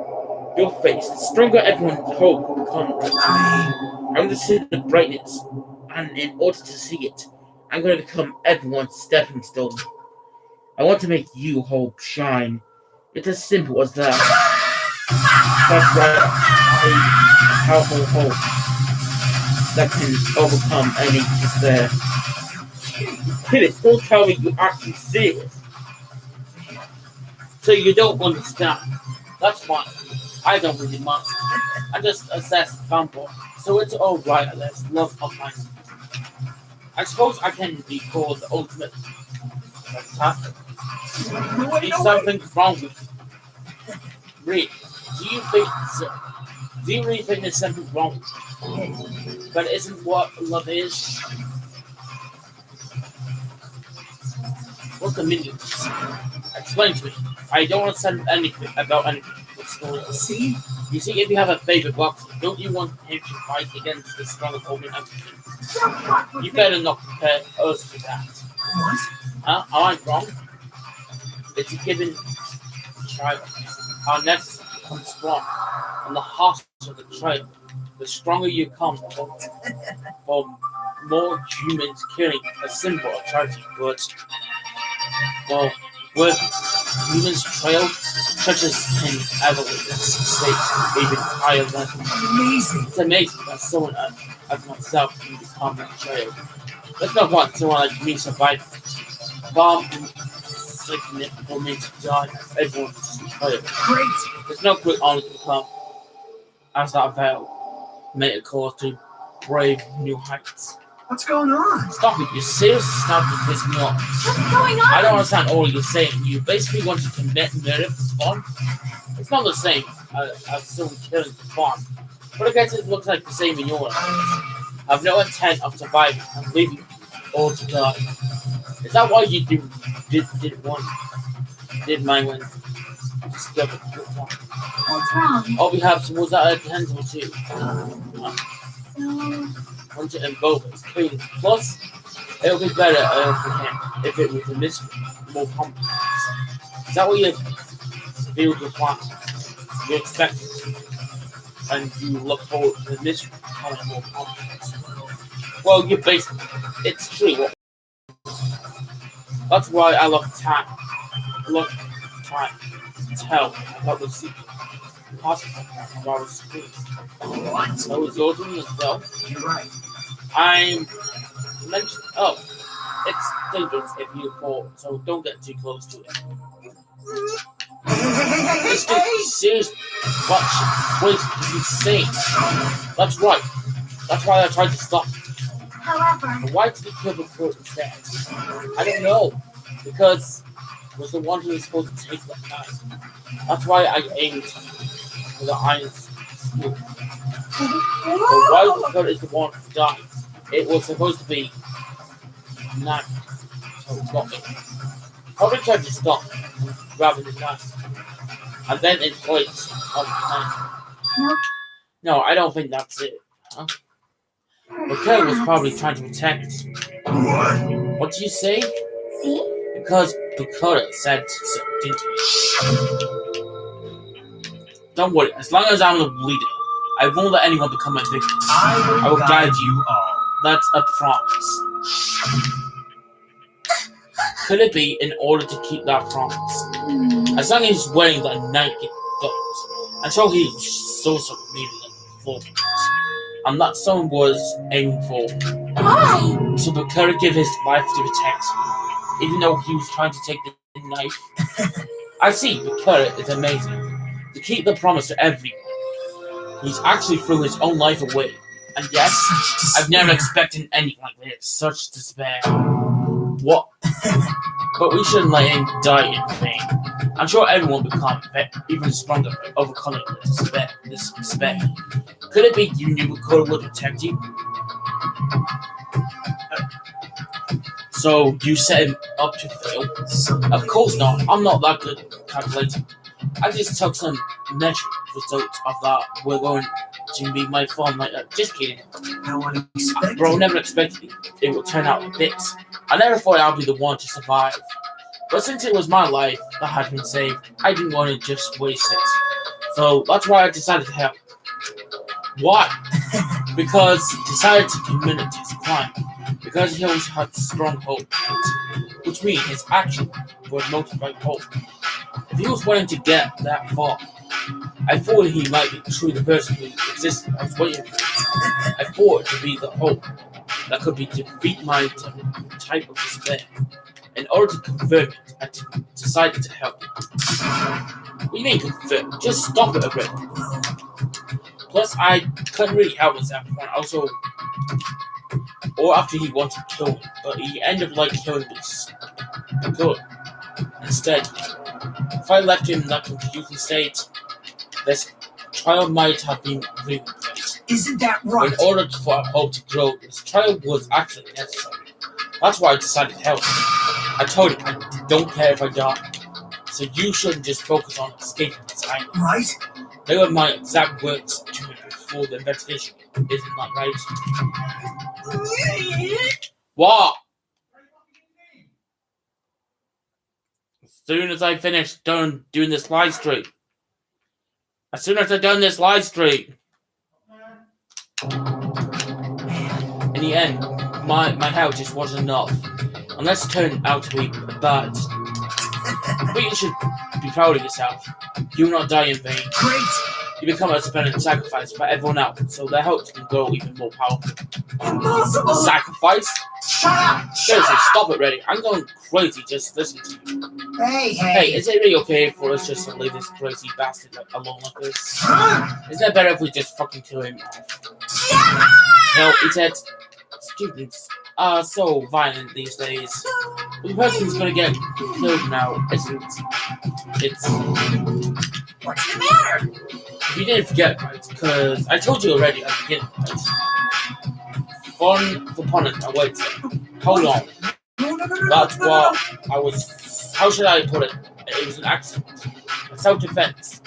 your face, the stronger everyone's hope will come. I want to see the brightness, and in order to see it, I'm going to become everyone's stepping stone. I want to make you hope shine. It's as simple as that. That's right. A powerful hope that can overcome any despair. Kid it, don't tell me you actually see it. So you don't understand. That's fine. I don't really mind. I just assess the sample. So it's alright, let's love of mine. I suppose I can be called the ultimate fantastic. Is something wrong with you? Really? Do you think so? Do you really think there's something wrong with you? But isn't what love is? What's the meaning of this? Explain to me. I don't understand anything about anything. What's going on? See? You see, if you have a favorite boxer, don't you want him to fight against the strong opponent? You better not prepare us for that. What? Huh? Am I wrong? It's a given child. How necessary becomes strong. And the harsher the child, the stronger you come for more humans killing a symbol of charity. But well, with humans trail, churches can elevate states even higher than Amazing. it's amazing that someone as myself can become that trail. Let's not want someone like me survive. Far significant for me to die as everyone's trail. Great. There's no quick honor to become as that veil made it cause to brave new heights. What's going on? Stop it, you seriously starting to piss me off. What's going on? I don't understand all you're saying. You basically want to commit murder for fun? It's not the same as someone killing for fun. But I guess it looks like the same in your eyes. I've no intent of surviving and leaving you all to die. Is that why you did mine when you discovered your time? What's wrong? All we have was that attention to. So, Want to involve us clean. Plus, it'll be better for him if it was a mystery, more complex. Is that what you revealed your plan? You expect it, and you look forward to the mystery becoming more complex. Well, you basically, it's true. That's why I love time. To tell about the secret. Possible of our school. What? So is your doing as well? You're right. I'm mentioned. Oh, it's dangerous if you fall, so don't get too close to it. Seriously, what is he saying? That's right. That's why I tried to stop. however, But why did he kill the court instead? I don't know. Because it was the one who was supposed to take that knife. That's why I aimed for the iron spoon. But why the court is the one who died? It was supposed to be knife. So it's not it. Probably tried to stop rather than knife. And then in place of the knife. No, I don't think that's it. Huh? The killer was probably trying to protect. What? What do you say? see? Because Dakota said so, didn't he? Don't worry, as long as I'm the leader, I won't let anyone become my victim. I will guide you all. That's a promise. Could it be in order to keep that promise? As long as he's wearing that nightgown, I'm sure he's so needed for me. And that someone was aiming for. Why? So Dakota gave his life to protect, even though he was trying to take the knife. I see, Dakota is amazing. To keep the promise to everyone. He's actually threw his own life away. And yes, I've never expected anything like this. Such despair. What? But we shouldn't let him die in vain. I'm sure everyone will become even stronger by overcoming this despair. Could it be you knew Dakota would protect you? So you set him up to fail? Of course not. I'm not that good at calculating. I just took some measured results of that. We're going to be my fun like that. Just kidding. No one expected. Bro, never expected it would turn out like this. I never thought I'd be the one to survive. But since it was my life that had been saved, I didn't want to just waste it. So that's why I decided to help. Why? Because he decided to commit his crime. Because he always had strong hope, which means his action was motivated by hope. If he was willing to get that far, I thought he might be truly the person who existed. I was waiting for him. I thought it to be the hope that could be defeat my type of despair. In order to confirm it, I decided to help him. What do you mean confirm? Just stop it already. Plus, I couldn't really help myself at that point. Also, or after he wanted to kill me, but he ended up like killing me. Good. Instead, if I left him in that confusing state, this trial might have been really great. Isn't that right? In order for hope to grow, this trial was actually necessary. That's why I decided to help him. I told him I don't care if I die, so you shouldn't just focus on escaping this island. Right? They were my exact words to him before the investigation. Isn't that right? What? As soon as I finish doing this live stream. As soon as I've done this live stream. In the end, my help just wasn't enough. Unless it turned out to be bad. But you should be proud of yourself. You will not die in vain. Great! You become a splendid sacrifice for everyone else, so their hopes can grow even more powerful. Impossible! Sacrifice? Shut up! Seriously, stop it already. I'm going crazy just listening to you. Hey, is it really okay for us just to leave this crazy bastard alone like this? Huh? Isn't it better if we just fucking kill him off? Yeah! No, he said, students are so violent these days. The person who's gonna get killed now isn't. It's. What's the matter? If you didn't forget, right? Because I told you already at the beginning, right? Fun for punishment awaits them. Hold on. That's what I was. How should I put it? It was an accident. A self-defense.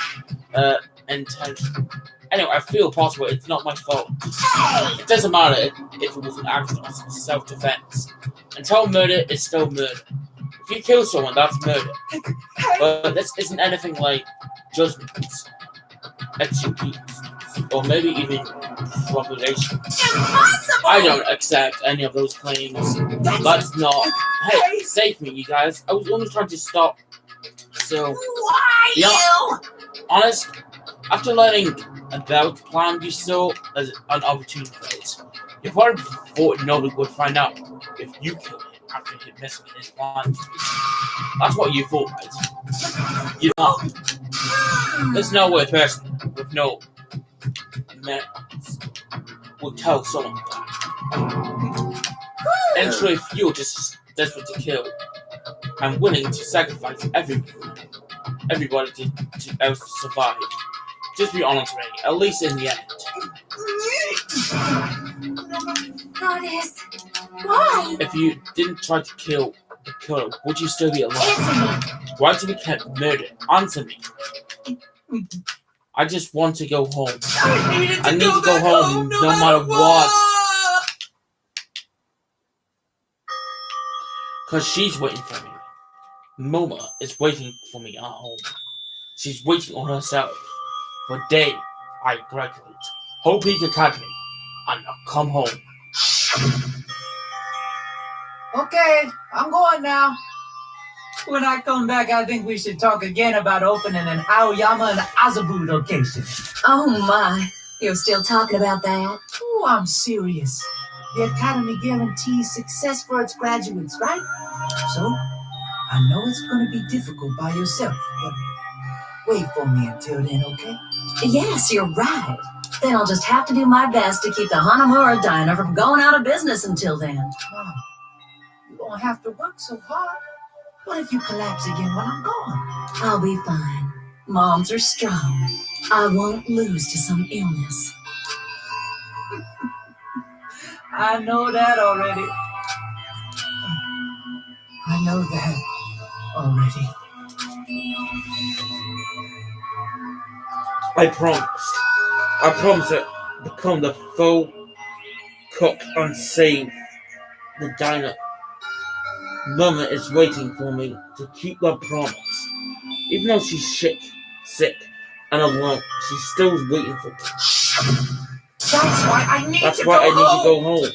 Intention. Anyway, I feel possible. It's not my fault. It doesn't matter if it was an accident or self-defense. Until murder is still murder. If you kill someone, that's murder. But this isn't anything like judgment, execution, or maybe even proclamation. Impossible! I don't accept any of those claims. That's not. Hey, save me, you guys. I was only trying to stop. So, Why yeah. you? Honest, after learning about the plan you saw as an opportunity, you probably thought nobody would find out if you killed him after he messed with his plan. That's what you thought, right? You know, there's no way a person with no manners would tell someone that. And so if you're just desperate to kill and willing to sacrifice everybody else to survive, just be honest, Ray. At least in the end. Goddess, why? If you didn't try to kill the killer, would you still be alive? Answer me. Why did we get murdered? Answer me. I just want to go home. I need to go home no matter what. Because she's waiting for me. Moma is waiting for me at home. She's waiting on herself. For a day, I graduate. Hope Peak Academy. And I'll come home. Okay, I'm going now. When I come back, I think we should talk again about opening an Aoyama and Azabu location. Oh my, you're still talking about that? Oh, I'm serious. The Academy guarantees success for its graduates, right? So, I know it's going to be difficult by yourself, but wait for me until then, okay? Yes, you're right. Then I'll just have to do my best to keep the Hanamura Diner from going out of business until then. Wow. You don't have to work so hard. What if you collapse again while I'm gone? I'll be fine. Moms are strong. I won't lose to some illness. I know that already. I know that already. I promise to become the full cook and save the diner. Mama is waiting for me to keep that promise. Even though she's sick, and alone. She still was waiting for me. That's why I need That's to why go I need home. to go home.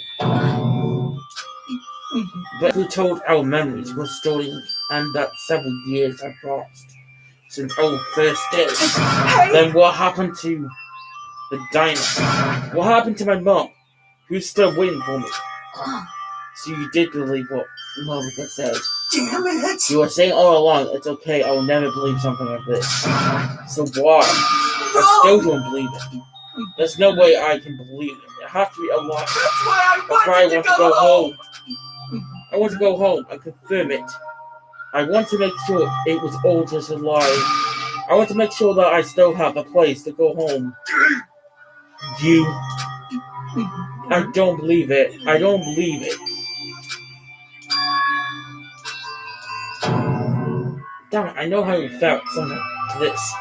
But we told our memories were stolen, and that several years have passed since our first day. Hey. Then what happened to the diner? What happened to my mom, who's still waiting for me? So you did believe what Monica said. Damn it! You were saying all along, it's okay, I will never believe something like this. So why? I still don't believe it. There's no way I can believe it. It has to be a lie. That's why I That's why I wanted want to go home. I want to go home and confirm it. I want to make sure it was all just a lie. I want to make sure that I still have a place to go home. I don't believe it. I don't believe it. Damn it, I know how you felt something to this.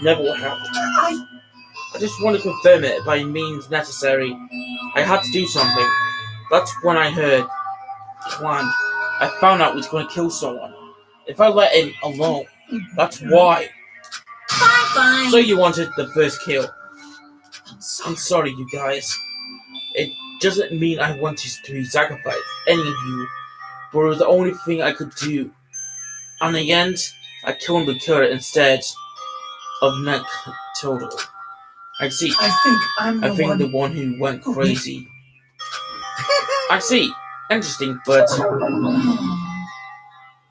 Never will happen. I just want to confirm it by means necessary. I had to do something. That's when I heard plan. I found out he was going to kill someone. If I let him alone, that's why. Fine. So you wanted the first kill. I'm sorry, you guys. It doesn't mean I wanted to sacrifice any of you, but it was the only thing I could do. In the end, I killed the killer instead of Neck Total. I see. I think the one who went crazy. I see. Interesting, but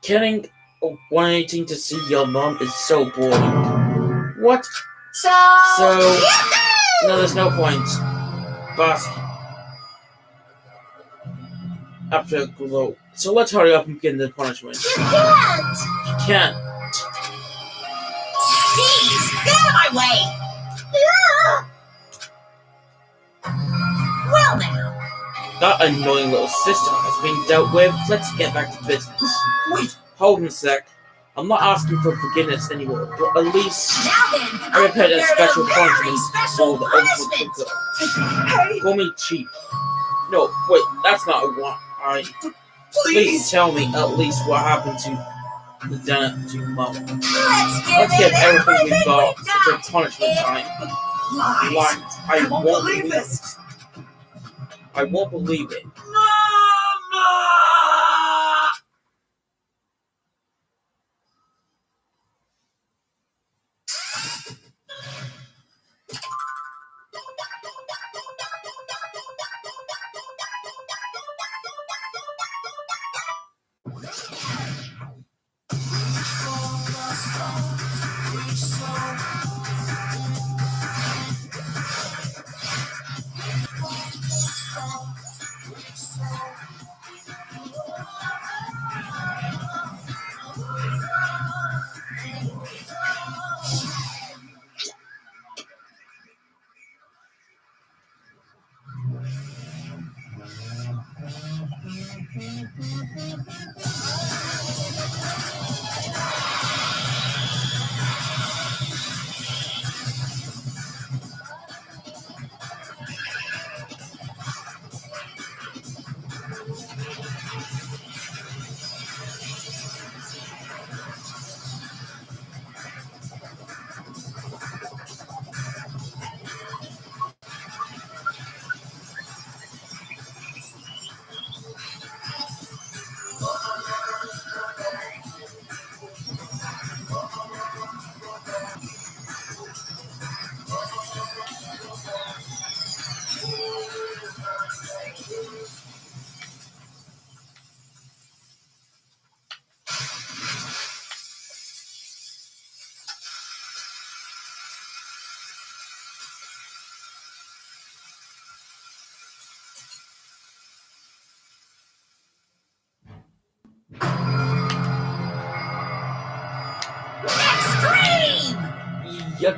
killing or wanting to see your mom is so boring. What? So No, there's no point. But after a glow. So let's hurry up and begin the punishment. you can't. You can't. Jeez, get out of my way. Well now. That annoying little system has been dealt with. Let's get back to business. Wait. Hold on a sec. I'm not asking for forgiveness anymore, but at least Now then, I prepared a special very punishment special for the punishment. ultimate cooker. Call me Chief. No, wait, that's not what I... Please tell me at least what happened to the dinner to Mom. Let's give everything we've got we've for punishment time. Lies. I won't believe this. I won't believe it. Mama!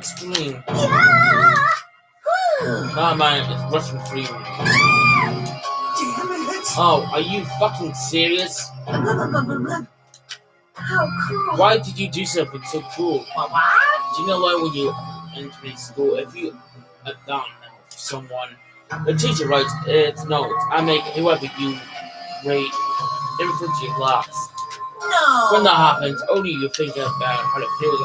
Extreme. Yeah. Nah, man, it's Russian free. Damn it! Oh, are you fucking serious? How cruel. Why did you do something so cruel? What? Do you know why when you enter school, if you are done with someone, the teacher writes its notes, I make whoever you rate in front of your class. No. When that happens, only you think about how it feels.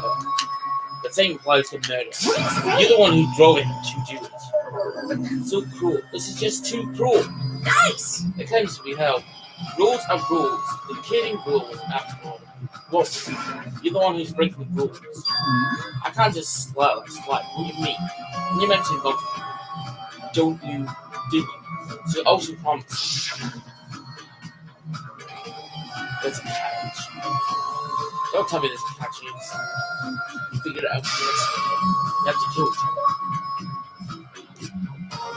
But same applies to murder. What are you saying? You're the one who drove him to do it. So cruel. This is just too cruel. Nice! It claims to be hell. Rules are rules. The killing rules, after all. What? You're the one who's breaking the rules. I can't just slap. What do you mean? When you mentioned both, don't you? Did you? So also promise. There's a catch. Don't tell me there's a catch. You figured it out first. You have to kill each other.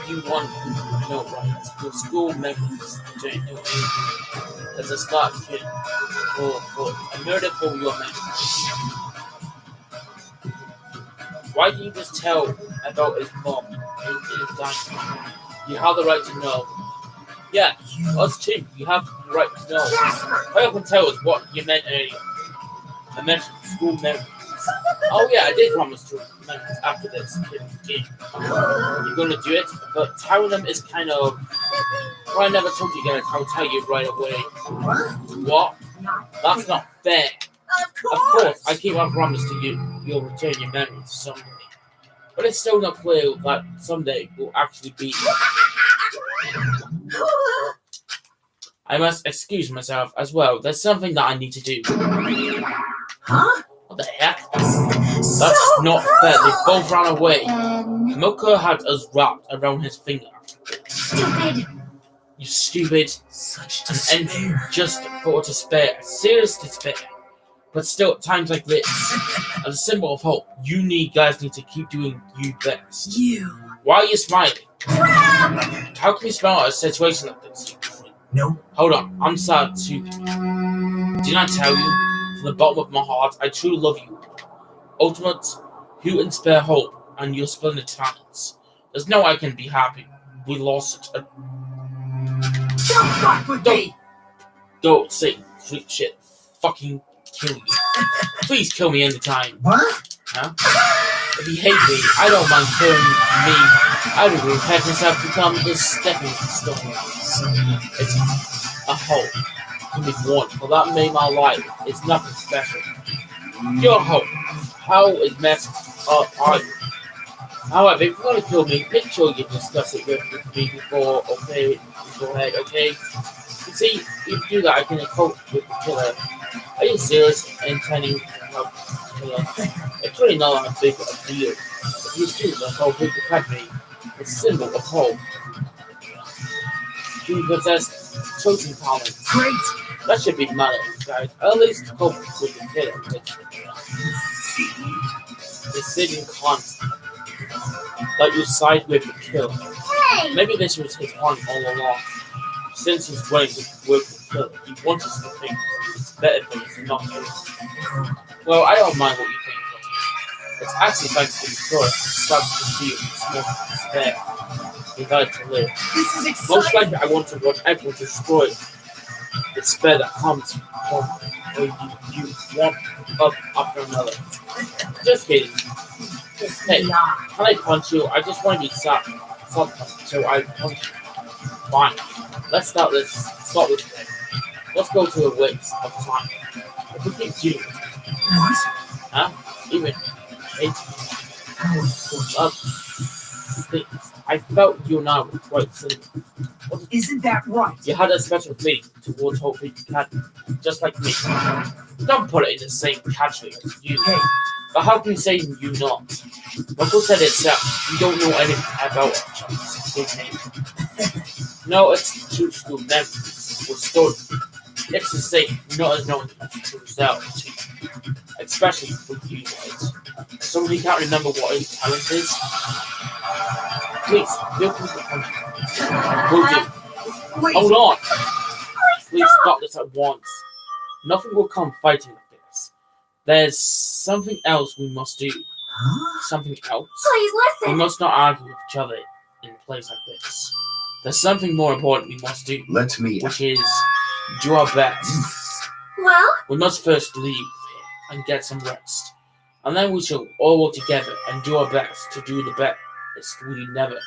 You want no rights. Your school memories don't know anything. There's a start kid for a murder for your memories. Why didn't you just tell about his mom in his dying? You have the right to know. Yeah, us too. You have the right to know. Hurry up and tell us what you meant earlier. I mentioned school memories. Oh yeah, I did promise to remember after this game. You're gonna do it, but telling them is kind of. Well, I never told you guys. I'll tell you right away. What? That's not fair. Of course, I keep my promise to you. You'll return your memories someday. But it's still not clear that someday will actually be. I must excuse myself as well. There's something that I need to do. Huh? What the heck? That's not fair. They both ran away. Mocha had us wrapped around his finger. Stupid. You stupid. Such And despair. just for despair. Serious despair. But still, at times like this, as a symbol of hope, you guys need to keep doing you best. You. Why are you smiling? How can you smile at a situation like this? No. Hold on, I'm sad too. Didn't I tell you, from the bottom of my heart, I truly love you. Ultimate, who inspire hope, and your splendid talents. There's no way I can be happy. We lost it. Don't fuck with me. Don't say sweet shit. Fucking kill you. Please kill me anytime. What? Huh? If you hate me, I don't mind killing me. I would repentance have become the stepping stone. It's a hope can be born, for that made my life. It's nothing special. Your hope. How is messed up are you? However, if you're gonna kill me, make sure you discuss it with me beforehand, okay? You see, if you do that, I can cope with the killer. Are you serious intending to help the killer? It's really not a big deal. If you do the whole big academy, it's a symbol of hope. You possess chosen talent. Great. That should be matter, guys. At least cope with the killer. Decision constant. Like you side with the killer. Hey! Maybe this was his plan all along. Since he's willing to work with the killer, he wants us to think it's better for us to not do it. Well, I don't mind what you think. It's actually thanks to the killer starting to feel small despair. We got to live. This is Most exciting. likely, I want to watch everyone destroy the despair that comes from you one up after another. Just kidding. Hey, can I punch you? I just want to be soft, so I punch you. Fine. Let's start this. Start with today. Let's go to a waste of time. If we keep doing it, What? huh? Even How unfortunate. things. I felt you and I were quite similar. Isn't that right? You had a special feeling towards Hope Academy, just like me. Don't put it in the same category as you. Hey, But how can you say you not? Uncle said itself, you don't know anything about each other's good name. No, it's true school memories or stories. It's the same, not as knowing to yourself, especially for you guys. Somebody can't remember what his talent is. Please, feel free to punch me. Will do. wait. Hold on! Please stop this at once. Nothing will come fighting like this. There's something else we must do. Huh? Something else? Please We listen. must not argue with each other in a place like this. There's something more important we must do, Let me which is do our best. Well, We must first leave here and get some rest. And then we shall all work together and do our best to do the best. We never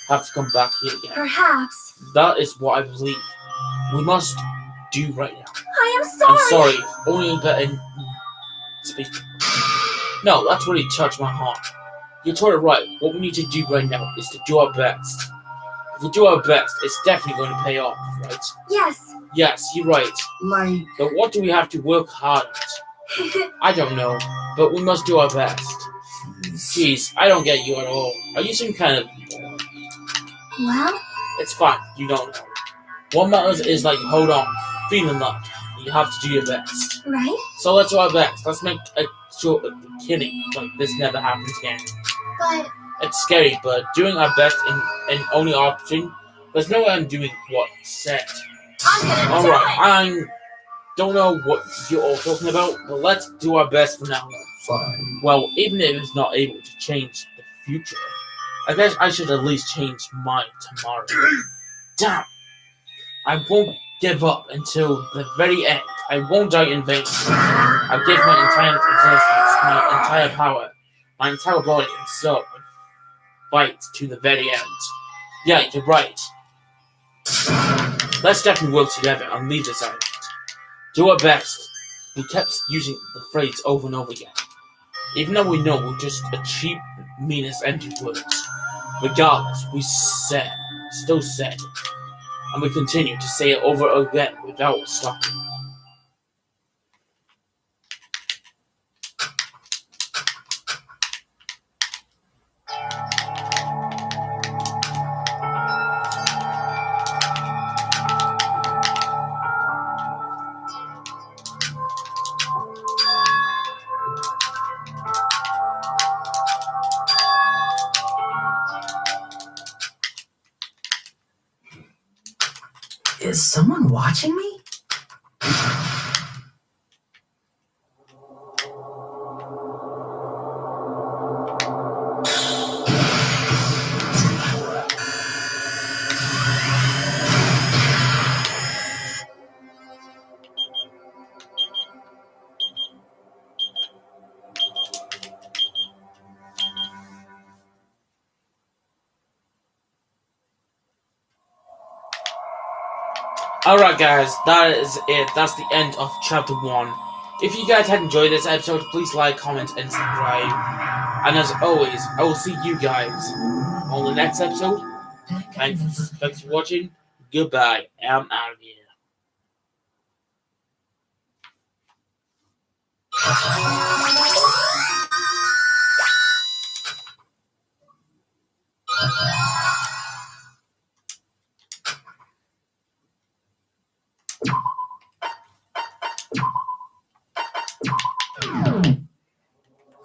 have to come back here again. perhaps. That is what I believe we must do right now. I am sorry. I'm sorry, only better speak. No, that's really touched my heart. You're totally right. What we need to do right now is to do our best. If we do our best, it's definitely going to pay off, right? Yes. Yes, you're right. Like, But what do we have to work hard at? I don't know, but we must do our best. Jeez, I don't get you at all. Are you some kind of... Well, It's fine, you don't know. What matters is like, hold on, feeling that. You have to do your best. right? So let's do our best. Let's make sure killing like this never happens again. But It's scary, but doing our best in only option. There's no way I'm doing what's said. I'm gonna Alright, die. I don't know what you're all talking about, but let's do our best for now. Fine. Well, even if it's not able to change the future, I guess I should at least change mine tomorrow. Damn! I won't give up until the very end. I won't die in vain. I'll give my entire existence, my entire power, my entire body and soul, and fight to the very end. Yeah, you're right. Let's definitely work together and leave this island. Do our best. We kept using the phrase over and over again. Even though we know we're just a cheap, meaningless, empty words. Regardless, we still said it. And we continue to say it over again without stopping. is someone watching me? Alright guys, that is it. That's the end of chapter 1. If you guys had enjoyed this episode, please like, comment, and subscribe. And as always, I will see you guys on the next episode. Thanks for watching. Goodbye. I'm out of here.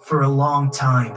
For a long time,